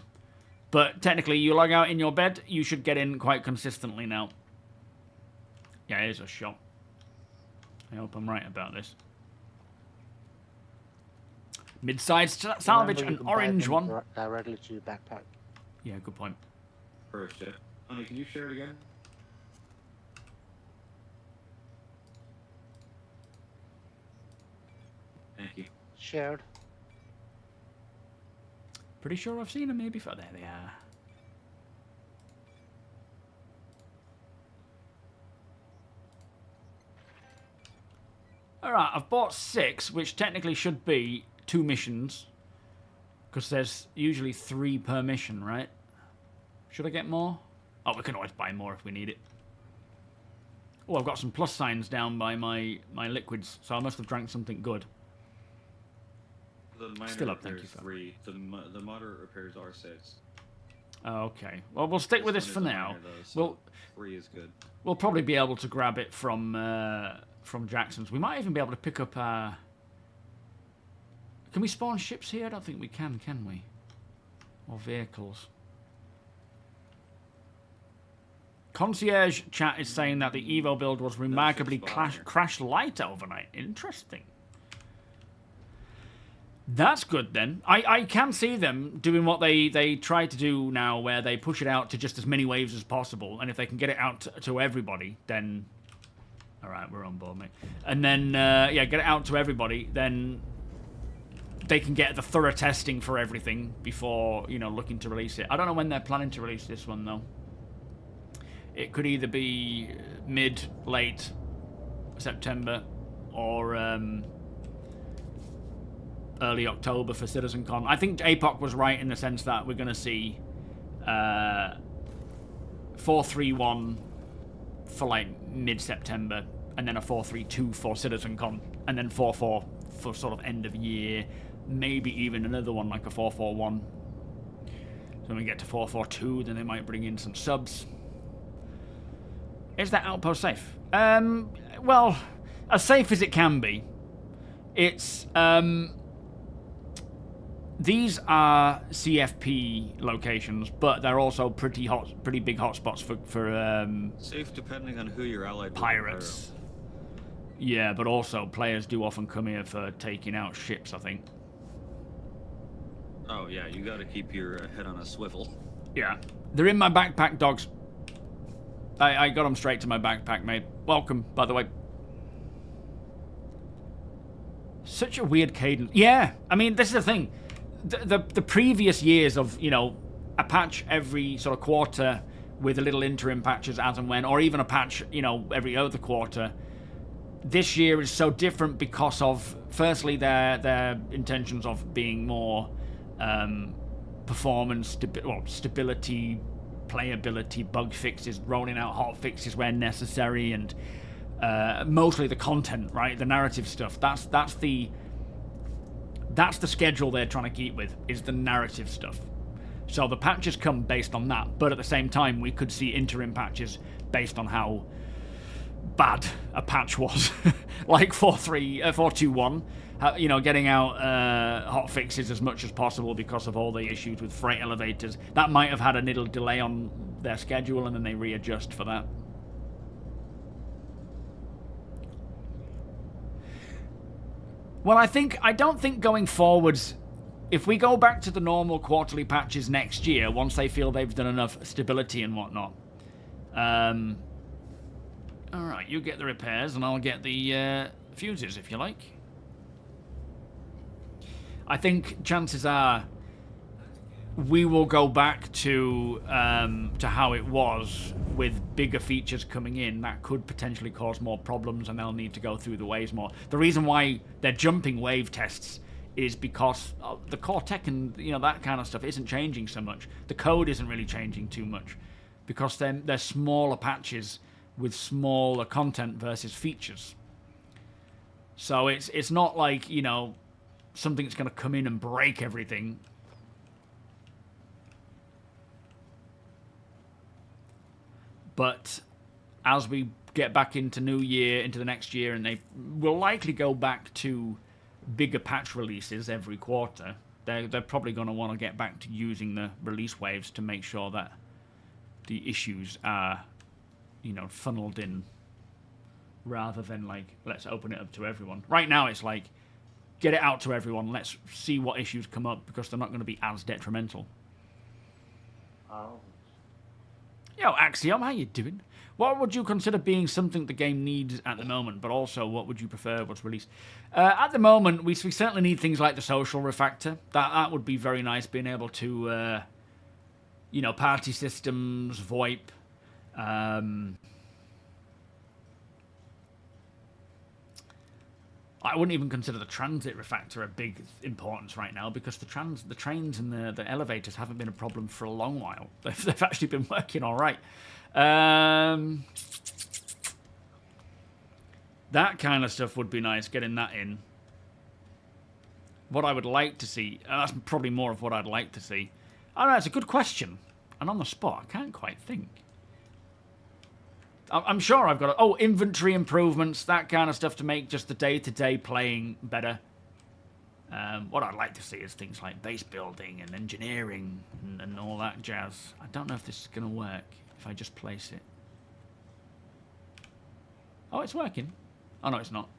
But technically, you log out in your bed, you should get in quite consistently now. Yeah, here's a shop. I hope I'm right about this. Mid-sized salvage, an orange one. Directly to your backpack. Yeah, good point. First, yeah. Honey, can you share it again? Thank you. Shared. Pretty sure I've seen them here before. There they are. Alright, I've bought 6, which technically should be 2 missions. Because there's usually 3 per mission, right? Should I get more? Oh, we can always buy more if we need it. Oh, I've got some plus signs down by my liquids, so I must have drank something good. The minor Still up, thank you. repairs 3. The moderate repairs are 6. Oh, okay. Well, we'll stick with this for now. Though, so 3 is good. We'll probably be able to grab it from Jackson's. We might even be able to pick up our... Can we spawn ships here? I don't think we can we? Or vehicles. Concierge chat is saying that the Evo build was remarkably crash light overnight. Interesting. That's good then. I can see them doing what they try to do now, where they push it out to just as many waves as possible, and if they can get it out to everybody, then... Alright, we're on board, mate. And then, yeah, get it out to everybody, then they can get the thorough testing for everything before, you know, looking to release it. I don't know when they're planning to release this one, though. It could either be mid, late September, or early October for CitizenCon. I think APOC was right in the sense that we're going to see 431 for like mid-September, and then a 432 for CitizenCon, and then 44 for sort of end of year, maybe even another one like a 441. So when we get to 442, then they might bring in some subs. Is that outpost safe? Well, as safe as it can be. It's these are CFP locations, but they're also pretty big hotspots for Safe depending on who you're allied with. pirates. Yeah, but also players do often come here for taking out ships, I think. Oh yeah, you got to keep your head on a swivel. Yeah, they're in my backpack, dogs. I got them straight to my backpack, mate. Welcome, by the way. Such a weird cadence. Yeah, I mean, this is the thing. The previous years of, you know, a patch every sort of quarter with a little interim patches as and when, or even a patch, you know, every other quarter. This year is so different because of, firstly, their intentions of being more performance, stability, playability, bug fixes, rolling out hot fixes where necessary, and mostly the content, right? The narrative stuff. That's the schedule they're trying to keep with, is the narrative stuff. So the patches come based on that, but at the same time, we could see interim patches based on how bad a patch was, like 421. You know, getting out hot fixes as much as possible because of all the issues with freight elevators. That might have had a little delay on their schedule, and then they readjust for that. Well, I don't think going forwards, if we go back to the normal quarterly patches next year, once they feel they've done enough stability and whatnot. Alright, you get the repairs, and I'll get the fuses, if you like. I think chances are we will go back to how it was with bigger features coming in. That could potentially cause more problems, and they'll need to go through the waves more. The reason why they're jumping wave tests is because the core tech and, you know, that kind of stuff isn't changing so much. The code isn't really changing too much because they're smaller patches with smaller content versus features. So it's not like, you know, something that's going to come in and break everything. But as we get back into new year, into the next year, and they will likely go back to bigger patch releases every quarter, they're probably going to want to get back to using the release waves to make sure that the issues are, you know, funneled in, rather than like, let's open it up to everyone. Right now it's like, get it out to everyone, let's see what issues come up, because they're not going to be as detrimental. Oh. Yo, Axiom, how you doing? What would you consider being something the game needs at the moment, but also what would you prefer what's released? At the moment, we certainly need things like the social refactor. That would be very nice, being able to, you know, party systems, VoIP. I wouldn't even consider the transit refactor a big importance right now, because the trains and the elevators haven't been a problem for a long while. They've actually been working all right. That kind of stuff would be nice, getting that in. What I would like to see, that's probably more of what I'd like to see. I don't know, it's a good question. And on the spot, I can't quite think. I'm sure I've got inventory improvements, that kind of stuff to make just the day-to-day playing better. What I'd like to see is things like base building and engineering and all that jazz. I don't know if this is going to work if I just place it. Oh, it's working. Oh, no, it's not.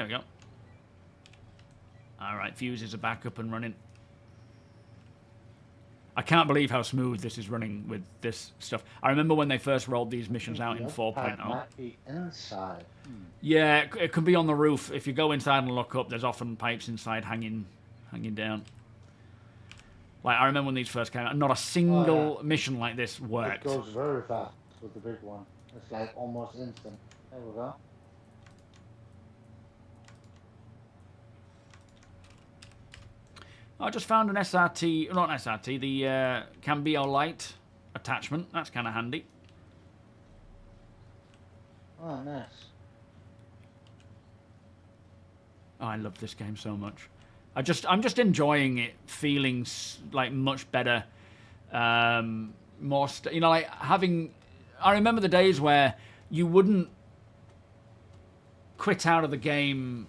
There we go. Alright, fuses are back up and running. I can't believe how smooth this is running with this stuff. I remember when they first rolled these missions out in 4.0. Might be inside. Yeah, it can be on the roof. If you go inside and look up, there's often pipes inside hanging down. Like, I remember when these first came out, not a single mission like this worked. It goes very fast with the big one. It's like almost instant. There we go. I just found an SRT, not an SRT, the Cambio Light attachment. That's kind of handy. Oh, nice. Oh, I love this game so much. I'm just enjoying it, feeling like much better, more, you know, like having. I remember the days where you wouldn't quit out of the game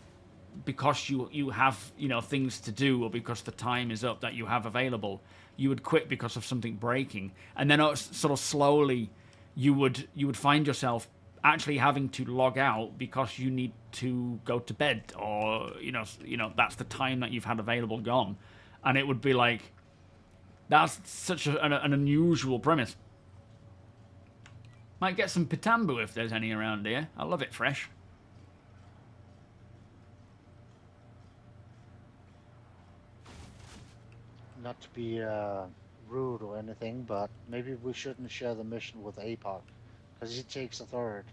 because you have, you know, things to do or because the time is up that you have available. You would quit because of something breaking, and then sort of slowly you would find yourself actually having to log out because you need to go to bed, or you know that's the time that you've had available gone, and it would be like, that's such an unusual premise. Might get some Pitambu if there's any around here. I love it fresh. Not to be rude or anything, but maybe we shouldn't share the mission with APOC, because he takes a third.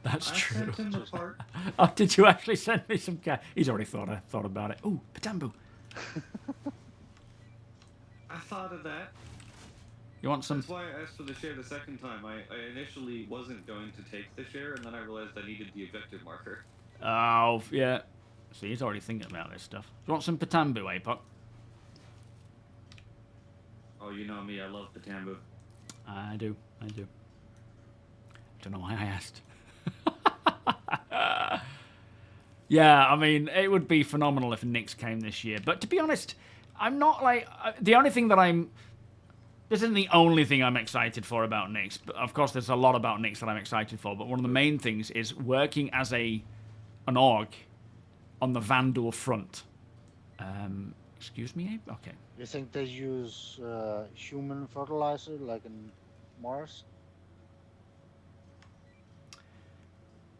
That's I true. sent him the part. Oh, did you actually send me some cash? He's already thought about it. Ooh, Pitambu. I thought of that. You want some? That's why I asked for the share the second time. I initially wasn't going to take the share, and then I realized I needed the objective marker. Oh, yeah. See, he's already thinking about this stuff. You want some Pitambu, APOC? Oh, you know me, I love Pitambu. I do. Don't know why I asked. Yeah, I mean, it would be phenomenal if Nyx came this year. But to be honest, I'm not like... the only thing that this isn't the only thing I'm excited for about Nyx. But of course, there's a lot about Nyx that I'm excited for. But one of the main things is working as an org on the Vanduul front. Excuse me, Abe? Okay. You think they use human fertilizer like in Mars?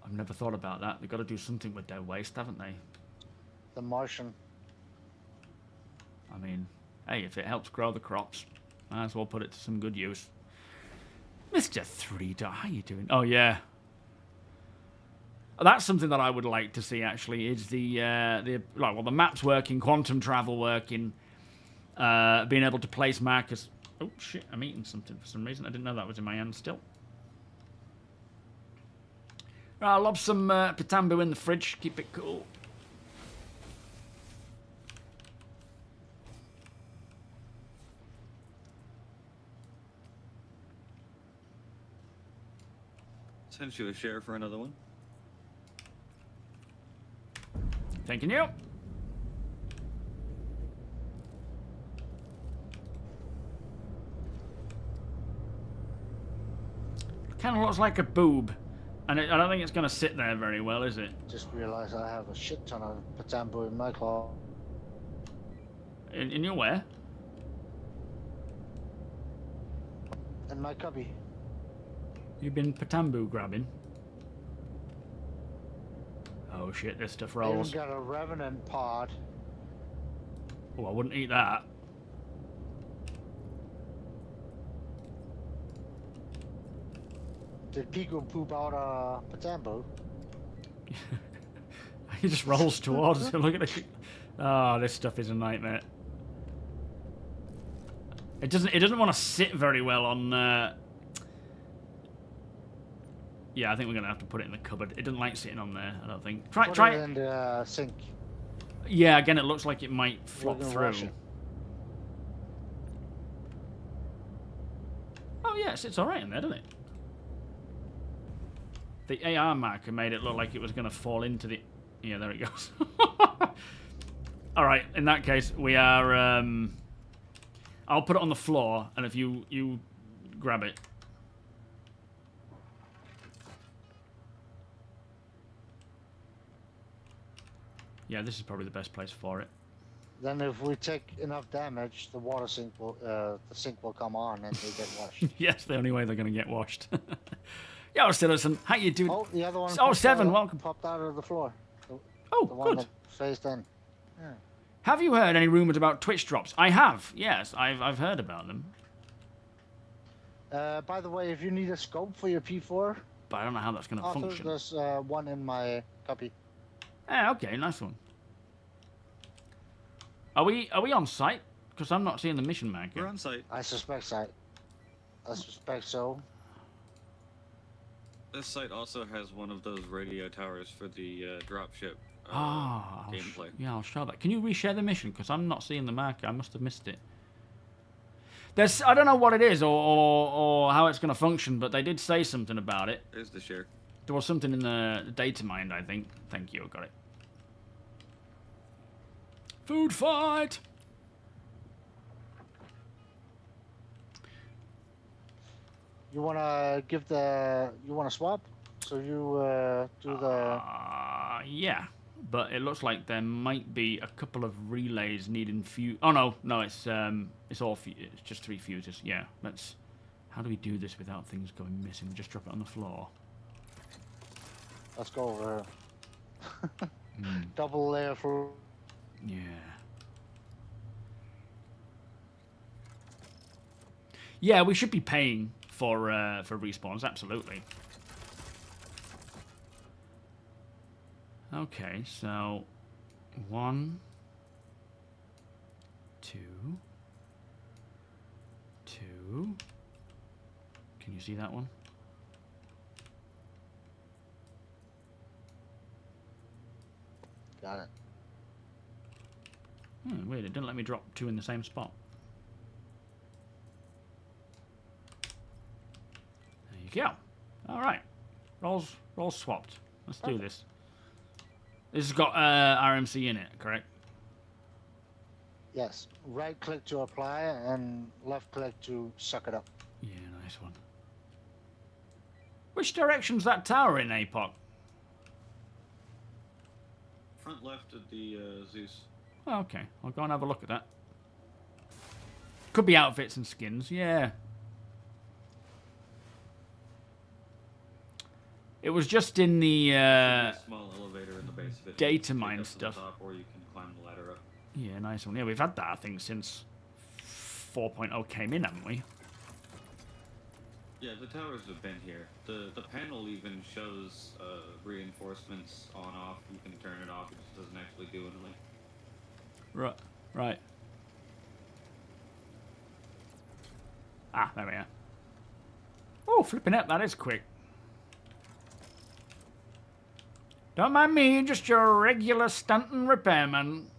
I've never thought about that. They've got to do something with their waste, haven't they? The Martian. I mean, hey, if it helps grow the crops, might as well put it to some good use. Mr. 3 Dot, how you doing? Oh, yeah. That's something that I would like to see, actually, is the maps working, quantum travel working, being able to place markers. Oh, shit, I'm eating something for some reason. I didn't know that was in my hand still. Right, I'll lob some Pitambu in the fridge, keep it cool. Send you a share for another one. Thanking you. Kind of looks like a boob. And I don't think it's going to sit there very well, is it? Just realized I have a shit ton of Pitambu in my claw. In your where? In my cubby. You've been Pitambu grabbing? Oh shit, this stuff I rolls. even got a Revenant pod. Oh, I wouldn't eat that. Did Pico poop out a Pitambu? He just rolls towards it. Look at it. Oh, this stuff is a nightmare. It doesn't want to sit very well on. Yeah, I think we're gonna have to put it in the cupboard. It doesn't like sitting on there, I don't think. Try Put it it in the sink. Yeah, again, it looks like it might flop gonna through. wash it. Oh yes, it's all right in there, doesn't it? The AR marker made it look like it was going to fall into the... Yeah, there it goes. All right, in that case, we are... I'll put it on the floor, and if you grab it. Yeah, this is probably the best place for it. Then if we take enough damage, the water sink will, the sink will come on and they get washed. Yes, the only way they're going to get washed. Yo, Citizen, how you doing? Oh, the other one. Oh, Seven, welcome. Popped out of the floor. Oh, The one good. that faced in. Yeah. Have you heard any rumors about Twitch drops? I have. Yes, I've heard about them. By the way, if you need a scope for your P4, But I don't know how that's going to Arthur, function. there's one in my copy. Okay, nice one. Are we on site? Because I'm not seeing the mission marker. We're on site. I suspect so. This site also has one of those radio towers for the dropship gameplay. Yeah, I'll show that. Can you reshare the mission? Because I'm not seeing the marker. I must have missed it. I don't know what it is or how it's going to function, but they did say something about it. There's the share. There was something in the data mine, I think. Thank you, got it. Food fight! You wanna you wanna swap? So you do the. Yeah, but it looks like there might be a couple of relays needing fuse. Oh no, it's all it's just 3 fuses. Yeah, let's. How do we do this without things going missing? We just drop it on the floor. Let's go over. Double layer for. Yeah. Yeah, we should be paying for respawns, absolutely. Okay, so 1, 2, 2. Can you see that one? Got it. Weird, it didn't let me drop 2 in the same spot. There you go. Alright. Rolls swapped. Let's do this. This has got RMC in it, correct? Yes. Right click to apply and left click to suck it up. Yeah, nice one. Which direction's that tower in, APOC? Front left of the Zeus. Oh, okay, I'll go and have a look at that. Could be outfits and skins, yeah. It was just in the There's a small elevator in the base of it. data You can take mine up to the stuff. top, or you can climb the ladder up. Yeah, nice one. Yeah, we've had that, I think, since 4.0 came in, haven't we? Yeah, the towers have been here. The panel even shows reinforcements on off. You can turn it off. It just doesn't actually do anything. Right. Right. Ah, there we are. Oh, flipping up, that is quick. Don't mind me, just your regular stunting repairman.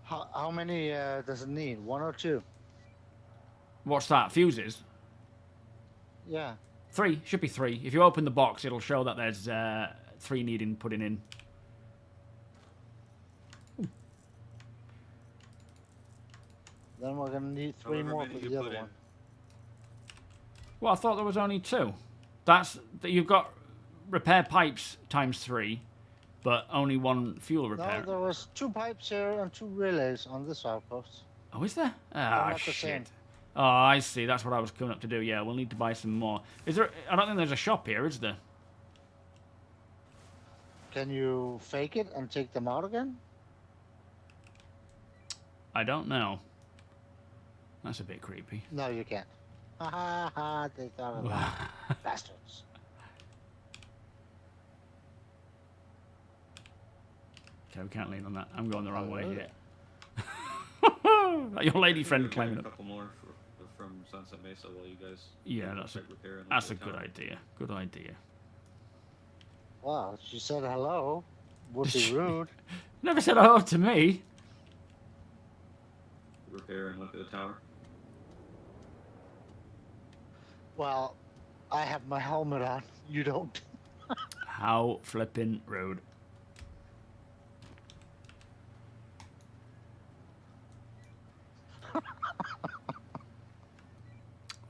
How many does it need? 1 or 2? What's that? Fuses? Yeah. 3. Should be 3. If you open the box, it'll show that there's 3 needing putting in. Then we're gonna need 3 However more many for you the other put in. one. Well, I thought there was only 2. That you've got repair pipes times 3, but only 1 fuel repair. No, there was 2 pipes here and 2 relays on this outpost. Oh, is there? Ah, not the same. shit. Oh, I see. That's what I was coming up to do. Yeah, we'll need to buy some more. Is there? I don't think there's a shop here, is there? Can you fake it and take them out again? I don't know. That's a bit creepy. No, you can't. Ha ha ha, they thought of that. Bastards. Okay, we can't lean on that. I'm going the wrong way here. Your lady friend We'll get climbing a up. couple more from Sunset Mesa while you guys. Yeah, do that's a site repair and that's a look at good tower. idea. Good idea. Wow, she said hello. Would be rude. Never said hello to me. Repair and look at the tower. Well, I have my helmet on. You don't. How flippin' rude.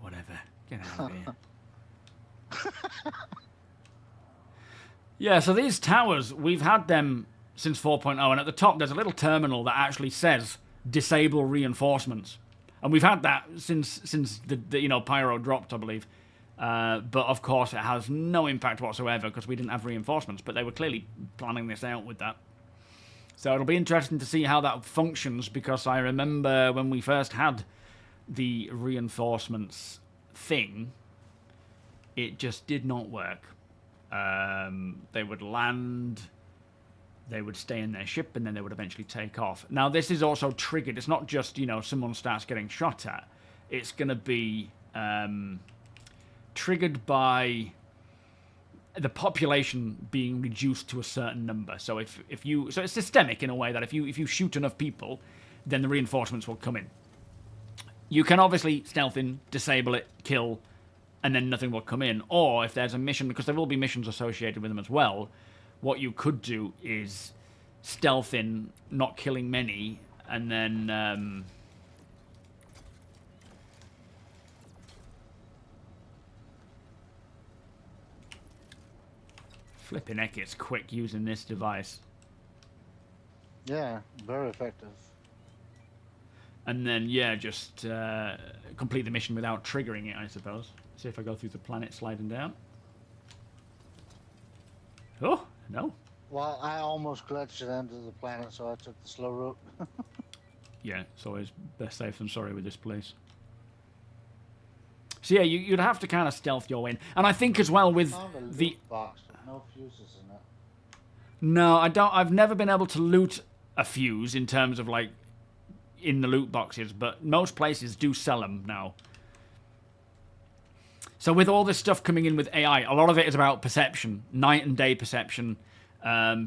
Whatever. Get out of here. Yeah, so these towers, we've had them since 4.0, and at the top there's a little terminal that actually says disable reinforcements. And we've had that since the you know, Pyro dropped, I believe. But of course it has no impact whatsoever because we didn't have reinforcements, but they were clearly planning this out with that. So it'll be interesting to see how that functions, because I remember when we first had the reinforcements thing, it just did not work. They would land, they would stay in their ship, and then they would eventually take off. Now, this is also triggered. It's not just, you know, someone starts getting shot at. It's going to be triggered by the population being reduced to a certain number. So if you, so it's systemic in a way that if you shoot enough people, then the reinforcements will come in. You can obviously stealth in, disable it, kill, and then nothing will come in. Or if there's a mission, because there will be missions associated with them as well, what you could do is stealth in, not killing many, and then flipping heck, it's quick using this device. Yeah, very effective. And then, yeah, just complete the mission without triggering it, I suppose. See if I go through the planet sliding down. Oh, no. Well, I almost glitched it into the planet, so I took the slow route. Yeah, it's always best safe than sorry with this place. So yeah, you'd have to kind of stealth your way in. And I think as well with Found a loot the... box with no fuses in it. No, I don't. I've never been able to loot a fuse in terms of, like, in the loot boxes, but most places do sell them now. So with all this stuff coming in with AI, a lot of it is about perception, night and day perception,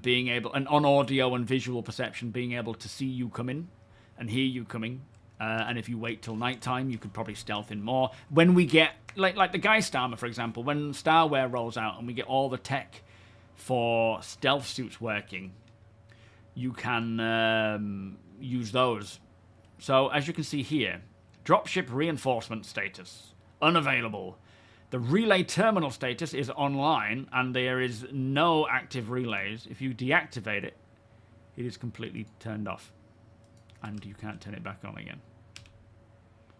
being able, and on audio and visual perception, being able to see you coming and hear you coming. And if you wait till nighttime, you could probably stealth in more. When we get, like the Geist armor, for example, when Starware rolls out and we get all the tech for stealth suits working, you can use those. So as you can see here, dropship reinforcement status, unavailable. The relay terminal status is online, and there is no active relays. If you deactivate it, it is completely turned off, and you can't turn it back on again.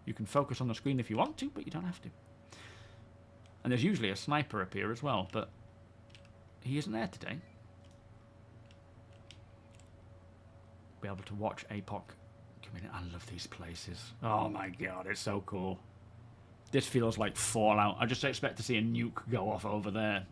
You can focus on the screen if you want to, but you don't have to. And there's usually a sniper up here as well, but he isn't there today. Be able to watch APOC come in. I love these places. Oh my god, it's so cool. This feels like Fallout. I just expect to see a nuke go off over there.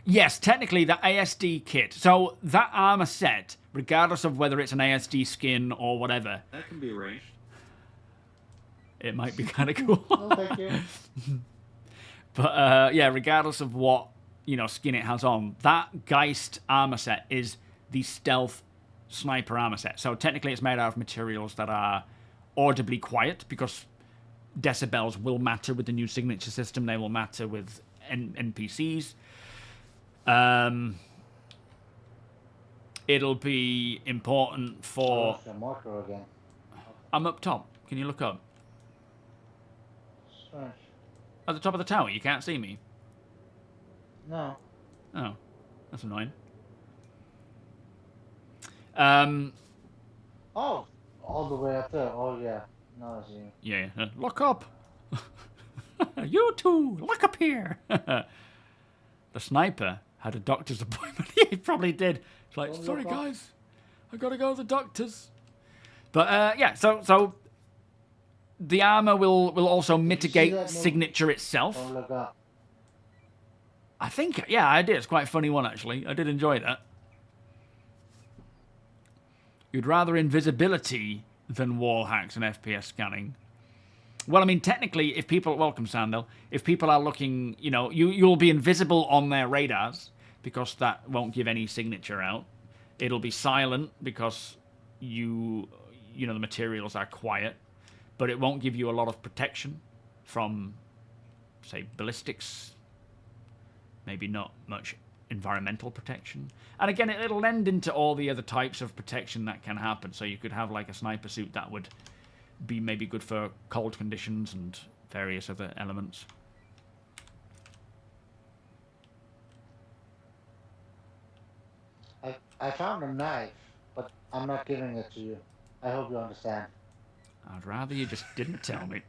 Yes, technically, the ASD kit. So, that armor set, regardless of whether it's an ASD skin or whatever, That can be arranged. it might be kind of cool. No, thank you. But, yeah, regardless of what, you know, skin it has on, that Geist armor set is the stealth sniper armor set. So technically it's made out of materials that are audibly quiet, because decibels will matter with the new signature system. They will matter with NPCs. It'll be important for... Oh, the marker again. I'm up top. Can you look up? Strange. At the top of the tower, you can't see me. No. Oh, that's annoying. Oh, all the way up there. Oh, yeah. No, I see. Yeah, look up. You two, look up here. The sniper had a doctor's appointment. He probably did. It's like, Oh, sorry look up. guys, I gotta go to the doctor's. But yeah, so the armor will also mitigate that move? signature itself. Oh, look up. I think, yeah, I did. It's quite a funny one, actually. I did enjoy that. You'd rather invisibility than wall hacks and FPS scanning. Well, I mean, technically, if people... Welcome, Sandel. If people are looking, you know, you'll be invisible on their radars, because that won't give any signature out. It'll be silent because you know, the materials are quiet, but it won't give you a lot of protection from, say, ballistics. Maybe not much environmental protection. And again, it'll lend into all the other types of protection that can happen. So you could have like a sniper suit that would be maybe good for cold conditions and various other elements. I found a knife, but I'm not giving it to you. I hope you understand. I'd rather you just didn't tell me.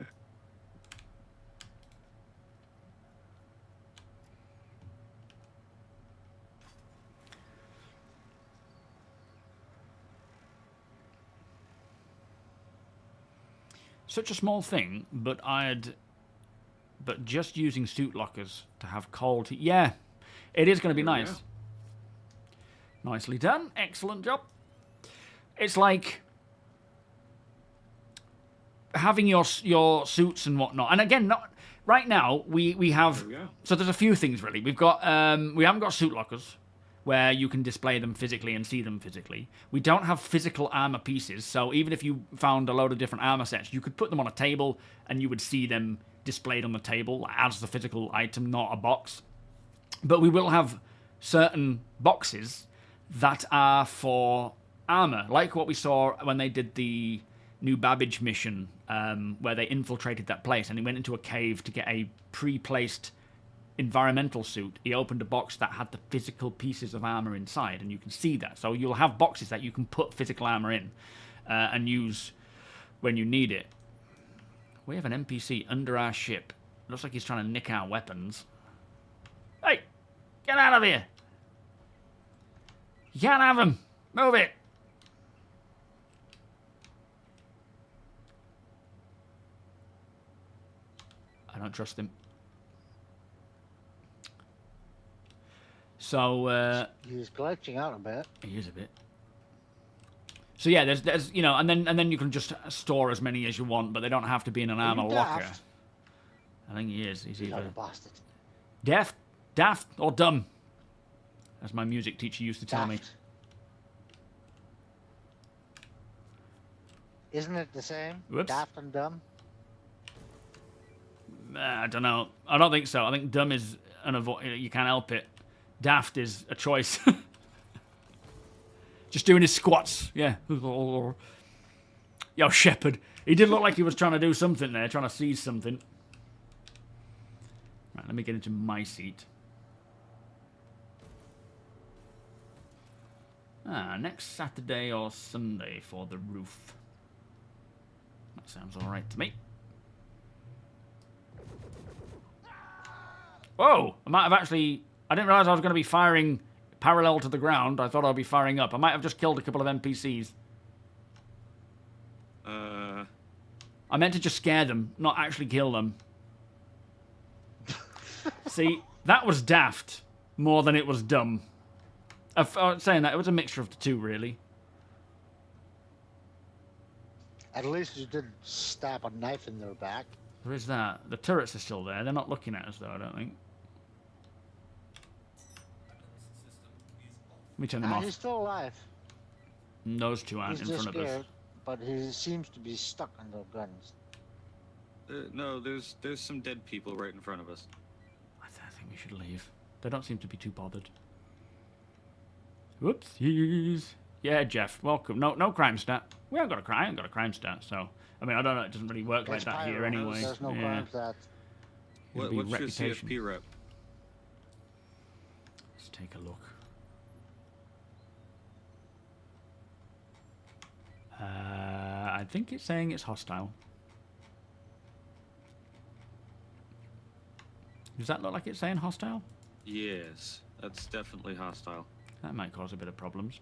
Such a small thing, but just using suit lockers to have cold. Yeah, it is going to be There we nice. go. Nicely done. Excellent job. It's like having your suits and whatnot. And again, not right now. We have. There we go. So there's a few things really. We've got we haven't got suit lockers where you can display them physically and see them physically. We don't have physical armor pieces. So even if you found a load of different armor sets, you could put them on a table and you would see them displayed on the table as the physical item, not a box. But we will have certain boxes that are for armor, like what we saw when they did the New Babbage mission, where they infiltrated that place and he went into a cave to get a pre-placed environmental suit. He opened a box that had the physical pieces of armor inside, and you can see that. So you'll have boxes that you can put physical armor in and use when you need it. We have an NPC under our ship. Looks like he's trying to nick our weapons. Hey, get out of here! You can't have him. Move it. I don't trust him. So He's glitching out a bit. he is a bit. So yeah, there's you know, and then you can just store as many as you want, but they don't have to be in an Are armor you locker. daft? I think he is. He's You either little bastard. daft, or dumb, as my music teacher used to tell me. Daft. Isn't it the same? Whoops. Daft and dumb? I don't know. I don't think so. I think dumb is you can't help it. Daft is a choice. Just doing his squats. Yeah. Yo, Shepard. He did look like he was trying to do something there, trying to seize something. Right, let me get into my seat. Next Saturday or Sunday for the roof. That sounds alright to me. Whoa! I might have actually... I didn't realise I was going to be firing parallel to the ground. I thought I'd be firing up. I might have just killed a couple of NPCs. I meant to just scare them, not actually kill them. See, that was daft more than it was dumb. I was saying that, it was a mixture of the two, really. At least you didn't stab a knife in their back. There is that. The turrets are still there. They're not looking at us, though, I don't think. Let me turn them Ah, off. he's still alive. And those two aren't He's in just front of scared, us. but he seems to be stuck on the guns. No, there's some dead people right in front of us. I think we should leave. They don't seem to be too bothered. Whoopsies. Yeah, Jeff, welcome. No crime stat. We haven't got a crime. I haven't got a crime stat, so... I mean, I don't know. It doesn't really work like It's that here pyro. anyway. There's no Yeah. crimes that. It'll be What's your reputation. CFP rep? Let's take a look. I think it's saying it's hostile. Does that look like it's saying hostile? Yes, that's definitely hostile. That might cause a bit of problems.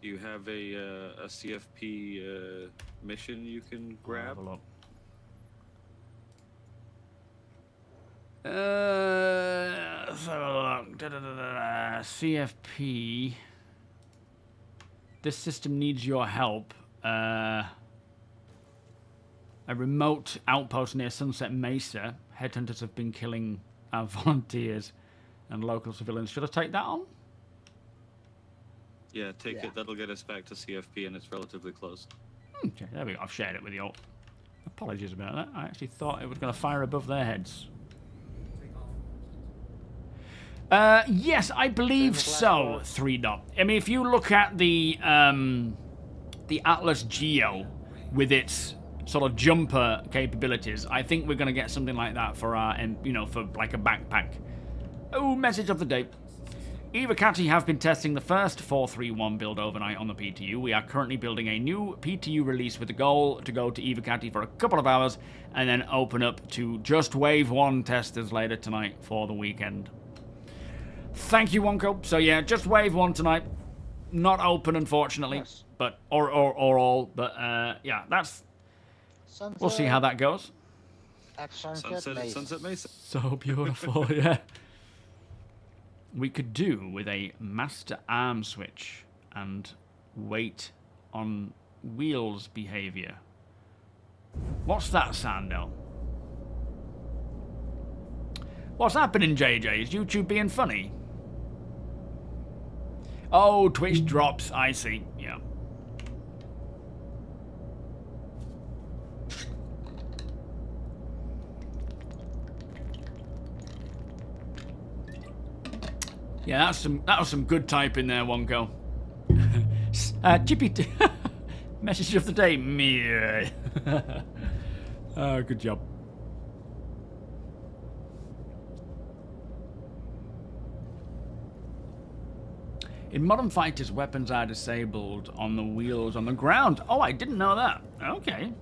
You have a CFP mission you can I'll have grab. a look. Let's have a look. CFP. This system needs your help. A remote outpost near Sunset Mesa. Headhunters have been killing our volunteers and local civilians. Should I take that on? Yeah, take Yeah. it. That'll get us back to CFP, and it's relatively close. Okay, there we go. I've shared it with you all. Apologies about that. I actually thought it was going to fire above their heads. Yes, I believe so. 3-dot. I mean, if you look at the Atlas Geo with its sort of jumper capabilities, I think we're going to get something like that for our, for like a backpack. Oh, message of the day. Evacati have been testing the first 431 build overnight on the PTU. We are currently building a new PTU release with the goal to go to Evacati for a couple of hours and then open up to just Wave 1 testers later tonight for the weekend. Thank you, Wonko. So yeah, just Wave 1 tonight. Not open, unfortunately, Yes. but or all. But yeah, that's. Sunset, We'll see how that goes. at Sunset Mesa. Sunset Mesa. So beautiful, yeah. We could do with a master arm switch and wait on wheels behavior. What's that, Sandel? What's happening, JJ? Is YouTube being funny? Oh, Twitch drops. I see. Yeah. Yeah, that was some good typing there, Wonko. Chippy message of the day. Me. Good job. In Modern Fighters, weapons are disabled on the wheels on the ground. Oh, I didn't know that. Okay.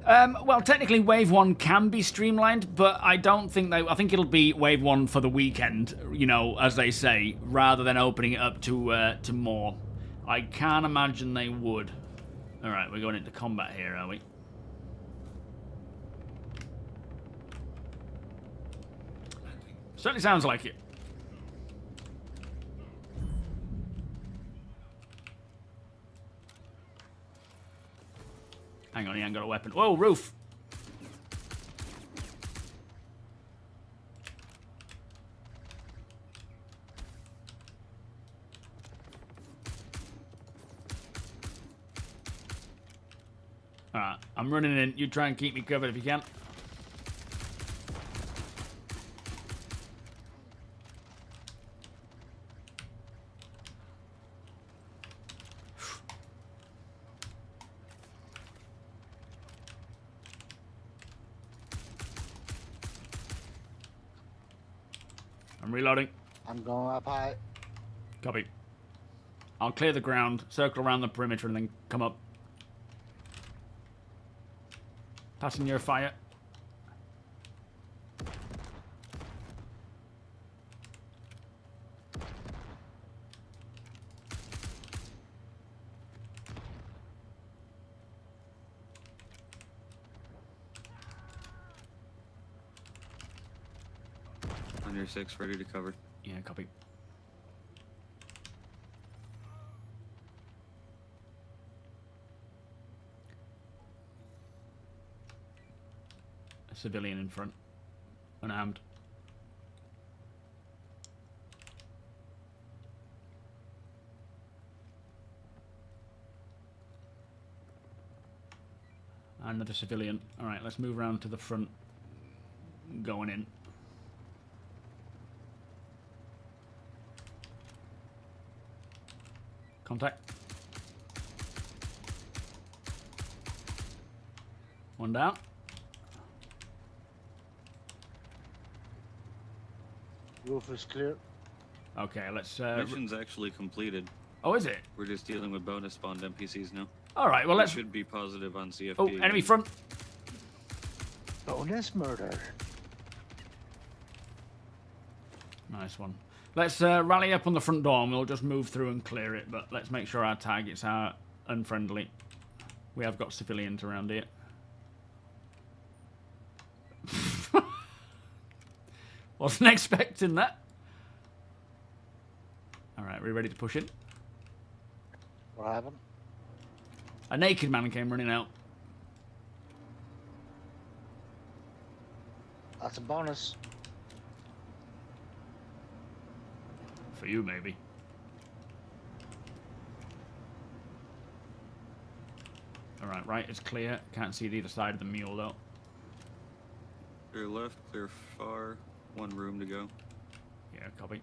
Well, technically, Wave 1 can be streamlined, but I don't think they... I think it'll be Wave 1 for the weekend, you know, as they say, rather than opening it up to more. I can't imagine they would. Alright, we're going into combat here, are we? Certainly sounds like it. Hang on, he ain't got a weapon. Whoa, roof! Alright, I'm running in. You try and keep me covered if you can. I'm reloading. I'm going up high. Copy. I'll clear the ground, circle around the perimeter, and then come up. Passing your fire. On your 6, ready to cover. Yeah, copy. A civilian in front. Unarmed. Another civilian. Alright, let's move around to the front. Going in. Contact. One down. Roof is clear. Okay, let's... Mission's actually completed. Oh, is it? We're just dealing with bonus spawned NPCs now. Alright, well, We let's... should be positive on CFP. Oh, enemy front. Bonus murder. Nice one. Let's rally up on the front door and we'll just move through and clear it, but let's make sure our targets are unfriendly. We have got civilians around here. Wasn't expecting that. Alright, we ready to push in? What happened? A naked man came running out. That's a bonus. For you, maybe. Alright, right is clear. Can't see the other side of the mule, though. Clear left, clear far. 1 room to go. Yeah, copy.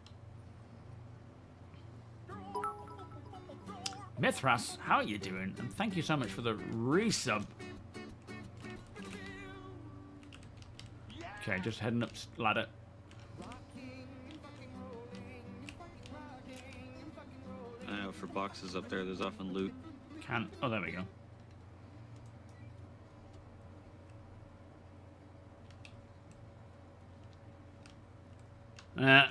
Mithras, how are you doing? And thank you so much for the resub. Okay, just heading up ladder. for boxes up there. There's often loot. Can't. Oh, there we go.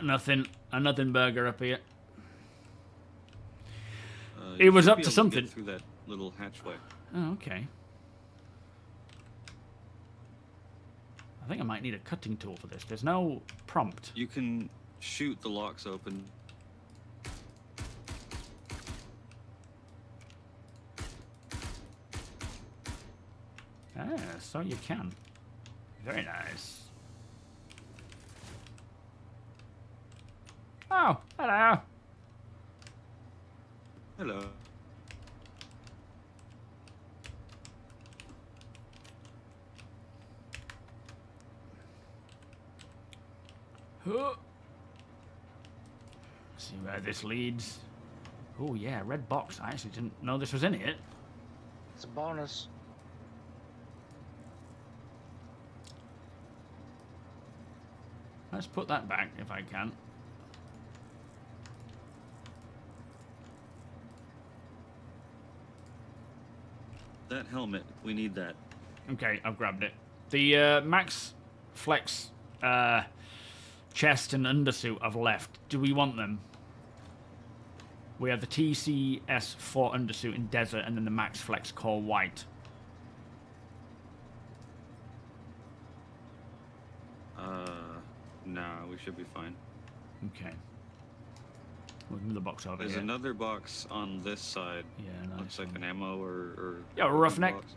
Nothing. A nothing burger up here. It You was should up be to able something. get through that little hatchway. Oh, okay. I think I might need a cutting tool for this. There's no prompt. You can shoot the locks open. Ah, so you can. Very nice. Oh, hello. Hello. Huh. See where this leads. Oh yeah, red box. I actually didn't know this was in it. It's a bonus. Let's put that back if I can. That helmet, we need that. Okay, I've grabbed it. The Max Flex chest and undersuit I've left. Do we want them? We have the TCS4 undersuit in desert and then the Max Flex core white. Nah, we should be fine. Okay. We'll move the box over There's here. another box on this side. Yeah, nice. Looks like an ammo or Yeah, a roughneck. box.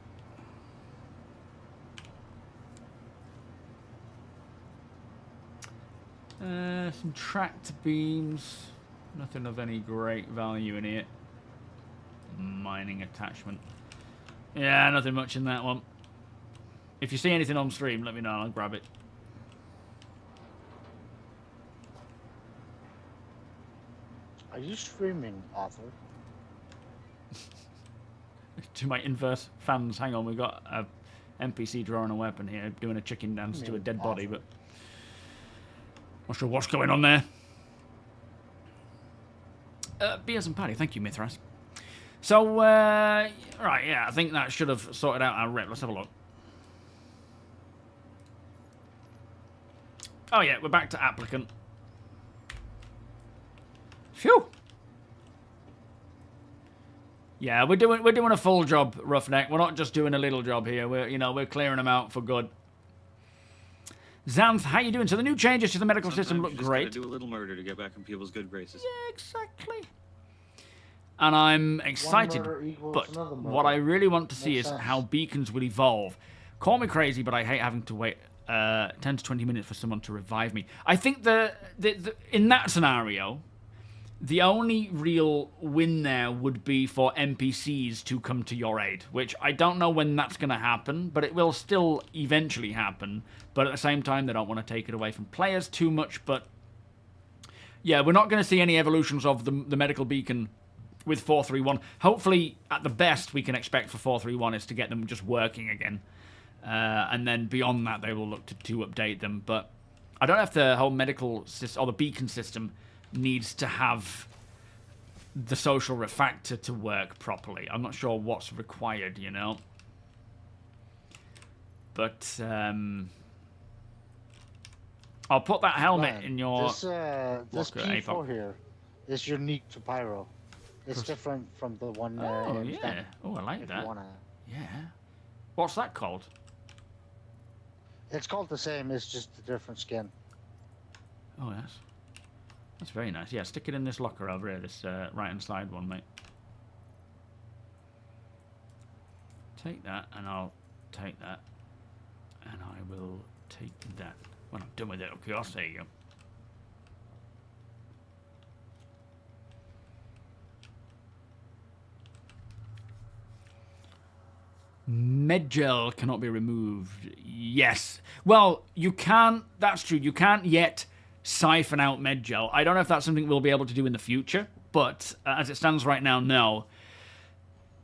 Some tractor beams. Nothing of any great value in here. Mining attachment. Yeah, nothing much in that one. If you see anything on stream, let me know. I'll grab it. Are you streaming, Arthur? To my inverse fans, hang on. We've got a NPC drawing a weapon here, doing a chicken dance to a dead body, but not sure what's going on there. Beers and Paddy, thank you, Mithras. So, right, yeah, I think that should have sorted out our rep. Let's have a look. Oh yeah, we're back to applicant. Phew. Yeah, we're doing a full job, Roughneck. We're not just doing a little job here. We're clearing them out for good. Xanth, how you doing? So the new changes to the medical system look Sometimes you just great. gotta do a little murder to get back in people's good graces. Yeah, exactly. And I'm excited, murder equals but another what murder. I really want to see Makes is sense. how beacons will evolve. Call me crazy, but I hate having to wait 10 to 20 minutes for someone to revive me. I think the in that scenario, the only real win there would be for NPCs to come to your aid, which I don't know when that's going to happen, but it will still eventually happen. But at the same time, they don't want to take it away from players too much. But yeah, we're not going to see any evolutions of the medical beacon with 431. Hopefully, at the best, we can expect for 431 is to get them just working again. And then beyond that, they will look to update them. But I don't know if the whole medical system or the beacon system needs to have the social refactor to work properly. I'm not sure what's required, you know. But I'll put that helmet Ryan, in your this locker, P4 Apoc. here is unique to Pyro. It's different from the one. Oh in yeah. Stanton, Oh, I like if that. you wanna. Yeah. What's that called? It's called the same. It's just a different skin. Oh, yes. That's very nice. Yeah, stick it in this locker over here, this right-hand side one, mate. Take that, and I'll take that. And I will take that. When I'm done with it, of course, there you go. Medgel cannot be removed. Yes. Well, you can't. That's true. You can't yet siphon out Medgel. I don't know if that's something we'll be able to do in the future, but as it stands right now, no.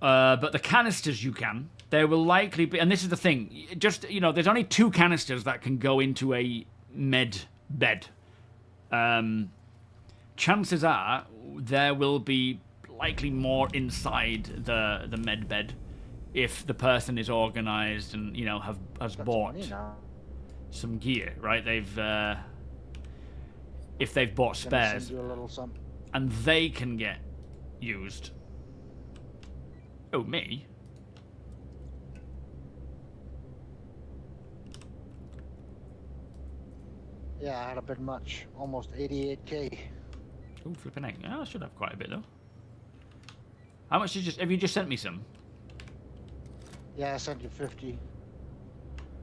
But the canisters you can. There will likely be, and this is the thing. Just there's only 2 canisters that can go into a med bed. Chances are there will be likely more inside the med bed if the person is organized and has Got some bought money now. some gear, right? If they've bought Gonna spares send you a little something. and they can get used. Oh, me? Yeah, I had a bit much. Almost 88k. Oh, flipping heck. Oh, I should have quite a bit though. How much have you just sent me some? Yeah, I sent you 50.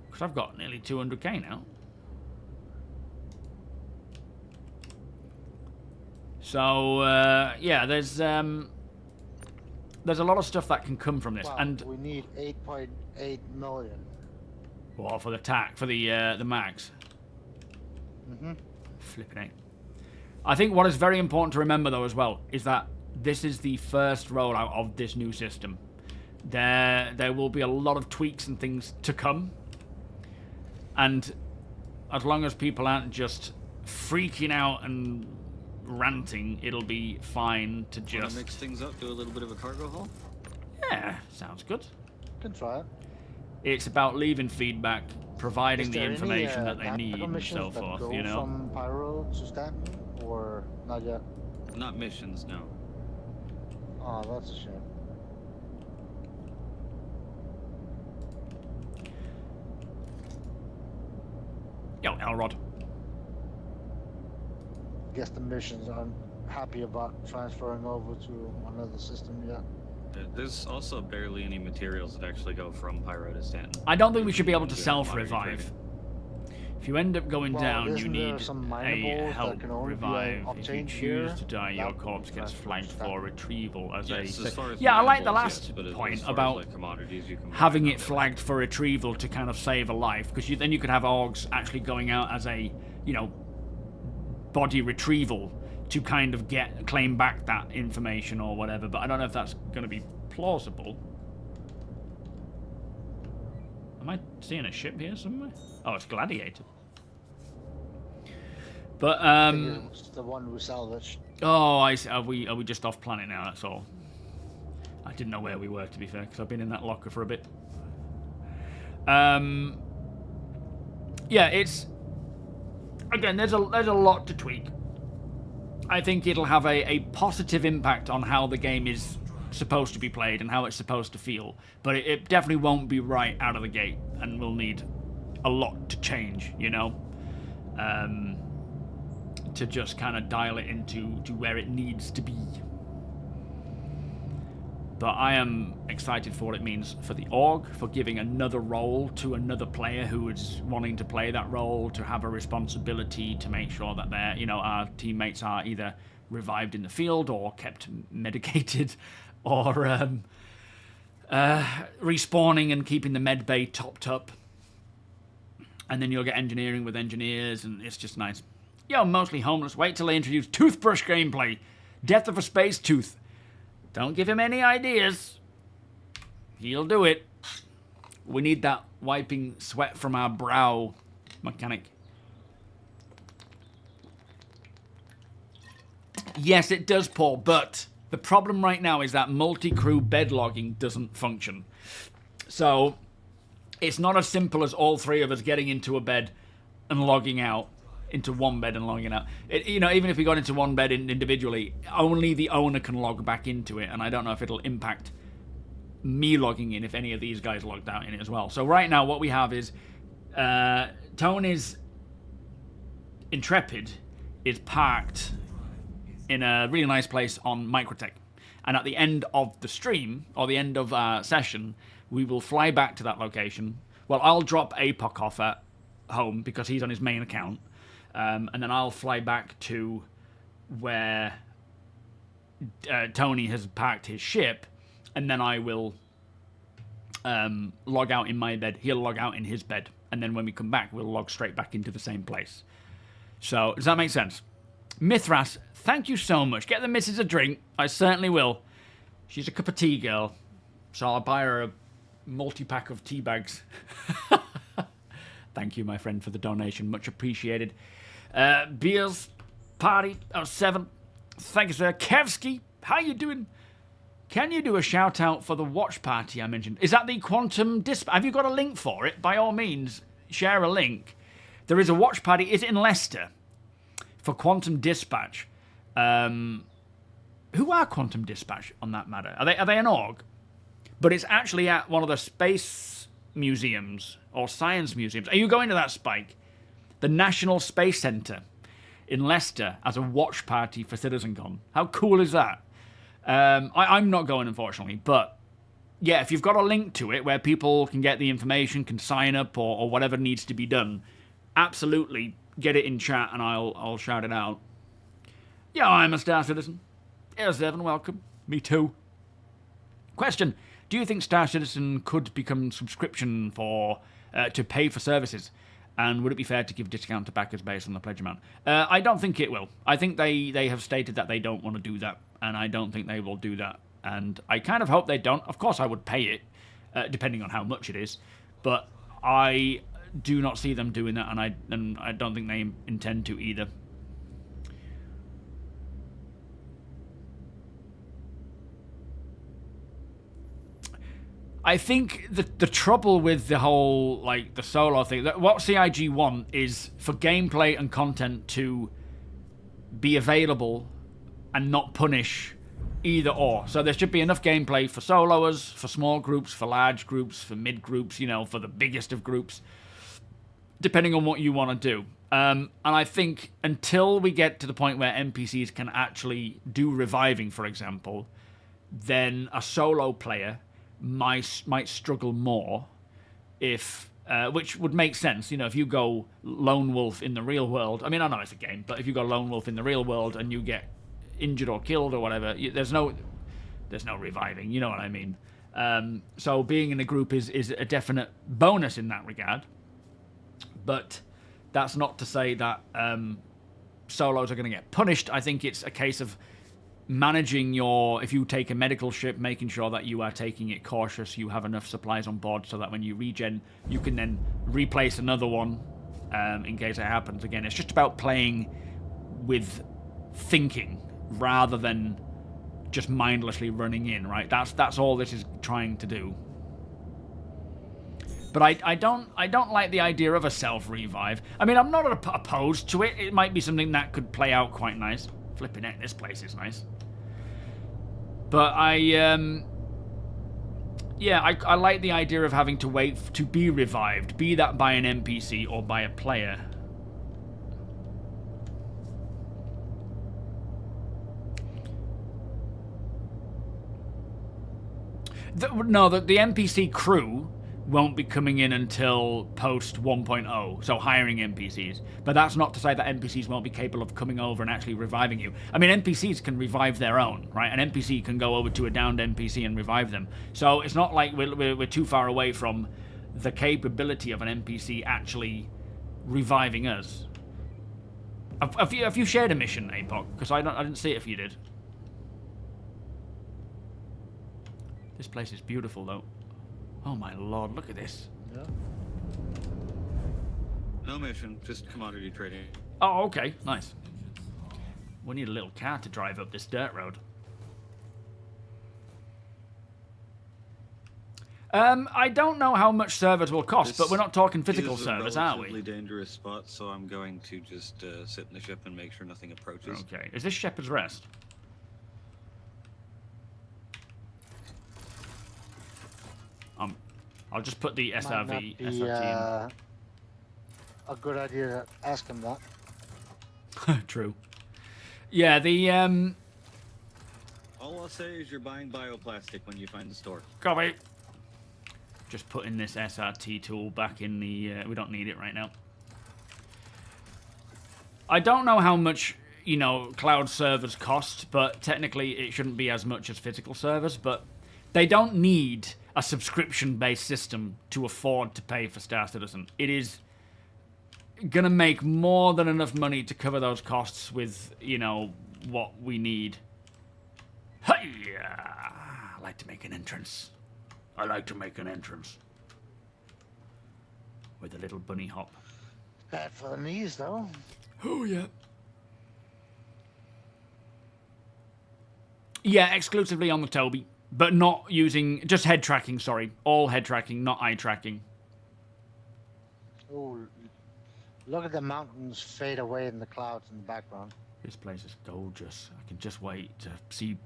Because I've got nearly 200k now. So yeah, there's a lot of stuff that can come from this, Well, and we need 8.8 million. well, for the max. Mm-hmm. Flipping heck. I think what is very important to remember though as well is that this is the first rollout of this new system. There will be a lot of tweaks and things to come, and as long as people aren't just freaking out and ranting, it'll be fine to Want just to mix things up, do a little bit of a cargo haul? yeah, sounds good. Can try it. It's about leaving feedback, providing Is the there information any, that they need tactical and missions so that forth, go you know. from Pyro to Stanton, or not yet? Not missions, no. Oh, that's a shame. Yo, Elrod. Guess the missions aren't happy about transferring over to another system yet. There's also barely any materials that actually go from Pyro to Stanton. I don't think we should be able to Yeah, self commodity revive. trading. If you end up going Well, down, you isn't there need some a minables that help can only be revive. If you obtained choose here? to die, your That corpse would gets transfer flagged to for Stanton. retrieval as Yes, as far as yeah, I like the minables, last yes, but as point far as, about like, commodities, you can buy having them it out there. flagged for retrieval to kind of save a life, because then you could have orgs actually going out as a body retrieval to kind of claim back that information or whatever. But I don't know if that's going to be plausible. Am I seeing a ship here somewhere? Oh, it's Gladiator. But I think it's the one we salvaged. oh, I see. Are we just off planet now? That's all. I didn't know where we were, to be fair, because I've been in that locker for a bit. Yeah, it's again. There's a lot to tweak. I think it'll have a positive impact on how the game is supposed to be played and how it's supposed to feel, but it definitely won't be right out of the gate, and we'll need a lot to change, to just kind of dial it into where it needs to be. But I am excited for what it means for the org, for giving another role to another player who is wanting to play that role, to have a responsibility to make sure that our teammates are either revived in the field or kept medicated, or respawning and keeping the med bay topped up. And then you'll get engineering with engineers, and it's just nice. Yo, mostly homeless. Wait till they introduce toothbrush gameplay. Death of a space tooth. Don't give him any ideas. He'll do it. We need that wiping sweat from our brow mechanic. Yes, it does, Paul, but the problem right now is that multi-crew bed logging doesn't function. So it's not as simple as all three of us getting into a bed and logging out, into one bed and logging out. Even if we got into one bed individually, only the owner can log back into it, and I don't know if it'll impact me logging in if any of these guys logged out in it as well. So right now what we have is Tony's Intrepid is parked in a really nice place on Microtech, and at the end of the stream, or the end of our session, we will fly back to that location. Well, I'll drop APOC off at home because he's on his main account, and then I'll fly back to where Tony has parked his ship, and then I will log out in my bed. He'll log out in his bed, and then when we come back, we'll log straight back into the same place. So, does that make sense? Mithras, thank you so much. Get the missus a drink. I certainly will. She's a cup of tea girl, so I'll buy her a multi-pack of tea bags. Thank you, my friend, for the donation. Much appreciated. Beers Party 07. Thank you, sir. Kevsky, how you doing? Can you do a shout out for the watch party I mentioned? Is that the Quantum Dispatch? Have you got a link for it? By all means, share a link. There is a watch party. Is it in Leicester for Quantum Dispatch? Who are Quantum Dispatch on that matter? Are they an org? But it's actually at one of the space museums or science museums. Are you going to that, Spike? The National Space Centre in Leicester as a watch party for CitizenCon. How cool is that? I'm not going, unfortunately, but yeah, if you've got a link to it where people can get the information, can sign up, or whatever needs to be done, absolutely get it in chat and I'll shout it out. Yeah, I'm a Star Citizen. Yes, Evan, welcome. Me too. Question: do you think Star Citizen could become subscription for to pay for services? And would it be fair to give discount to backers based on the pledge amount? I don't think it will. I think they have stated that they don't want to do that, and I don't think they will do that. And I kind of hope they don't. Of course, I would pay it, depending on how much it is. But I do not see them doing that, and I don't think they intend to either. I think the trouble with the whole, like, the solo thing, that what CIG want is for gameplay and content to be available and not punish either or. So there should be enough gameplay for soloers, for small groups, for large groups, for mid groups, you know, for the biggest of groups, depending on what you want to do. And I think until we get to the point where NPCs can actually do reviving, for example, then a solo player might struggle more if which would make sense, you know, if you go lone wolf in the real world. I mean, I know it's a game, but if you go lone wolf in the real world and you get injured or killed or whatever, there's no reviving, you know what I mean. So being in a group is a definite bonus in that regard, but that's not to say that solos are going to get punished. I think it's a case of managing if you take a medical ship, making sure that you are taking it cautious, you have enough supplies on board so that when you regen, you can then replace another one in case it happens again. It's just about playing with thinking rather than just mindlessly running in, right? That's all this is trying to do. But I don't like the idea of a self-revive. I mean, I'm not opposed to it. It might be something that could play out quite nice. Flipping heck, this place is nice. But I like the idea of having to wait to be revived, be that by an NPC or by a player. The NPC crew won't be coming in until post 1.0, so hiring NPCs. But that's not to say that NPCs won't be capable of coming over and actually reviving you. I mean, NPCs can revive their own, right? An NPC can go over to a downed NPC and revive them. So it's not like we're too far away from the capability of an NPC actually reviving us. Have you shared a mission, Apoc? Because I didn't see it if you did. This place is beautiful, though. Oh my lord, look at this. Yeah. No mission, just commodity trading. Oh, okay, nice. We need a little car to drive up this dirt road. I don't know how much servers will cost, but we're not talking physical servers, are we? It's a relatively dangerous spot, so I'm going to just sit in the ship and make sure nothing approaches. Okay, is this Shepherd's Rest? I'll just put the SRV Might not be, SRT a good idea to ask him that. in. True. Yeah, the All I'll say is you're buying bioplastic when you find the store. copy. Just putting this SRT tool back in the. We don't need it right now. I don't know how much, you know, cloud servers cost, but technically it shouldn't be as much as physical servers. But they don't need a subscription-based system to afford to pay for Star Citizen. It is gonna make more than enough money to cover those costs with, you know, what we need. Hi-ya! I like to make an entrance. With a little bunny hop. Bad for the knees, though. Oh, yeah. Yeah, exclusively on the TOBII. But not using... Just head tracking, sorry. All head tracking, not eye tracking. Oh, look at the mountains fade away in the clouds in the background. This place is gorgeous. I can just wait to see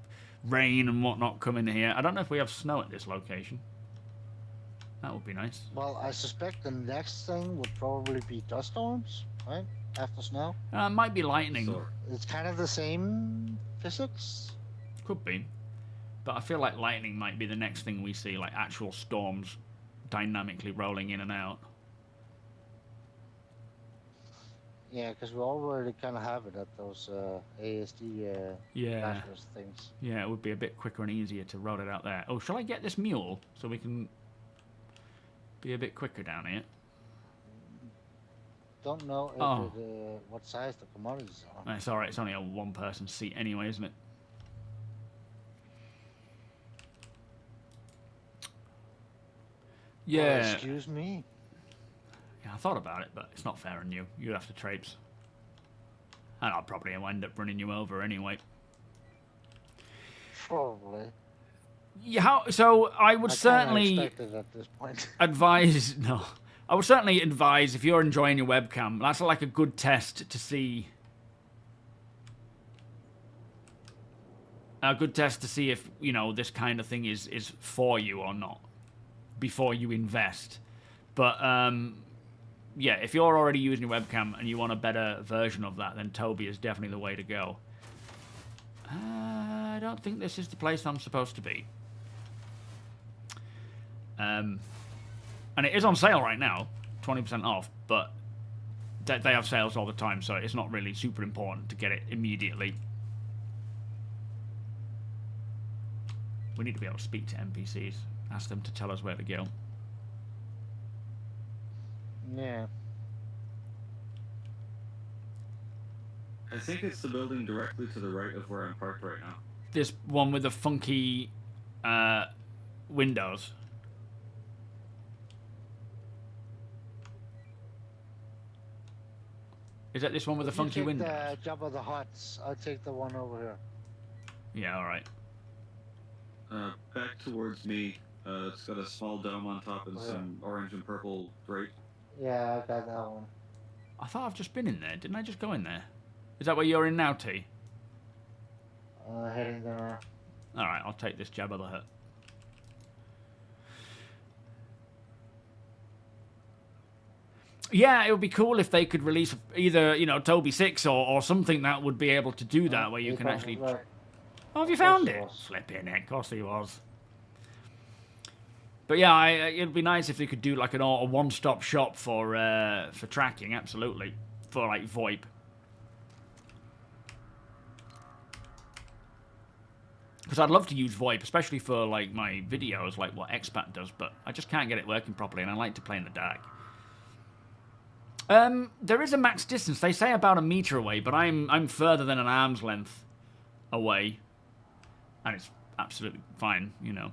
rain and whatnot come in here. I don't know if we have snow at this location. That would be nice. Well, I suspect the next thing would probably be dust storms, right? After snow. Might be lightning. So, It's kind of the same physics. Could be. But I feel like lightning might be the next thing we see, like actual storms dynamically rolling in and out. Yeah, because we already kind of have it at those ASD Yeah. bachelor's things. Yeah, it would be a bit quicker and easier to roll it out there. Oh, shall I get this mule so we can be a bit quicker down here? Don't know if Oh. what size the commodities are. It's alright, it's only a one-person seat anyway, isn't it? Yeah. Oh, excuse me. Yeah, I thought about it, but it's not fair on you. You'd have to traipse. And I'll probably end up running you over anyway. Probably. Yeah, so I would I kinda certainly expect it at this point. advise... No. I would certainly advise, if you're enjoying your webcam, that's like a good test to see... A good test to see if, you know, this kind of thing is for you or not. Before you invest. But, yeah, if you're already using your webcam and you want a better version of that, then TOBII is definitely the way to go. I don't think this is the place I'm supposed to be. And it is on sale right now, 20% off, but they have sales all the time, so it's not really super important to get it immediately. We need to be able to speak to NPCs, ask them to tell us where to go. Yeah. I think it's the building directly to the right of where I'm parked right now. This one with the funky windows. Is that this one with the funky You take windows? the Jabba the Hutts. I'll take the one over here. Yeah, alright. Back towards me, it's got a small dome on top and Oh, yeah. some orange and purple drape. Yeah, I got that one. I thought I've just been in there. Didn't I just go in there? Is that where you're in now, T? Heading there. Alright, I'll take this Jabba the Hutt. Yeah, it would be cool if they could release either, you know, TOBII 6 or something that would be able to do that, where you can actually... Right. Oh, have you found he it? was. Flipping it, of course he was. But yeah, it'd be nice if they could do like a one-stop shop for tracking, absolutely. For like VoIP. Because I'd love to use VoIP, especially for like my videos, like what Expat does, but I just can't get it working properly, and I like to play in the dark. There is a max distance. They say about 1 meter away, but I'm further than an arm's length away, and it's absolutely fine, you know.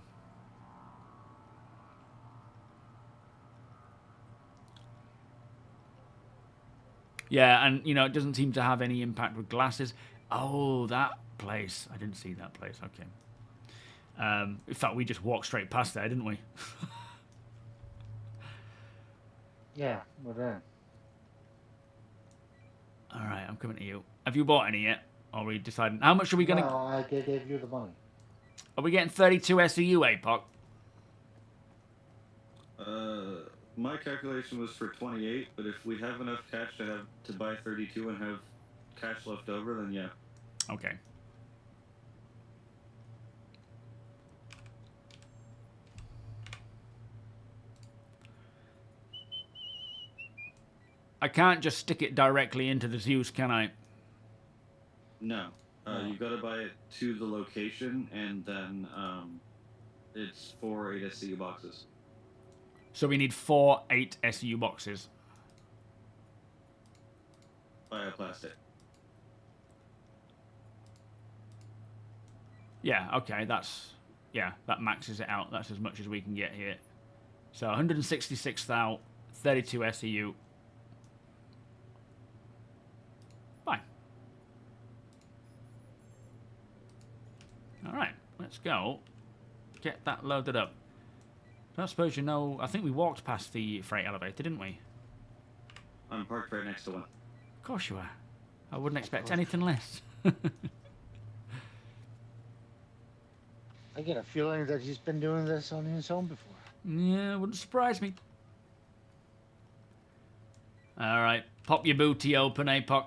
Yeah, and you know it doesn't seem to have any impact with glasses. Oh, that place! I didn't see that place. Okay. In fact, we just walked straight past there, didn't we? Yeah, we're there. All right, I'm coming to you. Have you bought any yet? Or are we deciding how much are we gonna? No, I gave you the money. Are we getting 32 SEU, APOC? My calculation was for 28, but if we have enough cash to buy 32 and have cash left over, then yeah. Okay. I can't just stick it directly into the Zeus, can I? No. You've got to buy it to the location, and then it's 4 8 SCU boxes. So we need 4 8 SEU boxes. Bioplastic. Yeah, okay, that's... Yeah, that maxes it out. That's as much as we can get here. So 166,000, 32 SEU. Fine. Alright, let's go get that loaded up. I don't suppose you know... I think we walked past the freight elevator, didn't we? I'm parked right next to one. Of course you are. I wouldn't expect anything less. I get a feeling that he's been doing this on his own before. Yeah, wouldn't surprise me. Alright, pop your booty open, APOC.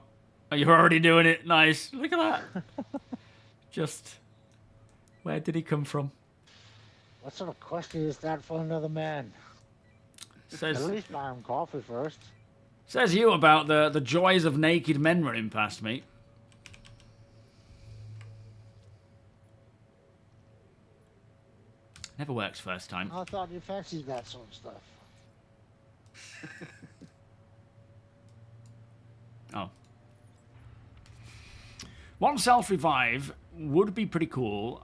Oh, you're already doing it. Nice. Look at that. Just... Where did he come from? What sort of question is that for another man? Says, At least buy him coffee first. says you about the joys of naked men running past me. Never works first time. I thought you fancied that sort of stuff. Oh. One self-revive would be pretty cool.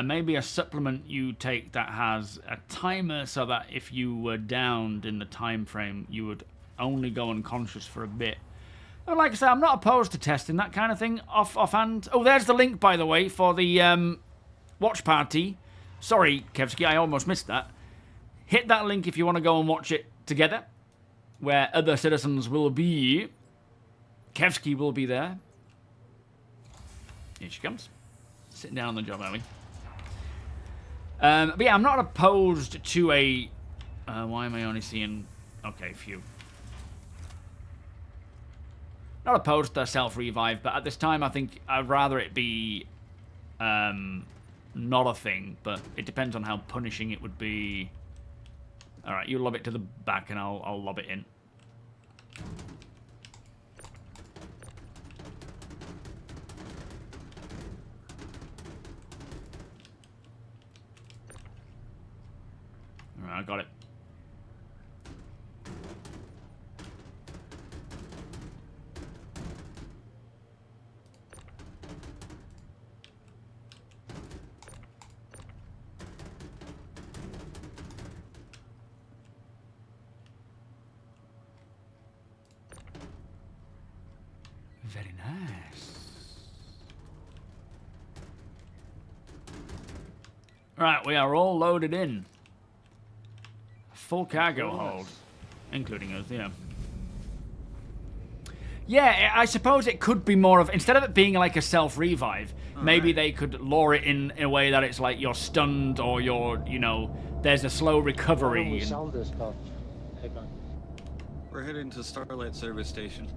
Maybe a supplement you take that has a timer so that if you were downed in the time frame, you would only go unconscious for a bit. And like I said, I'm not opposed to testing that kind of thing offhand. Oh, there's the link, by the way, for the watch party. Sorry, Kevsky, I almost missed that. Hit that link if you want to go and watch it together, where other citizens will be. Kevsky will be there. Here she comes. Sitting down on the job early. But yeah, I'm not opposed to a... why am I only seeing... Okay, phew. Not opposed to a self-revive, but at this time I think I'd rather it be... not a thing, but it depends on how punishing it would be. Alright, you lob it to the back and I'll lob it in. Alright, I got it. Very nice. Right, we are all loaded in. Full cargo hold. Including us, yeah. Yeah, I suppose it could be more of... Instead of it being like a self-revive, maybe they could lure it in a way that it's like you're stunned or you're, you know, there's a slow recovery. Why don't we sell this stuff? Hey, man. We're heading to Starlight Service Station.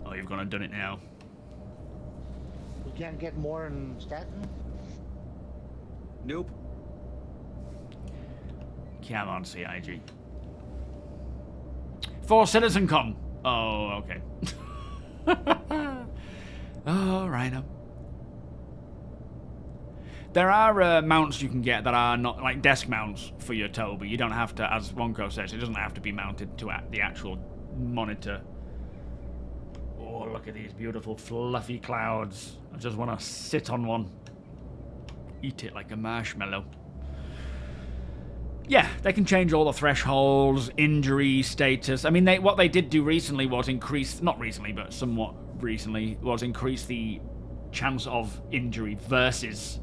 Oh, you've gone and done it now. We can't get more in Staten? Nope. Come on, CIG. For CitizenCon. Oh, okay. Oh, Rhino. There are mounts you can get that are not like desk mounts for your TOBII. You don't have to, as Wonko says, it doesn't have to be mounted to the actual monitor. Oh, look at these beautiful fluffy clouds. I just want to sit on one. Eat it like a marshmallow. Yeah, they can change all the thresholds, injury status. I mean, what they did do recently was increase, not recently, but somewhat recently, was increase the chance of injury versus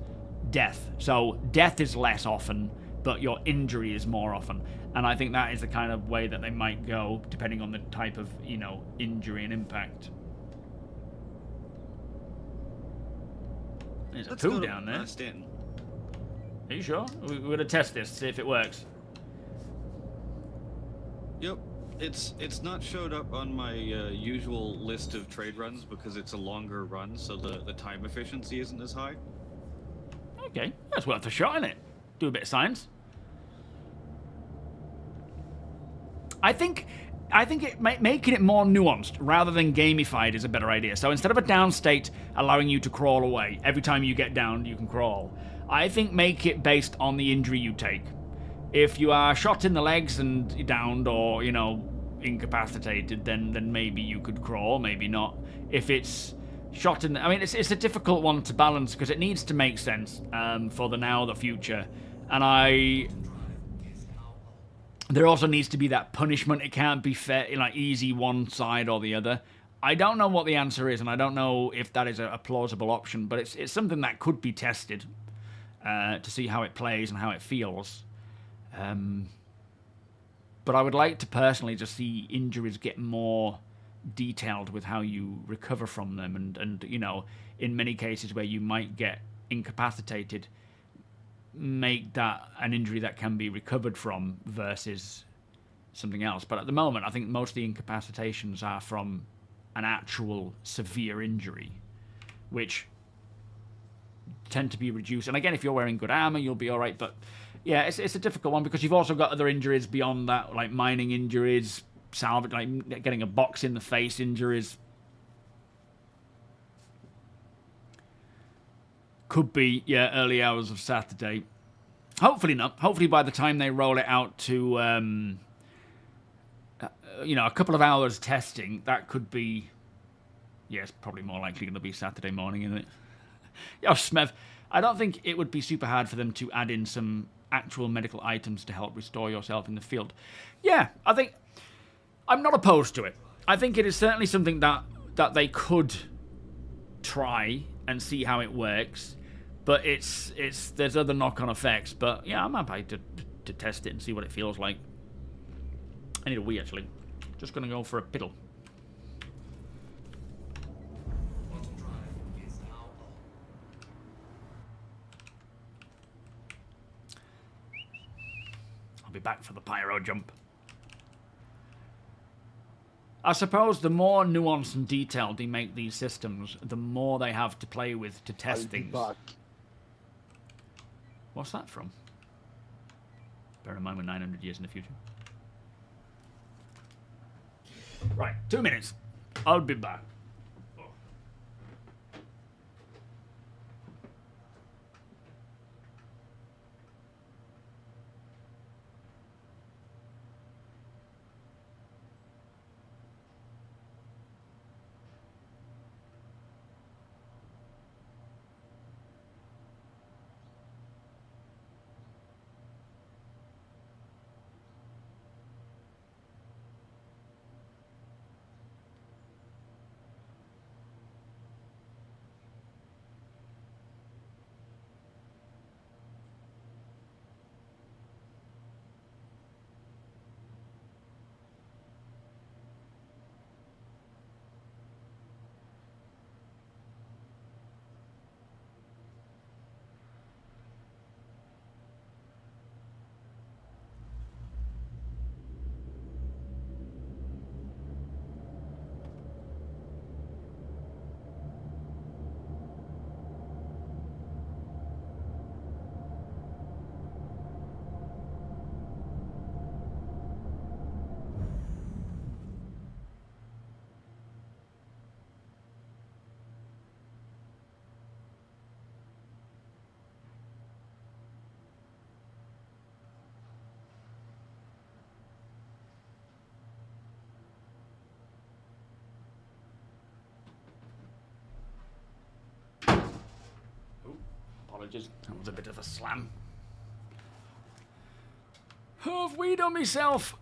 death. So death is less often, but your injury is more often. And I think that is the kind of way that they might go, depending on the type of, you know, injury and impact. There's a poo down there. Stanton. Are you sure? We're going to test this, see if it works. Yep. It's not showed up on my usual list of trade runs because it's a longer run, so the time efficiency isn't as high. Okay, that's worth a shot, isn't it? Do a bit of science. I think making it more nuanced rather than gamified is a better idea. So instead of a down state allowing you to crawl away, every time you get down, you can crawl. I think make it based on the injury you take. If you are shot in the legs and you're downed or, you know, incapacitated, then maybe you could crawl, maybe not. If it's shot in... I mean, it's a difficult one to balance because it needs to make sense for the now, the future. And there also needs to be that punishment. It can't be fair, like easy one side or the other. I don't know what the answer is, and I don't know if that is a plausible option, but it's something that could be tested. to see how it plays and how it feels. But I would like to personally just see injuries get more detailed with how you recover from them, and you know, in many cases where you might get incapacitated, make that an injury that can be recovered from versus something else. But at the moment, I think most of the incapacitations are from an actual severe injury, which tend to be reduced. And again, if you're wearing good armor, you'll be all right. But yeah, it's a difficult one because you've also got other injuries beyond that, like mining injuries, salvage, like getting a box in the face injuries. Could be, yeah, early hours of Saturday. Hopefully not. Hopefully by the time they roll it out to, you know, a couple of hours testing, that could be, yeah, it's probably more likely going to be Saturday morning, isn't it? Yeah, Smev, I don't think it would be super hard for them to add in some actual medical items to help restore yourself in the field. Yeah, I think I'm not opposed to it. I think it is certainly something that they could try and see how it works. But there's other knock-on effects. But yeah, I'm happy to test it and see what it feels like. I need a wee actually. Just gonna go for a piddle. Bottom drive is now on. I'll be back for the pyro jump. I suppose the more nuanced and detailed they make these systems, the more they have to play with to test things. What's that from? Bear in mind we're 900 years in the future. Right, 2 minutes. I'll be back. Apologies, that was a bit of a slam. Have we done myself?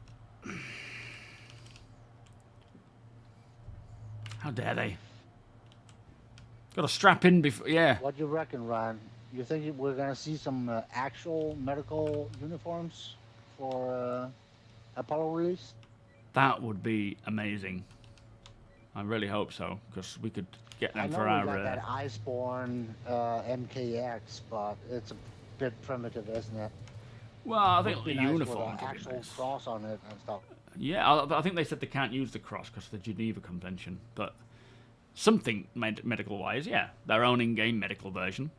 How dare they? Got to strap in before, yeah. What do you reckon, Ryan? You think we're gonna see some actual medical uniforms for Apollo release? That would be amazing. I really hope so, because we could get them I know for we our. got that Iceborne MKX, but it's a bit primitive, isn't it? Well, I think Would the be nice uniform with could an be actual nice. cross on it and stuff. Yeah, I think they said they can't use the cross because of the Geneva Convention, but something medical-wise, yeah, their own in-game medical version.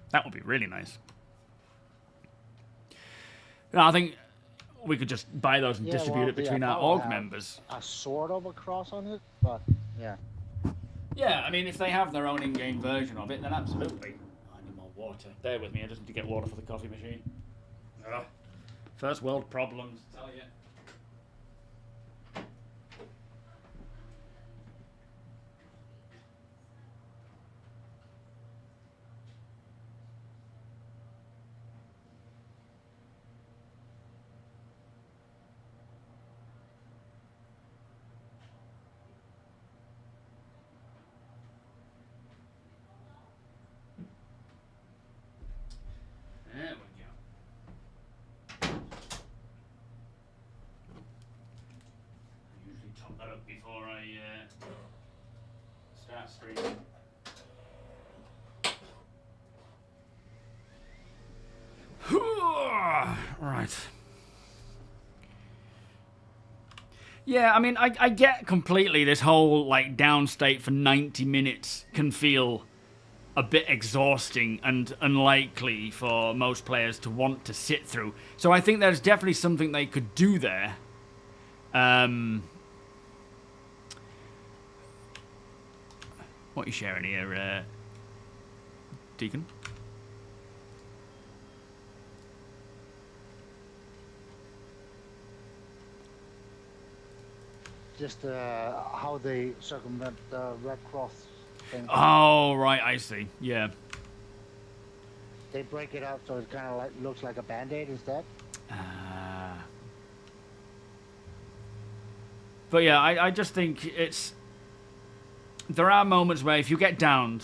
That would be really nice. No, I think we could just buy those and distribute it between our org members. A sort of a cross on it, but yeah. Yeah, I mean, if they have their own in-game version of it, then absolutely. I need more water. Bear with me, I just need to get water for the coffee machine. Ugh. First world problems, tell you. up before I start streaming. Right. Yeah, I mean, I get completely this whole, like, down state for 90 minutes can feel a bit exhausting and unlikely for most players to want to sit through. So I think there's definitely something they could do there. What are you sharing here, Deacon? Just how they circumvent the Red Cross thing. Oh, right, I see. Yeah. They break it up so it kind of like looks like a band-aid instead. But yeah, I just think it's... There are moments where if you get downed,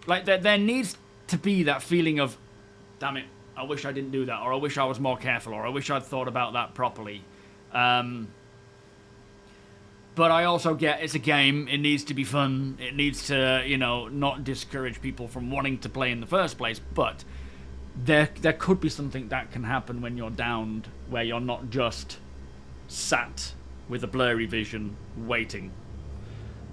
like there needs to be that feeling of, damn it, I wish I didn't do that, or I wish I was more careful, or I wish I'd thought about that properly. But I also get it's a game, it needs to be fun, it needs to, you know, not discourage people from wanting to play in the first place, but there could be something that can happen when you're downed, where you're not just sat with a blurry vision waiting,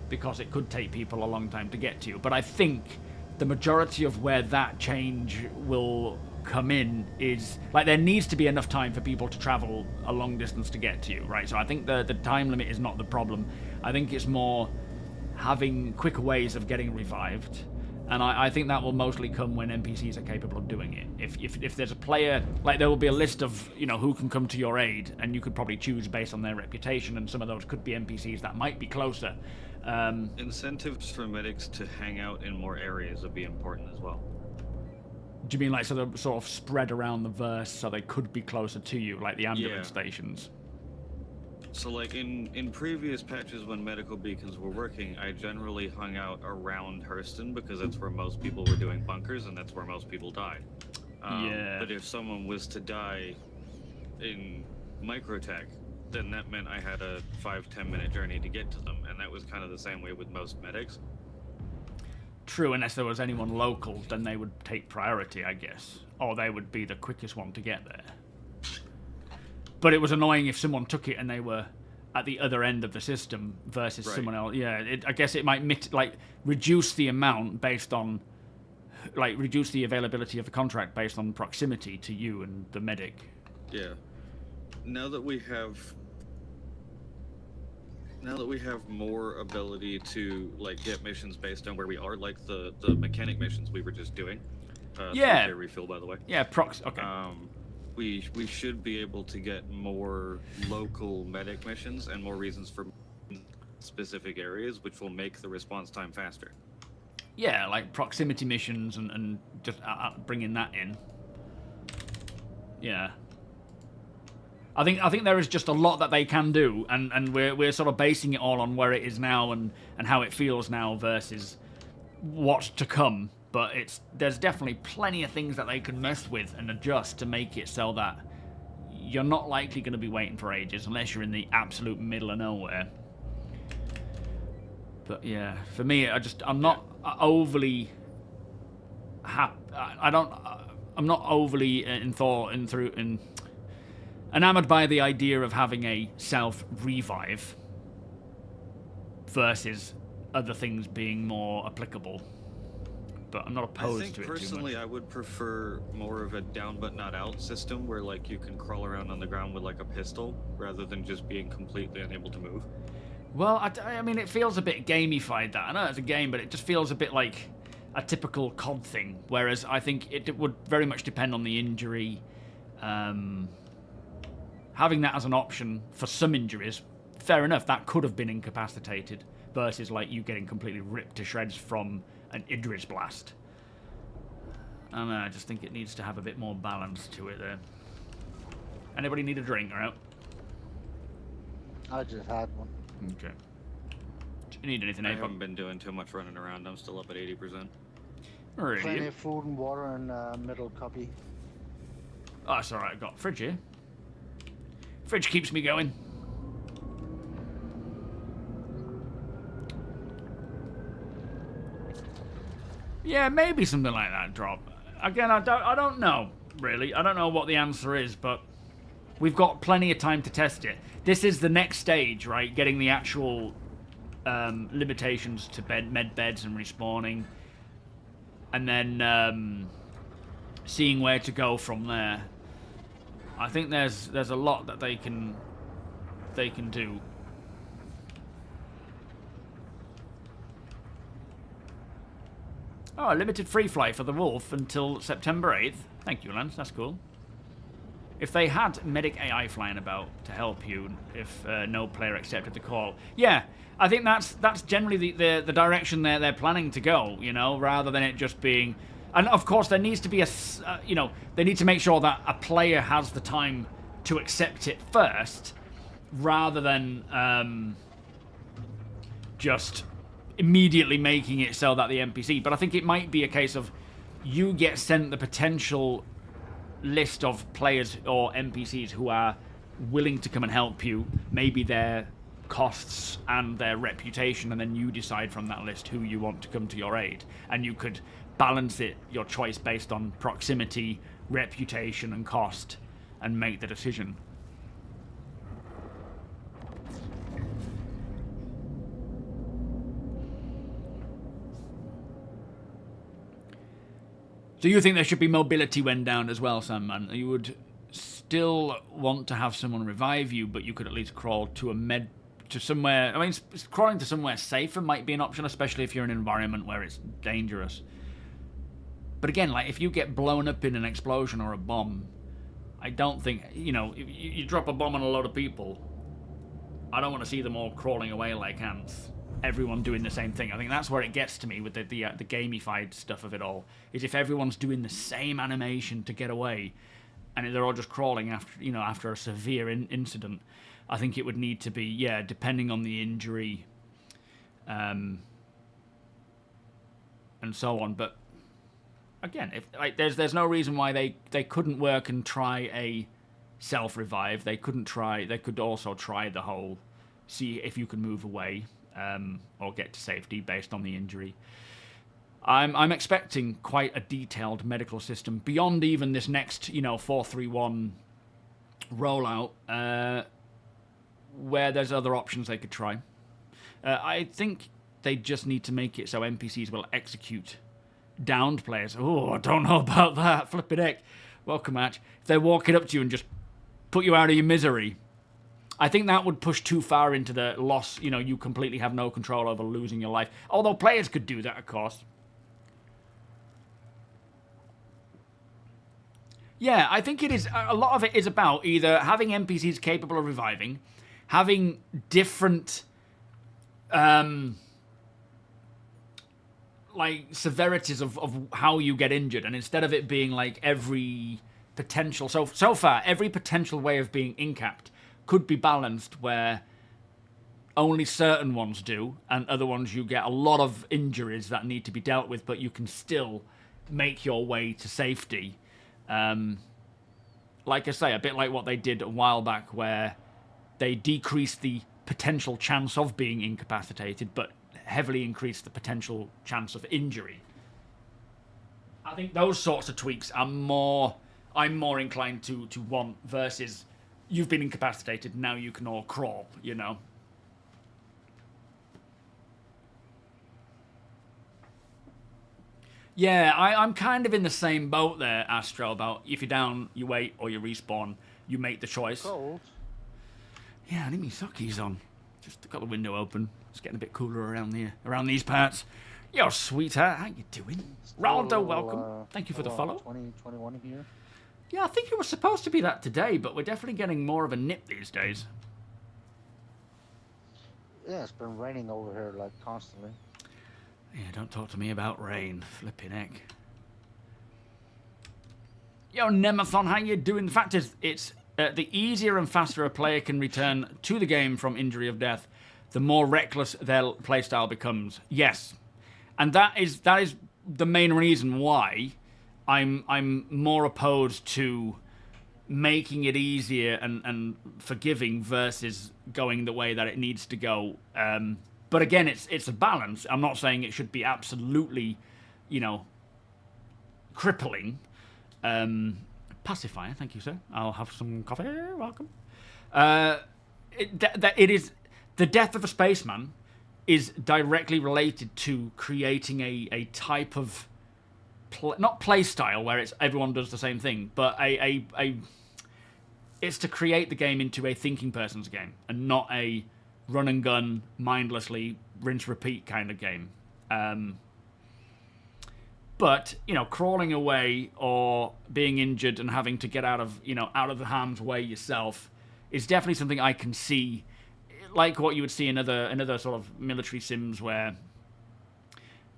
because it could take people a long time to get to you. But I think the majority of where that change will come in is, like, there needs to be enough time for people to travel a long distance to get to you, right? So I think the time limit is not the problem. I think it's more having quicker ways of getting revived, and I think that will mostly come when NPCs are capable of doing it. If there's a player, like, there will be a list of, you know, who can come to your aid, and you could probably choose based on their reputation, and some of those could be NPCs that might be closer. Incentives for medics to hang out in more areas would be important as well. Do you mean like so they're sort of spread around the verse so they could be closer to you, like the ambulance stations? So like in previous patches when medical beacons were working, I generally hung out around Hurston because that's where most people were doing bunkers and that's where most people died. Yeah. But if someone was to die in Microtech, then that meant I had a 5-10 minute journey to get to them, and that was kind of the same way with most medics. True, unless there was anyone local, then they would take priority, I guess. Or they would be the quickest one to get there. But it was annoying if someone took it and they were at the other end of the system versus someone else. Yeah, I guess it might reduce the amount based on, like, reduce the availability of the contract based on proximity to you and the medic. Yeah. Now that we have more ability to, like, get missions based on where we are, like the mechanic missions we were just doing. Yeah. Refill, by the way. Yeah, okay. We should be able to get more local medic missions and more reasons for specific areas, which will make the response time faster. Yeah, like proximity missions and just bringing that in. Yeah. I think there is just a lot that they can do, and we're sort of basing it all on where it is now and how it feels now versus what's to come. But there's definitely plenty of things that they can mess with and adjust to make it so that you're not likely going to be waiting for ages unless you're in the absolute middle of nowhere. But yeah, for me, I'm not overly happy. I'm not overly enamored by the idea of having a self-revive versus other things being more applicable. But I'm not opposed to it too much. Personally, I would prefer more of a down but not out system where, like, you can crawl around on the ground with, like, a pistol rather than just being completely unable to move. Well, I mean, it feels a bit gamified, that. I know it's a game, but it just feels a bit like a typical COD thing, whereas I think it would very much depend on the injury. Having that as an option for some injuries, fair enough, that could have been incapacitated, versus, like, you getting completely ripped to shreds from an Idris blast. I don't know, I just think it needs to have a bit more balance to it there. Anybody need a drink, or out? I just had one. Okay. Do you need anything, I April? haven't been doing too much running around. I'm still up at 80%. Really? Plenty of food and water in middle copy. Oh, that's alright, I've got fridge here. Fridge keeps me going. Yeah, maybe something like that drop. Again, I don't know, really. I don't know what the answer is, but we've got plenty of time to test it. This is the next stage, right? Getting the actual limitations to med beds and respawning. And then seeing where to go from there. I think there's a lot that they can do. Oh, a limited free flight for the Wolf until September 8th. Thank you, Lance. That's cool. If they had medic AI flying about to help you if no player accepted the call. Yeah, I think that's generally the direction they're planning to go, you know, rather than it just being... And, of course, there needs to be you know, they need to make sure that a player has the time to accept it first, rather than just immediately making it so that the NPC... But I think it might be a case of you get sent the potential list of players or NPCs who are willing to come and help you, maybe their costs and their reputation, and then you decide from that list who you want to come to your aid. And you could balance your choice based on proximity, reputation, and cost, and make the decision. So you think there should be mobility when down as well, Sandman? You would still want to have someone revive you, but you could at least crawl to somewhere... I mean, crawling to somewhere safer might be an option, especially if you're in an environment where it's dangerous. But again, like, if you get blown up in an explosion or a bomb, I don't think... You know, if you drop a bomb on a lot of people, I don't want to see them all crawling away like ants. Everyone doing the same thing. I think that's where it gets to me with the gamified stuff of it all. Is if everyone's doing the same animation to get away, and they're all just crawling after a severe incident. I think it would need to be, yeah, depending on the injury, and so on. But again, if there's no reason why they couldn't work and try a self revive. They could also try the whole see if you can move away. Or get to safety based on the injury. I'm expecting quite a detailed medical system beyond even this next, 431 rollout, where there's other options they could try. I think they just need to make it so NPCs will execute downed players. Oh, I don't know about that. Flippin' heck. Welcome, Match. If they're walking up to you and just put you out of your misery, I think that would push too far into the loss, you completely have no control over losing your life. Although players could do that, of course. Yeah, I think it is, a lot of it is about either having NPCs capable of reviving, having different, severities of how you get injured, and instead of it being like every potential, so far, every potential way of being incapped could be balanced where only certain ones do, and other ones you get a lot of injuries that need to be dealt with, but you can still make your way to safety. Like I say, a bit like what they did a while back, where they decreased the potential chance of being incapacitated, but heavily increased the potential chance of injury. I think those sorts of tweaks are I'm more inclined to want versus... You've been incapacitated, now you can all crawl, Yeah, I'm kind of in the same boat there, Astro, about if you're down, you wait, or you respawn, you make the choice. Cold. Yeah, I need my sockies on. Just got the window open. It's getting a bit cooler around these parts. Yo, sweetheart, how you doing? Roldo, welcome. Thank you for the follow. 2021 here. Yeah, I think it was supposed to be that today, but we're definitely getting more of a nip these days. Yeah, it's been raining over here, constantly. Yeah, don't talk to me about rain. Flipping heck. Yo, Nemathon, how you doing? The fact is, it's the easier and faster a player can return to the game from injury of death, the more reckless their playstyle becomes. Yes. And that is the main reason why I'm more opposed to making it easier and forgiving versus going the way that it needs to go. But again, it's a balance. I'm not saying it should be absolutely you know, crippling. Pacifier, thank you, sir. I'll have some coffee. Welcome. It is the death of a spaceman is directly related to creating a type of not play style where it's everyone does the same thing, but it's to create the game into a thinking person's game and not a run and gun, mindlessly rinse repeat kind of game. But you know, crawling away or being injured and having to get out of the harm's way yourself is definitely something I can see, like what you would see in other sort of military sims where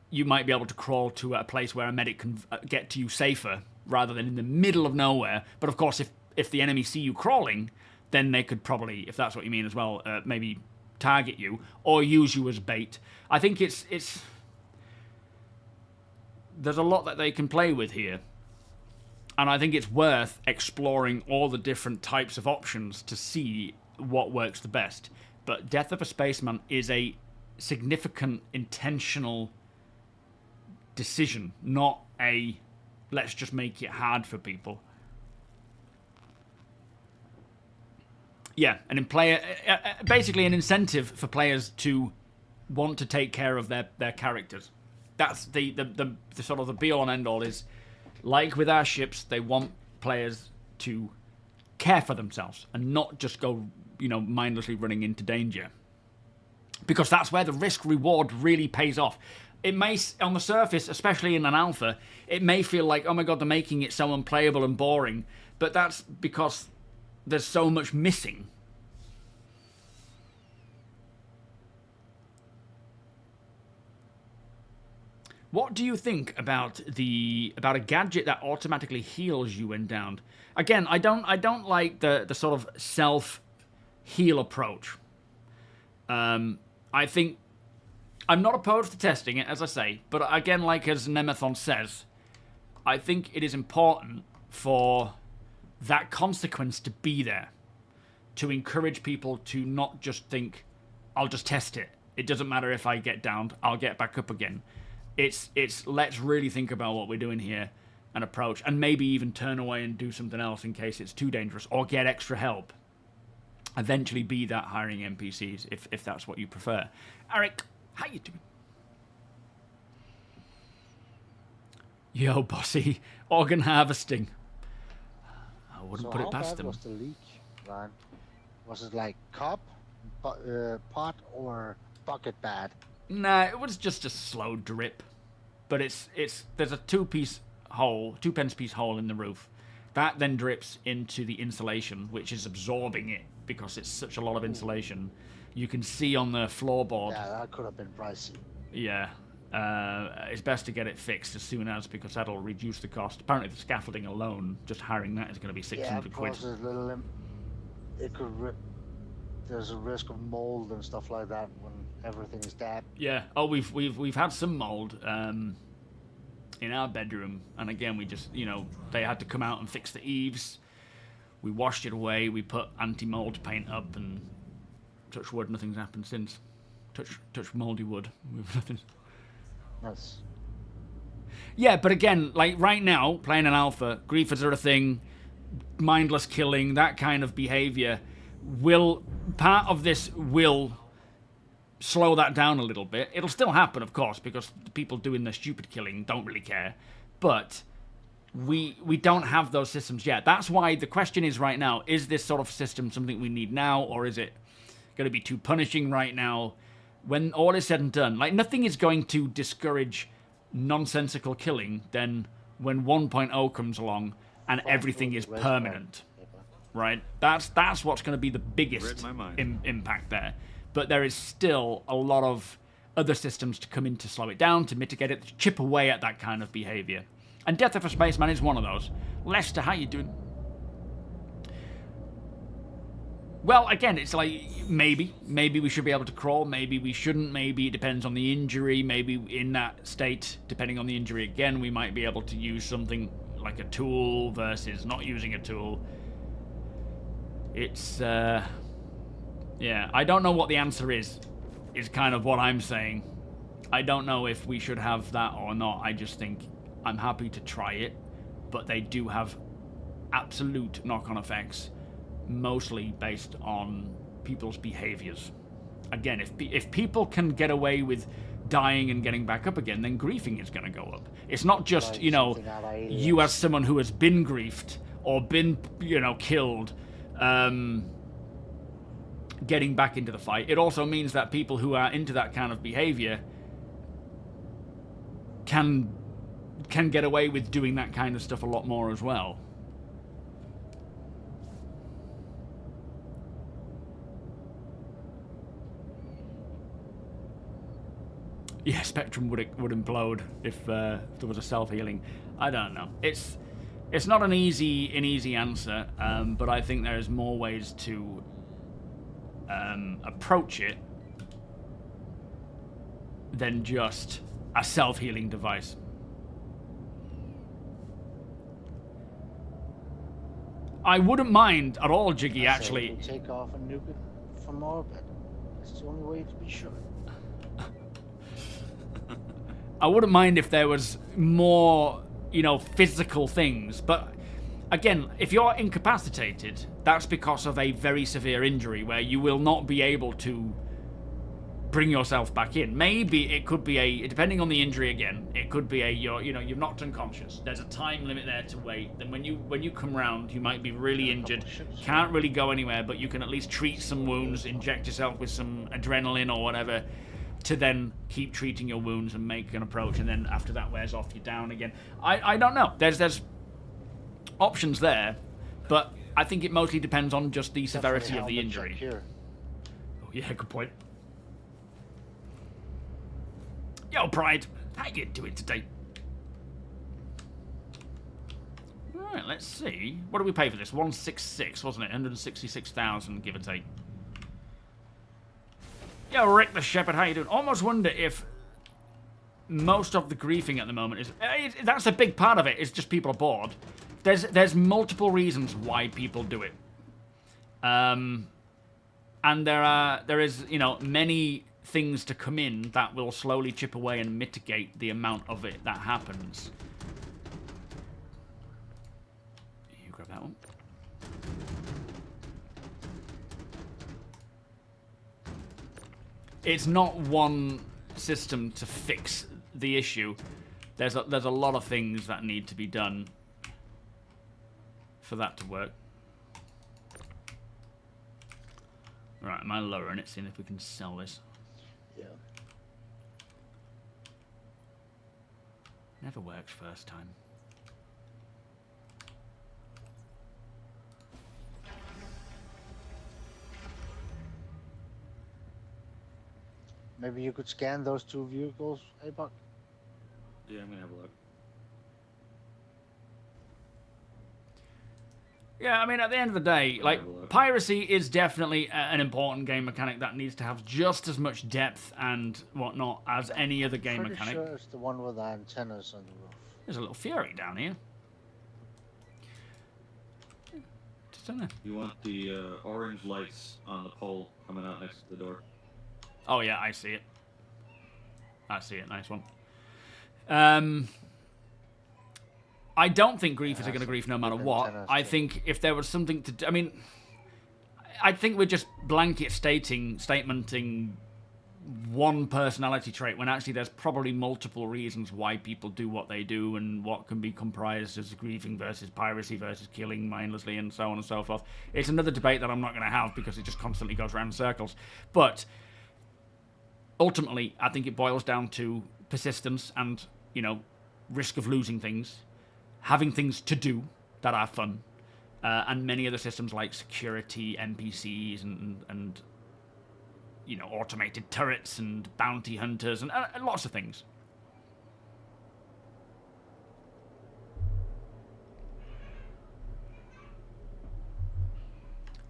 you might be able to crawl to a place where a medic can get to you safer rather than in the middle of nowhere. But of course, if the enemy see you crawling, then they could probably, if that's what you mean as well, maybe target you or use you as bait. I think it's there's a lot that they can play with here. And I think it's worth exploring all the different types of options to see what works the best. But Death of a Spaceman is a significant intentional decision, not a let's just make it hard for people. Yeah, and in player, basically an incentive for players to want to take care of their characters. That's the sort of the be all and end all is, like with our ships, they want players to care for themselves and not just go, mindlessly running into danger. Because that's where the risk reward really pays off. It may, on the surface, especially in an alpha, it may feel like, oh my god, they're making it so unplayable and boring. But that's because there's so much missing. What do you think about a gadget that automatically heals you when downed? Again, I don't like the sort of self heal approach. I think I'm not opposed to testing it, as I say, but again, like as Nemethon says, I think it is important for that consequence to be there, to encourage people to not just think, I'll just test it. It doesn't matter if I get downed, I'll get back up again. It's let's really think about what we're doing here and approach, and maybe even turn away and do something else in case it's too dangerous, or get extra help. Eventually be that hiring NPCs if that's what you prefer. Eric, how you doing? Yo, bossy, organ harvesting. I wouldn't put it past them. How bad was the leak, Ryan? Was it like cup, pot, or bucket bad? Nah, it was just a slow drip. But there's a two pence piece hole in the roof. That then drips into the insulation, which is absorbing it because it's such a lot of insulation. You can see on the floorboard. Yeah, that could have been pricey. Yeah. It's best to get it fixed as soon as, because that'll reduce the cost. Apparently the scaffolding alone, just hiring that, is going to be 600 quid. It could there's a risk of mold and stuff like that when everything is damp. Yeah. Oh, we've had some mold in our bedroom, and again we just they had to come out and fix the eaves. We washed it away. We put anti-mold paint up, and touch wood, nothing's happened since. Touch moldy wood. We've nothing. Nice. Yeah, but again, like right now, playing an alpha, griefers are a thing. Mindless killing, that kind of behavior part of this will slow that down a little bit. It'll still happen, of course, because the people doing the stupid killing don't really care. But we don't have those systems yet. That's why the question is right now, is this sort of system something we need now, or is it going to be too punishing right now? When all is said and done, like, nothing is going to discourage nonsensical killing than when 1.0 comes along and everything is permanent. Right? That's what's going to be the biggest impact there. But there is still a lot of other systems to come in to slow it down, to mitigate it, to chip away at that kind of behavior. And Death of a Spaceman is one of those. Lester, how you doing? Well, again, it's like, maybe we should be able to crawl, maybe we shouldn't, maybe it depends on the injury, maybe in that state, depending on the injury again, we might be able to use something like a tool versus not using a tool. It's, yeah, I don't know what the answer is kind of what I'm saying. I don't know if we should have that or not. I just think I'm happy to try it, but they do have absolute knock-on effects, mostly based on people's behaviors. Again, if people can get away with dying and getting back up again, then griefing is going to go up. It's not just, Like you know, something out of Aliens. you as someone who has been griefed or been, you know, killed, getting back into the fight. It also means that people who are into that kind of behavior can get away with doing that kind of stuff a lot more as well. Yeah, Spectrum would implode if there was a self-healing. I don't know. It's not an easy answer, but I think there's more ways to approach it than just a self-healing device. I wouldn't mind at all, Jiggy, I say actually. we take off and nuke it from orbit. That's the only way to be sure. I wouldn't mind if there was more, you know, physical things. But again, if you're incapacitated, that's because of a very severe injury where you will not be able to bring yourself back in. Maybe it could be depending on the injury again, it could be you've knocked unconscious. There's a time limit there to wait. Then when you come round, you might be really injured, can't really go anywhere, but you can at least treat some wounds, inject yourself with some adrenaline or whatever, to then keep treating your wounds and make an approach, and then after that wears off, you're down again. I don't know. There's options there, but I think it mostly depends on just the severity of the injury. Oh yeah, good point. Yo, Pride, how you doing today? Alright, let's see. What do we pay for this? 166, wasn't it? 166,000, give or take. Yo, Rick the Shepherd, how you doing? Almost wonder if most of the griefing at the moment is... that's a big part of it, is just people are bored. There's multiple reasons why people do it. And there is, you know, many things to come in that will slowly chip away and mitigate the amount of it that happens. You grab that one. It's not one system to fix the issue. There's a lot of things that need to be done for that to work. Right, am I lowering it? Seeing if we can sell this. Yeah. Never works first time. Maybe you could scan those two vehicles, hey Buck? Yeah, I'm gonna have a look. Yeah, I mean, at the end of the day, like, piracy is definitely an important game mechanic that needs to have just as much depth and whatnot as any other game Pretty mechanic. sure it's the one with the antennas on the roof. There's a little Fury down here. Just down there. You want the orange lights on the pole coming out next to the door. Oh yeah, I see it. I see it. Nice one. I don't think griefers are going to grief no matter what. I think if there was something to do... I mean, I think we're just blanket statementing one personality trait when actually there's probably multiple reasons why people do what they do and what can be comprised as griefing versus piracy versus killing mindlessly and so on and so forth. It's another debate that I'm not going to have because it just constantly goes around in circles. But ultimately, I think it boils down to persistence and, you know, risk of losing things, having things to do that are fun, and many other systems like security, NPCs, and you know, automated turrets and bounty hunters and lots of things.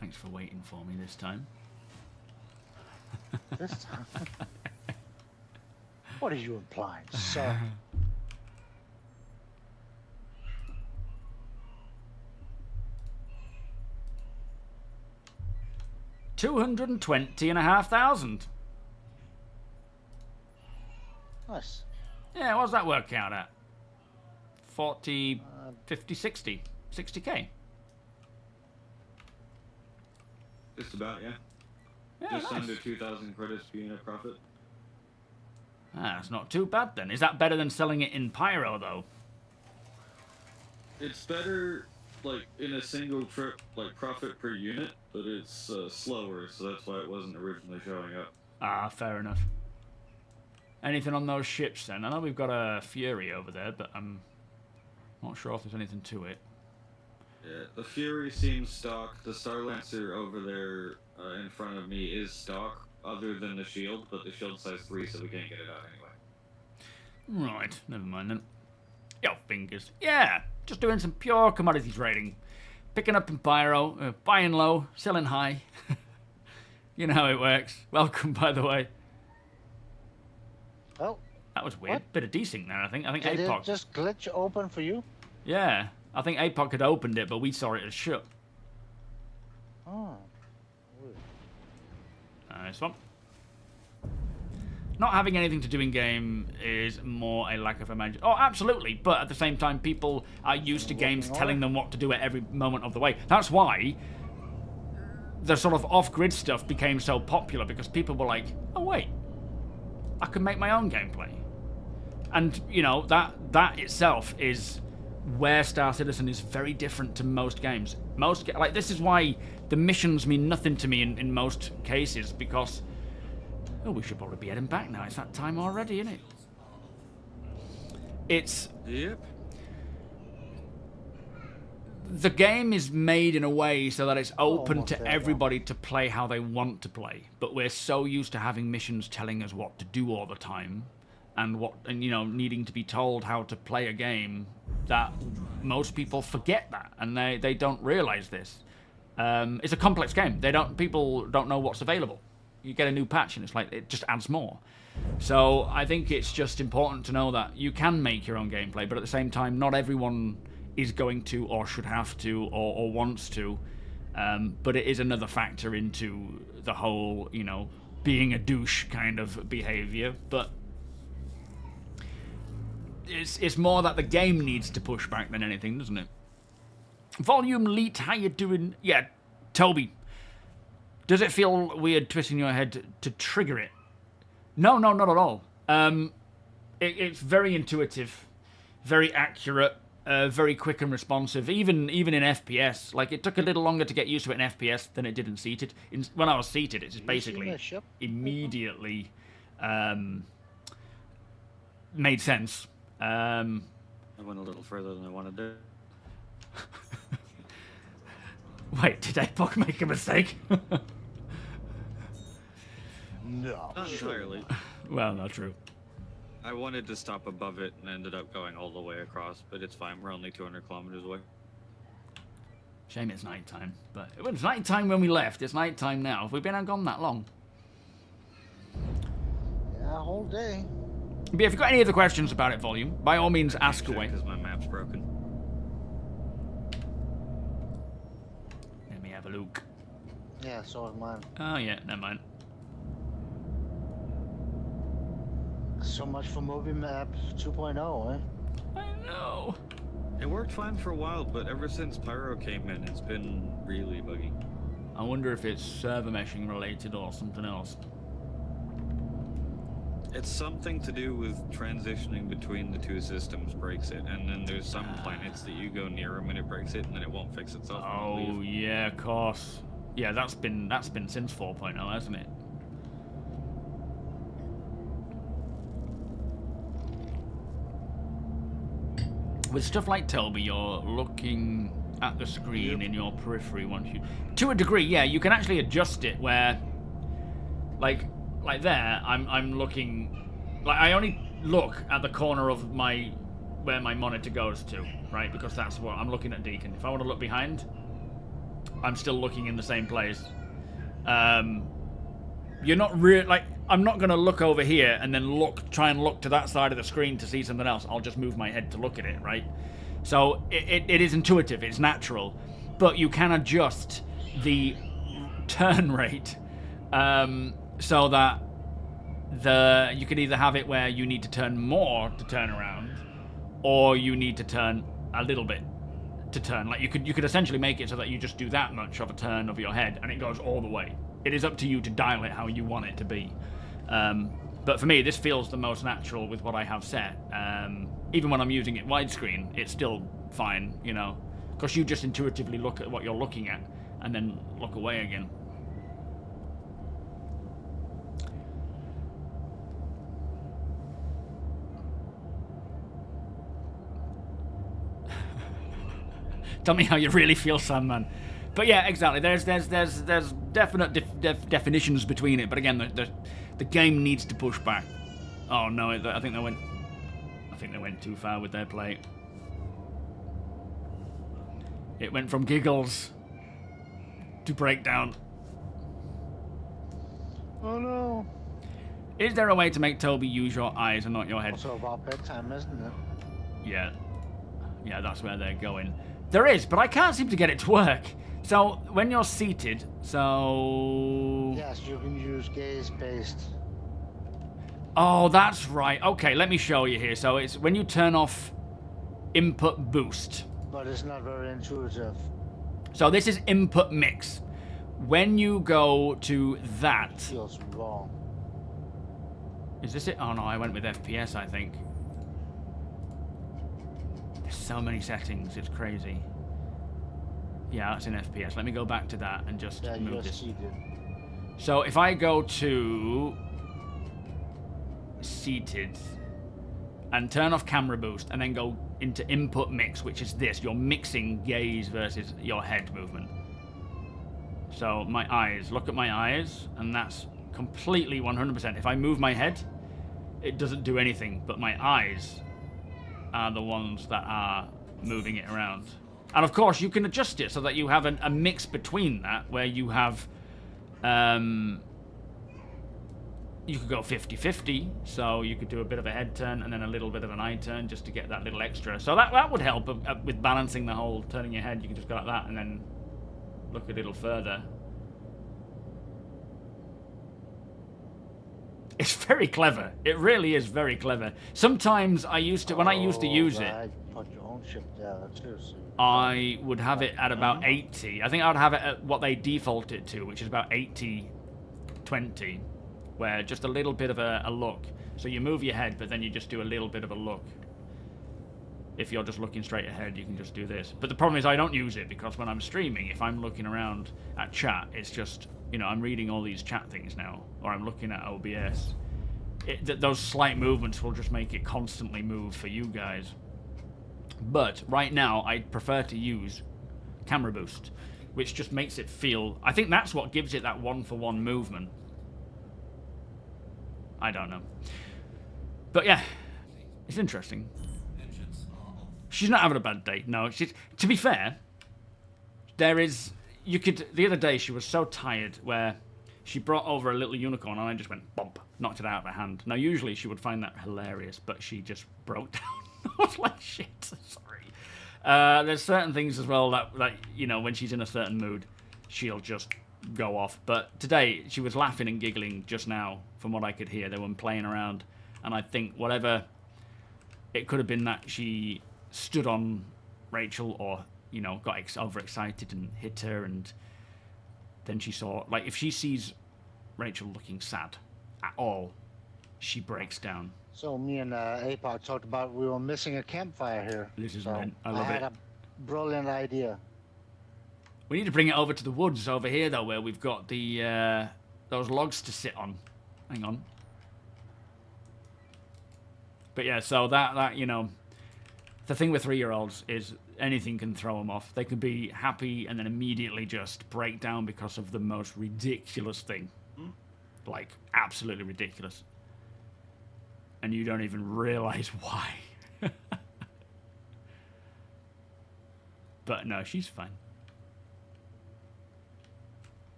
Thanks for waiting for me this time. This time? What are you implying, sir? $220,500. Nice. Yeah, what's that work out at? 40, 50, 60. 60k. Just about, yeah. Yeah, Just nice. under 2,000 credits per unit profit. Ah, that's not too bad then. Is that better than selling it in Pyro, though? It's better, like, in a single trip, like, profit per unit, but it's slower, so that's why it wasn't originally showing up. Ah, fair enough. Anything on those ships then? I know we've got a Fury over there, but I'm not sure if there's anything to it. Yeah, the Fury seems stock. The Star Lancer over there in front of me is stock, other than the shield, but the shield's size 3, so we can't get it out anyway. Right, never mind then. Yo, fingers. Yeah, just doing some pure commodity trading. Picking up in Pyro, buying low, selling high. You know how it works. Welcome, by the way. Oh, That was weird. What? Bit of desync there, I think. I think did it APOC. just glitch open for you? Yeah, I think APOC had opened it, but we saw it as shut. Oh. Weird. Nice one. Not having anything to do in game is more a lack of imagination. Oh, absolutely. But at the same time, people are used to games telling them what to do at every moment of the way. That's why the sort of off-grid stuff became so popular, because people were like, oh, wait, I can make my own gameplay. And, you know, that itself is where Star Citizen is very different to most games. Like, this is why the missions mean nothing to me in most cases, because... Oh, we should probably be heading back now. It's that time already, isn't it? It's... Yep. The game is made in a way so that it's open Almost to there, everybody to play how they want to play. But we're so used to having missions telling us what to do all the time, and you know, needing to be told how to play a game, that most people forget that, and they don't realize this. It's a complex game. People don't know what's available. You get a new patch and it's like, it just adds more. So I think it's just important to know that you can make your own gameplay, but at the same time, not everyone is going to, or should have to, or wants to. But it is another factor into the whole, you know, being a douche kind of behavior. But it's more that the game needs to push back than anything, doesn't it? Volume Leet, how you doing? Yeah, TOBII. Does it feel weird twisting your head to trigger it? No, not at all. It's very intuitive, very accurate, very quick and responsive. Even in FPS, like, it took a little longer to get used to it in FPS than it did in seated. When I was seated, it just basically immediately made sense. I went a little further than I wanted to. Wait, did APOC make a mistake? No. Not entirely. Well, not true. I wanted to stop above it and ended up going all the way across, but it's fine. We're only 200 kilometers away. Shame it's nighttime, but it was nighttime when we left. It's nighttime now. Have we been gone that long? Yeah, a whole day. But if you've got any other questions about it, Volume, by all means, ask away. Because my map's broken. Let me have a look. Yeah, so is mine. Oh, yeah, never mind. So much for movie map 2.0, eh? I know. It worked fine for a while, but ever since Pyro came in, it's been really buggy. I wonder if it's server meshing related or something else. It's something to do with transitioning between the two systems breaks it, and then there's some planets that you go near them and it breaks it, and then it won't fix itself. when you Oh, leave. yeah, of course. Yeah, that's been since 4.0, hasn't it? With stuff like TOBII, you're looking at the screen in your periphery once you... To a degree, yeah, you can actually adjust it where... Like there, I'm looking... Like, I only look at the corner of where my monitor goes to, right? Because that's what... I'm looking at Deacon. If I want to look behind, I'm still looking in the same place. You're not really... Like, I'm not going to look over here and then try and look to that side of the screen to see something else. I'll just move my head to look at it, right? So it is intuitive, it's natural, but you can adjust the turn rate so that you could either have it where you need to turn more to turn around, or you need to turn a little bit to turn. Like you could essentially make it so that you just do that much of a turn of your head and it goes all the way. It is up to you to dial it how you want it to be. But for me, this feels the most natural with what I have set. Even when I'm using it widescreen, it's still fine, you know, because you just intuitively look at what you're looking at and then look away again. Tell me how you really feel, Sandman. But yeah, exactly. There's definite definitions between it. But again, the game needs to push back. Oh no, I think they went too far with their play. It went from giggles to breakdown. Oh no. Is there a way to make TOBII use your eyes and not your head? Also about bedtime, isn't it? Yeah. Yeah, that's where they're going. There is, but I can't seem to get it to work. So, when you're seated, so... Yes, you can use gaze-based. Oh, that's right. Okay, let me show you here. So, it's when you turn off input boost. But it's not very intuitive. So, this is input mix. When you go to that... It feels wrong. Is this it? Oh no, I went with FPS, I think. There's so many settings, it's crazy. Yeah, that's in FPS. Let me go back to that and just move this. Seated. So if I go to seated and turn off camera boost and then go into input mix, which is this, you're mixing gaze versus your head movement. So my eyes, look at my eyes, and that's completely 100%. If I move my head, it doesn't do anything, but my eyes are the ones that are moving it around. And of course, you can adjust it so that you have a mix between that, where you have, you could go 50-50, so you could do a bit of a head turn and then a little bit of an eye turn just to get that little extra. So that would help with balancing the whole turning your head. You can just go like that and then look a little further. It's very clever. It really is very clever. Sometimes I used to, when I used to use it, put your own ship there too, so I would have it at about 80. I think I would have it at what they default it to, which is about 80-20, where just a little bit of a look. So you move your head, but then you just do a little bit of a look. If you're just looking straight ahead, you can just do this. But the problem is I don't use it, because when I'm streaming, if I'm looking around at chat, it's just, you know, I'm reading all these chat things now, or I'm looking at OBS. Those slight movements will just make it constantly move for you guys. But right now, I prefer to use camera boost, which just makes it feel... I think that's what gives it that one-for-one movement. I don't know. But yeah, it's interesting. She's not having a bad day. No, she's... To be fair, there is... You could... The other day, she was so tired where she brought over a little unicorn and I just went bump, knocked it out of her hand. Now, usually she would find that hilarious, but she just broke down. I was like, shit, sorry. There's certain things as well that, you know, when she's in a certain mood, she'll just go off. But today, she was laughing and giggling just now, from what I could hear. They were playing around, and I think whatever... It could have been that she stood on Rachel or, you know, got overexcited and hit her, and then she saw... Like, if she sees Rachel looking sad at all, she breaks down. So me and APOC talked about we were missing a campfire here. This is so meant. I love had it. a brilliant idea. We need to bring it over to the woods over here, though, where we've got the those logs to sit on. Hang on. But yeah, so that you know, the thing with 3-year-olds is anything can throw them off. They can be happy and then immediately just break down because of the most ridiculous thing. Like, absolutely ridiculous. And you don't even realize why. But no, she's fine.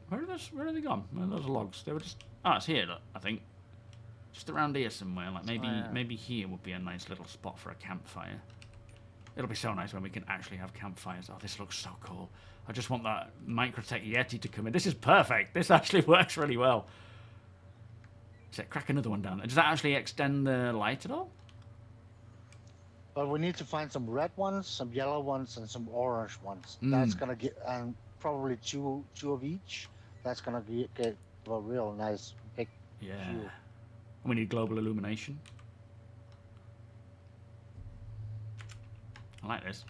Where are they gone? Where are those logs? They were just... Oh, it's here, look, I think. Just around here somewhere. Like maybe here would be a nice little spot for a campfire. It'll be so nice when we can actually have campfires. Oh, this looks so cool. I just want that Microtech Yeti to come in. This is perfect. This actually works really well. So crack another one down. Does that actually extend the light at all? But we need to find some red ones, some yellow ones, and some orange ones. Mm. That's gonna get, and probably two of each. That's gonna get a real nice big Yeah. hue. We need global illumination. I like this.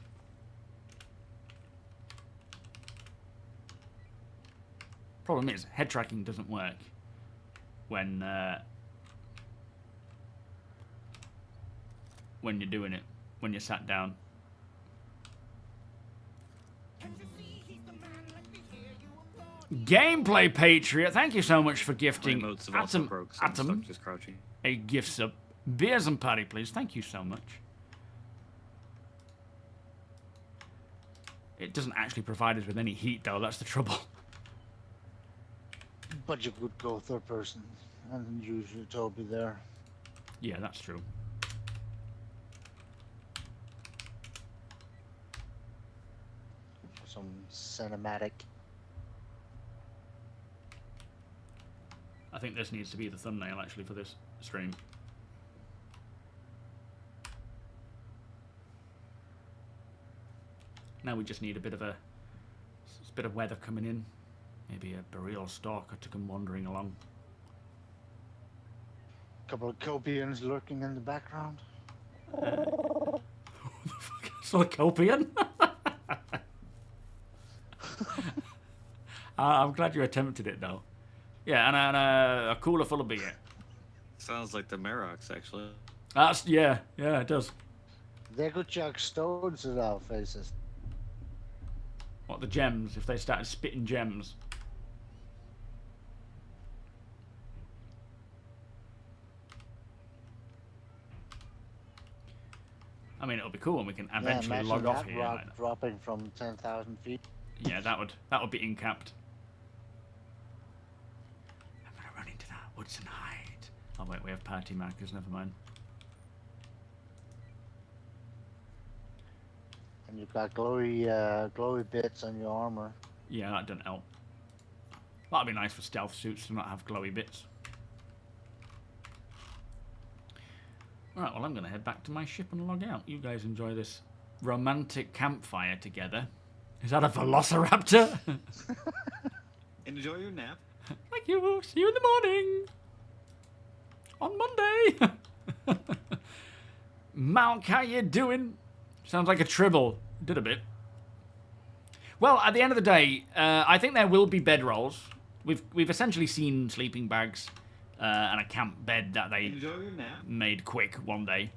Problem is, head tracking doesn't work when you're doing it, when you're sat down. Gameplay Patriot, thank you so much for gifting Remotes have also broke since I'm just crouching. a gift sub. Beers and party, please. Thank you so much. It doesn't actually provide us with any heat, though. That's the trouble. But you could go third person and use your TOBII there. Yeah, that's true. For some cinematic. I think this needs to be the thumbnail, actually, for this stream. Now we just need a bit of weather coming in. Maybe a boreal stalker to come wandering along. Couple of copians lurking in the background. Who the fuck is a copian? I'm glad you attempted it, though. Yeah, and a cooler full of beer. Sounds like the Merox, actually. That's yeah, it does. They could chuck stones at our faces. What, the gems? If they started spitting gems. I mean, it'll be cool when we can eventually imagine log off that here. rock Like that. dropping from 10,000 feet. Yeah, that would be incapped. I'm gonna run into that woods and hide. Oh wait, we have party markers. Never mind. And you've got glowy bits on your armor. Yeah, that doesn't help. That'd be nice for stealth suits to not have glowy bits. Alright, well I'm going to head back to my ship and log out. You guys enjoy this romantic campfire together. Is that a velociraptor? Enjoy your nap. Thank you. See you in the morning. On Monday. Mount, how you doing? Sounds like a tribble. Did a bit. Well, at the end of the day, I think there will be bedrolls. We've essentially seen sleeping bags and a camp bed that they Enjoy your nap. made quick one day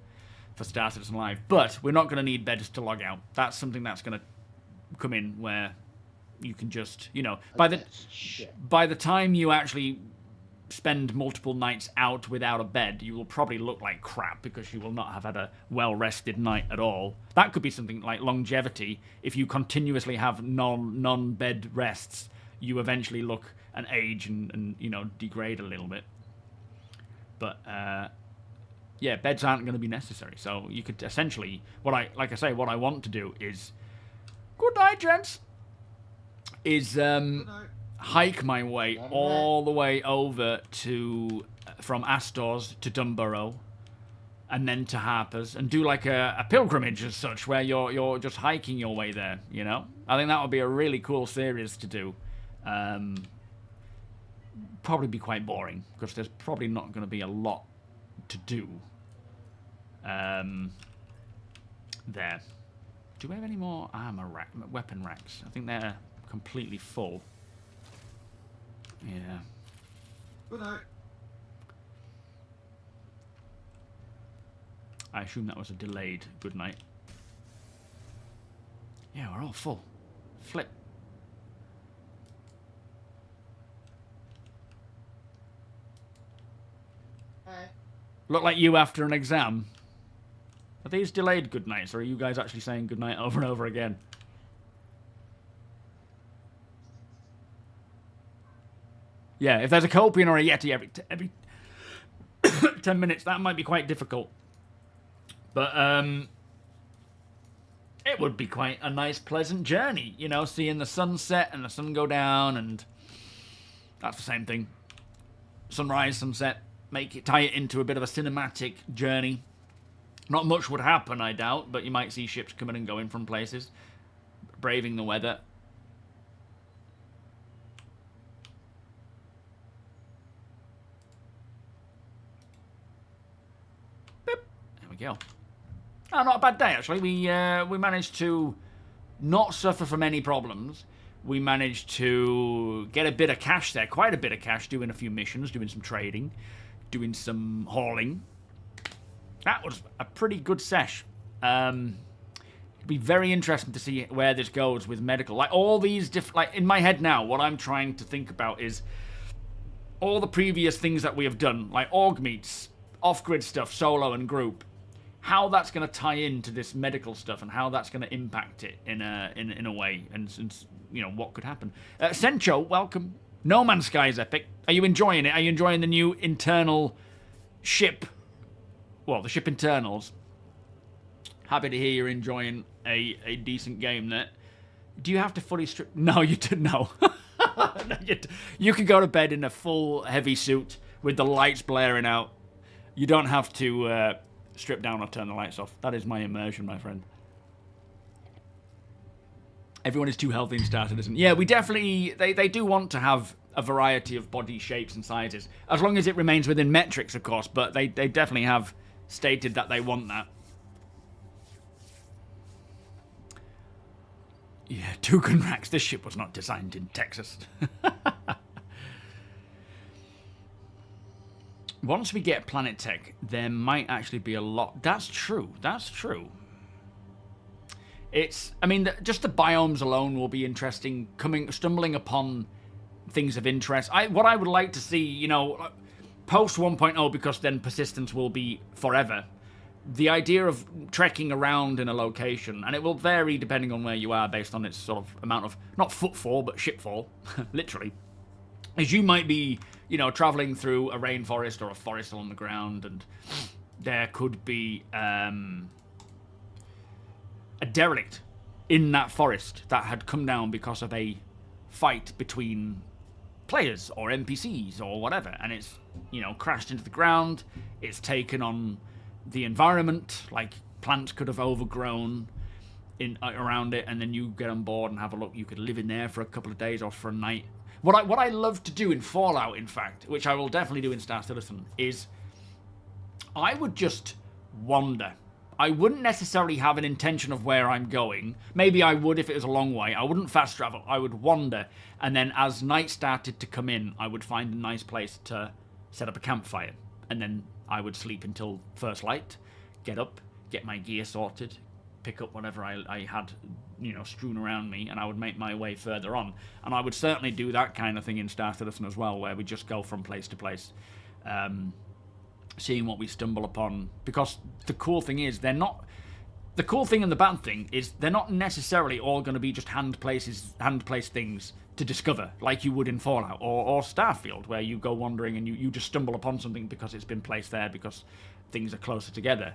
for StarCitizen Live. But we're not going to need beds to log out. That's something that's going to come in where you can just, you know, by the time you actually spend multiple nights out without a bed, you will probably look like crap because you will not have had a well-rested night at all. That could be something like longevity. If you continuously have non-bed rests, you eventually look and age and you know, degrade a little bit. But yeah, beds aren't going to be necessary. So you could essentially, what I want to do is, good night, gents, is hike my way all the way over to, from Astor's to Dunborough, and then to Harper's, and do like a pilgrimage as such, where you're just hiking your way there. You know, I think that would be a really cool series to do. Probably be quite boring because there's probably not going to be a lot to do. There. Do we have any more weapon racks? I think they're completely full. Yeah. Good night. I assume that was a delayed good night. Yeah, we're all full. Flip. Look like you after an exam. Are these delayed good nights, or are you guys actually saying good night over and over again? Yeah, if there's a Copian or a Yeti every 10 minutes, that might be quite difficult. But it would be quite a nice, pleasant journey, you know, seeing the sunset and the sun go down, and that's the same thing. Sunrise, sunset, tie it into a bit of a cinematic journey. Not much would happen, I doubt, but you might see ships coming and going from places, braving the weather. Boop. There we go. Oh, not a bad day, actually. We managed to not suffer from any problems. We managed to get a bit of cash there, quite a bit of cash, doing a few missions, doing some trading, doing some hauling. That was a pretty good sesh. It'd be very interesting to see where this goes with medical. Like, all these different... Like, in my head now, what I'm trying to think about is all the previous things that we have done, like org meets, off-grid stuff, solo and group, how that's going to tie into this medical stuff and how that's going to impact it in a way, and you know, what could happen. Sencho, welcome. No Man's Sky is epic. Are you enjoying it? Are you enjoying the new internal ship? Well, the ship internals. Happy to hear you're enjoying a decent game there. Do you have to fully strip? No, you don't. No. You can go to bed in a full heavy suit with the lights blaring out. You don't have to strip down or turn the lights off. That is my immersion, my friend. Everyone is too healthy in Star Citizen. Yeah, we definitely... They do want to have a variety of body shapes and sizes. As long as it remains within metrics, of course. But they definitely have stated that they want that. Yeah, 2 gun racks. This ship was not designed in Texas. Once we get Planet Tech, there might actually be a lot... That's true. That's true. It's... I mean, just the biomes alone will be interesting. Stumbling upon things of interest. What I would like to see, you know, post 1.0, because then persistence will be forever. The idea of trekking around in a location, and it will vary depending on where you are based on its sort of amount of... Not footfall, but shipfall. Literally. As you might be... You know, traveling through a rainforest or a forest along the ground, and there could be a derelict in that forest that had come down because of a fight between players or NPCs or whatever, and it's, you know, crashed into the ground. It's taken on the environment, like plants could have overgrown around it, and then you get on board and have a look. You could live in there for a couple of days or for a night. What I love to do in Fallout, in fact, which I will definitely do in Star Citizen, is I would just wander. I wouldn't necessarily have an intention of where I'm going. Maybe I would if it was a long way. I wouldn't fast travel. I would wander, and then as night started to come in, I would find a nice place to set up a campfire, and then I would sleep until first light, get up, get my gear sorted, pick up whatever I had, you know, strewn around me, and I would make my way further on. And I would certainly do that kind of thing in Star Citizen as well, where we just go from place to place, seeing what we stumble upon. Because the cool thing is, the cool thing and the bad thing is they're not necessarily all going to be just hand-placed things to discover, like you would in Fallout or Starfield, where you go wandering and you just stumble upon something because it's been placed there because things are closer together.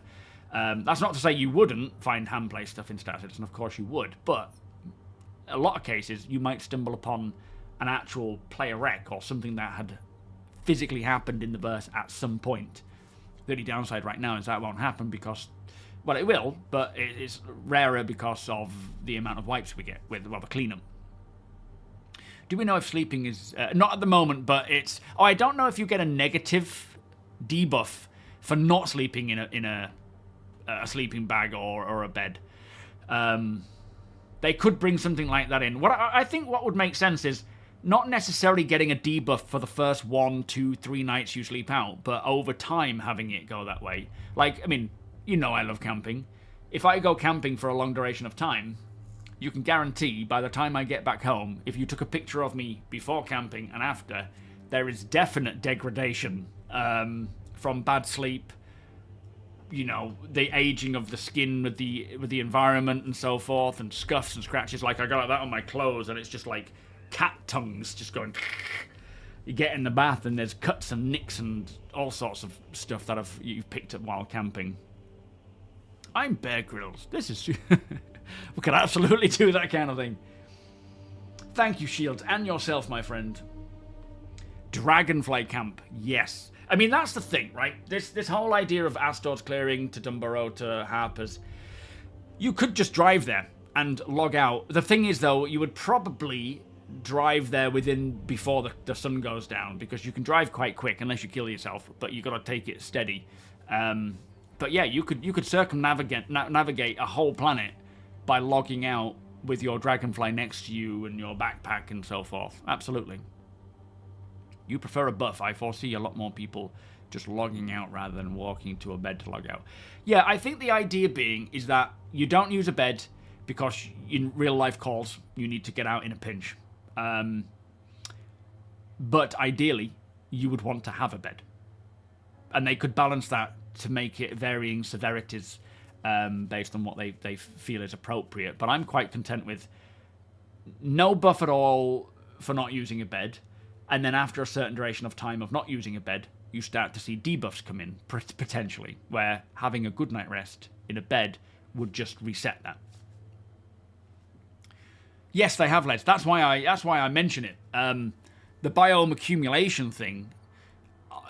That's not to say you wouldn't find hand-placed stuff in Star Citizen, of course you would, but a lot of cases you might stumble upon an actual player wreck or something that had physically happened in the verse at some point. The only downside right now is that won't happen because, well, it will, but it's rarer because of the amount of wipes we get with the cleanup. Do we know if sleeping is... not at the moment, but it's... Oh, I don't know if you get a negative debuff for not sleeping in a sleeping bag or a bed. They could bring something like that in. What I think what would make sense is not necessarily getting a debuff for the first 1, 2, 3 nights you sleep out, but over time having it go that way. Like, I mean, you know I love camping. If I go camping for a long duration of time, you can guarantee by the time I get back home, if you took a picture of me before camping and after, there is definite degradation from bad sleep, you know, the aging of the skin with the environment and so forth, and scuffs and scratches. Like I got that on my clothes, and it's just like cat tongues just going. You get in the bath, and there's cuts and nicks and all sorts of stuff that you've picked up while camping. I'm Bear Grylls. This is we could absolutely do that kind of thing. Thank you, Shields, and yourself, my friend. Dragonfly Camp, yes. I mean, that's the thing, right? This whole idea of Astor's Clearing to Dunborough to Harper's, you could just drive there and log out. The thing is, though, you would probably drive there before the sun goes down, because you can drive quite quick unless you kill yourself, but you got to take it steady. But yeah, you could navigate a whole planet by logging out with your dragonfly next to you and your backpack and so forth. Absolutely. You prefer a buff. I foresee a lot more people just logging out rather than walking to a bed to log out. Yeah, I think the idea being is that you don't use a bed because in real life calls you need to get out in a pinch. But ideally, you would want to have a bed. And they could balance that to make it varying severities based on what they feel is appropriate. But I'm quite content with no buff at all for not using a bed. And then after a certain duration of time of not using a bed, you start to see debuffs come in, potentially, where having a good night rest in a bed would just reset that. Yes, they have LEDs. That's why I mention it. The biome accumulation thing,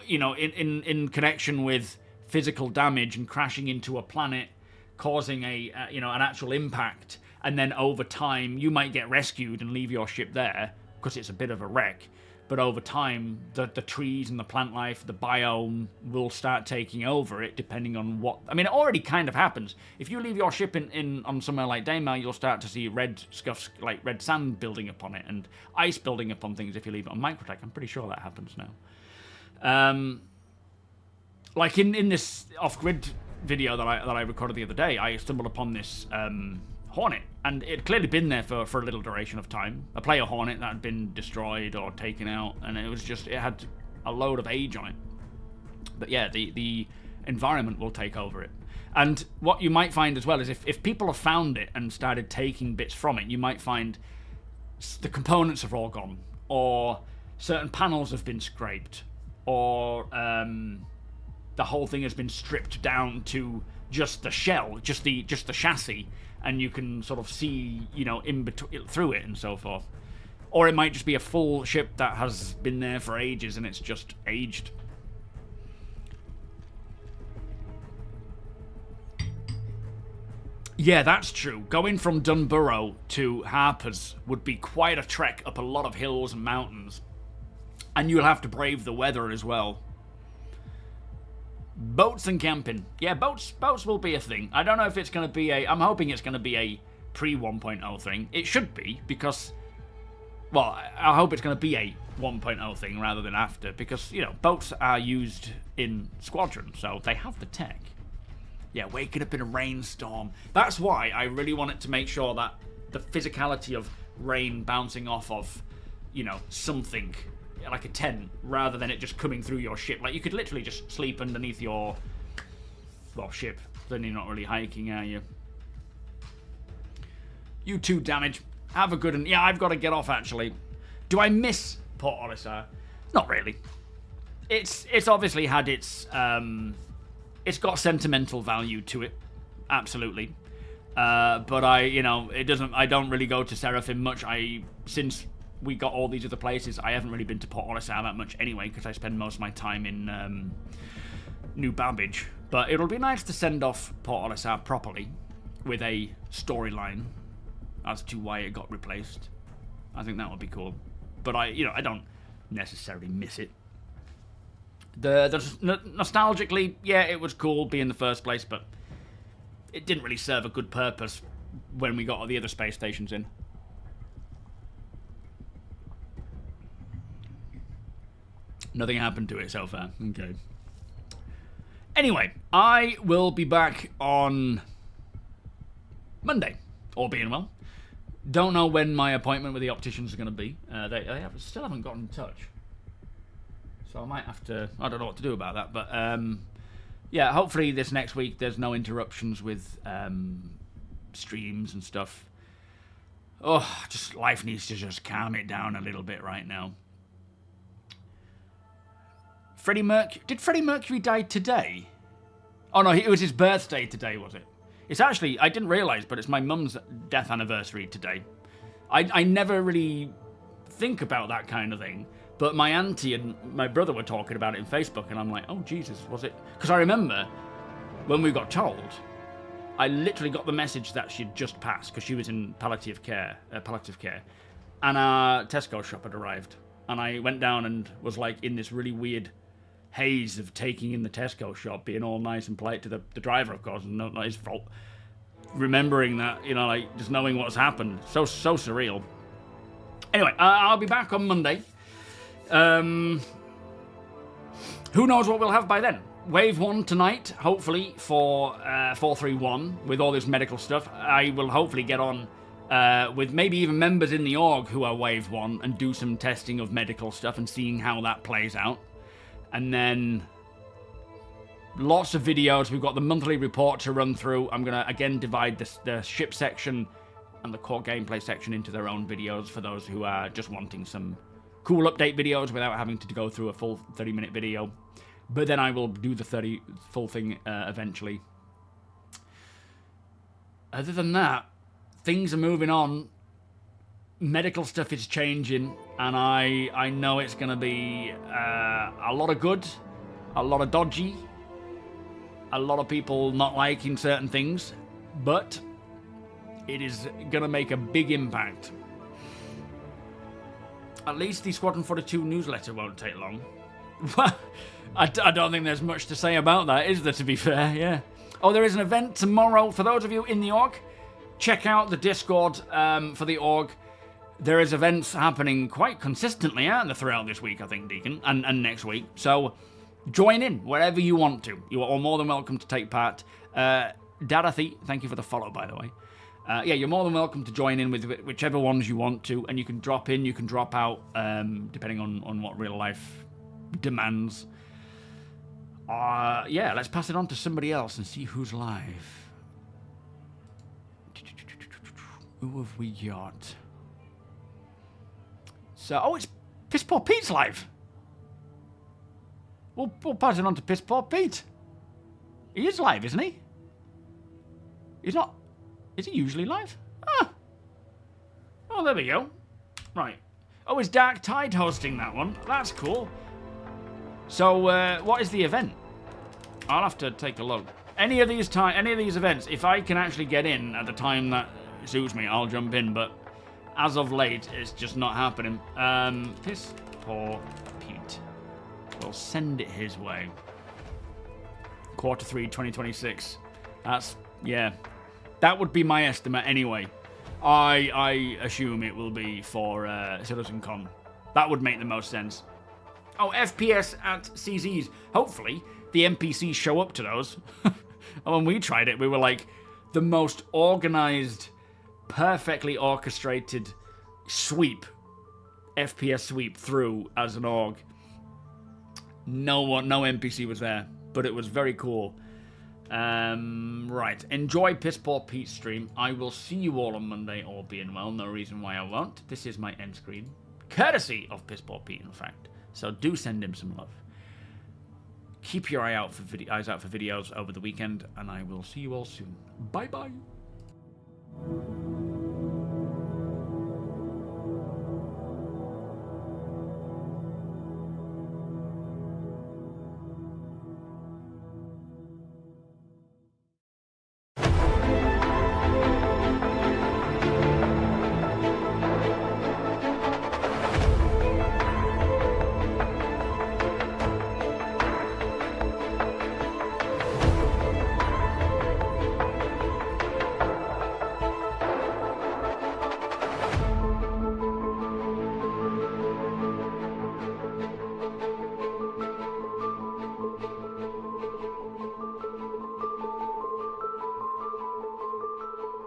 you know, in connection with physical damage and crashing into a planet, causing an actual impact, and then over time you might get rescued and leave your ship there because it's a bit of a wreck. But over time, the trees and the plant life, the biome will start taking over it, depending on what... I mean, it already kind of happens. If you leave your ship on somewhere like Daymar, you'll start to see red scuffs, like red sand building upon it, and ice building upon things if you leave it on Microtech. I'm pretty sure that happens now. Like in this off-grid video that I recorded the other day, I stumbled upon this Hornet, and it had clearly been there for a little duration of time. A player Hornet that had been destroyed or taken out, and it had a load of age on it. But yeah, the environment will take over it. And what you might find as well is if people have found it and started taking bits from it, you might find the components have all gone, or certain panels have been scraped, or the whole thing has been stripped down to just the shell, just the chassis, and you can sort of see, you know, through it and so forth. Or it might just be a full ship that has been there for ages and it's just aged. Yeah, that's true. Going from Dunborough to Harper's would be quite a trek up a lot of hills and mountains. And you'll have to brave the weather as well. Boats and camping. Yeah, boats will be a thing. I don't know if it's going to be I'm hoping it's going to be a pre-1.0 thing. It should be, because... Well, I hope it's going to be a 1.0 thing rather than after, because, you know, boats are used in Squadron, so they have the tech. Yeah, waking up in a rainstorm. That's why I really wanted to make sure that the physicality of rain bouncing off of, you know, something... like a tent, rather than it just coming through your ship. Like, you could literally just sleep underneath your, well, ship. Then you're not really hiking, are you? You too, Damage. Have a good one. Yeah, I've got to get off, actually. Do I miss Port Olisar? Not really. It's obviously had its, it's got sentimental value to it. Absolutely. But I don't really go to Seraphim much. Since we got all these other places, I haven't really been to Port Olisar that much anyway, because I spend most of my time in New Babbage. But it'll be nice to send off Port Olisar properly with a storyline as to why it got replaced. I think that would be cool. But I don't necessarily miss it. Nostalgically, yeah, it was cool being the first place, but it didn't really serve a good purpose when we got all the other space stations in. Nothing happened to it so far. Okay. Anyway, I will be back on Monday, all being well. Don't know when my appointment with the opticians is going to be. They still haven't gotten in touch. So I might have to... I don't know what to do about that. But, yeah, hopefully this next week there's no interruptions with streams and stuff. Oh, just life needs to just calm it down a little bit right now. Did Freddie Mercury die today? Oh no, it was his birthday today, was it? It's actually, I didn't realise, but it's my mum's death anniversary today. I never really think about that kind of thing, But my auntie and my brother were talking about it in Facebook, and I'm like, oh, Jesus, was it? Because I remember when we got told, I literally got the message that she'd just passed because she was in palliative care, and our Tesco shop had arrived. And I went down and was like in this really weird haze of taking in the Tesco shop, being all nice and polite to the driver, of course, and not his fault. Remembering that, you know, like just knowing what's happened. So surreal. Anyway, I'll be back on Monday. Who knows what we'll have by then? Wave 1 tonight, hopefully, for 431 with all this medical stuff. I will hopefully get on with maybe even members in the org who are Wave 1 and do some testing of medical stuff and seeing how that plays out. And then lots of videos. We've got the monthly report to run through. I'm going to, again, divide the ship section and the core gameplay section into their own videos for those who are just wanting some cool update videos without having to go through a full 30-minute video. But then I will do the full thing eventually. Other than that, things are moving on. Medical stuff is changing, and I know it's going to be a lot of good, a lot of dodgy, a lot of people not liking certain things, but it is going to make a big impact. At least the Squadron 42 newsletter won't take long. I don't think there's much to say about that, is there, to be fair? Yeah. Oh, there is an event tomorrow. For those of you in the org, check out the Discord for the org. There is events happening quite consistently, aren't there, throughout this week, I think, Deacon, and next week. So join in wherever you want to. You are all more than welcome to take part. Darathy, thank you for the follow, by the way. Yeah, you're more than welcome to join in with whichever ones you want to, and you can drop in, you can drop out, depending on what real life demands. Yeah, let's pass it on to somebody else and see who's live. Who have we got? So, oh, it's Piss Poor Pete's live. We'll pass it on to Piss Poor Pete. He is live, isn't he? He's not. Is he usually live? Ah. Oh, there we go. Right. Oh, is Dark Tide hosting that one? That's cool. So, what is the event? I'll have to take a look. Any of these events, if I can actually get in at the time that suits me, I'll jump in. But as of late, it's just not happening. Piss Poor Pete. We'll send it his way. Q3 2026. That's, yeah. That would be my estimate anyway. I assume it will be for CitizenCon. That would make the most sense. Oh, FPS at CZs. Hopefully, the NPCs show up to those. When we tried it, we were like the most organized, perfectly orchestrated sweep, FPS sweep through as an org. No NPC was there, but it was very cool. Right, enjoy Piss Poor Pete's stream. I will see you all on Monday, all being well. No reason why I won't. This is my end screen, courtesy of Piss Poor Pete, in fact. So do send him some love. Keep your eyes out for videos over the weekend, and I will see you all soon. Bye bye.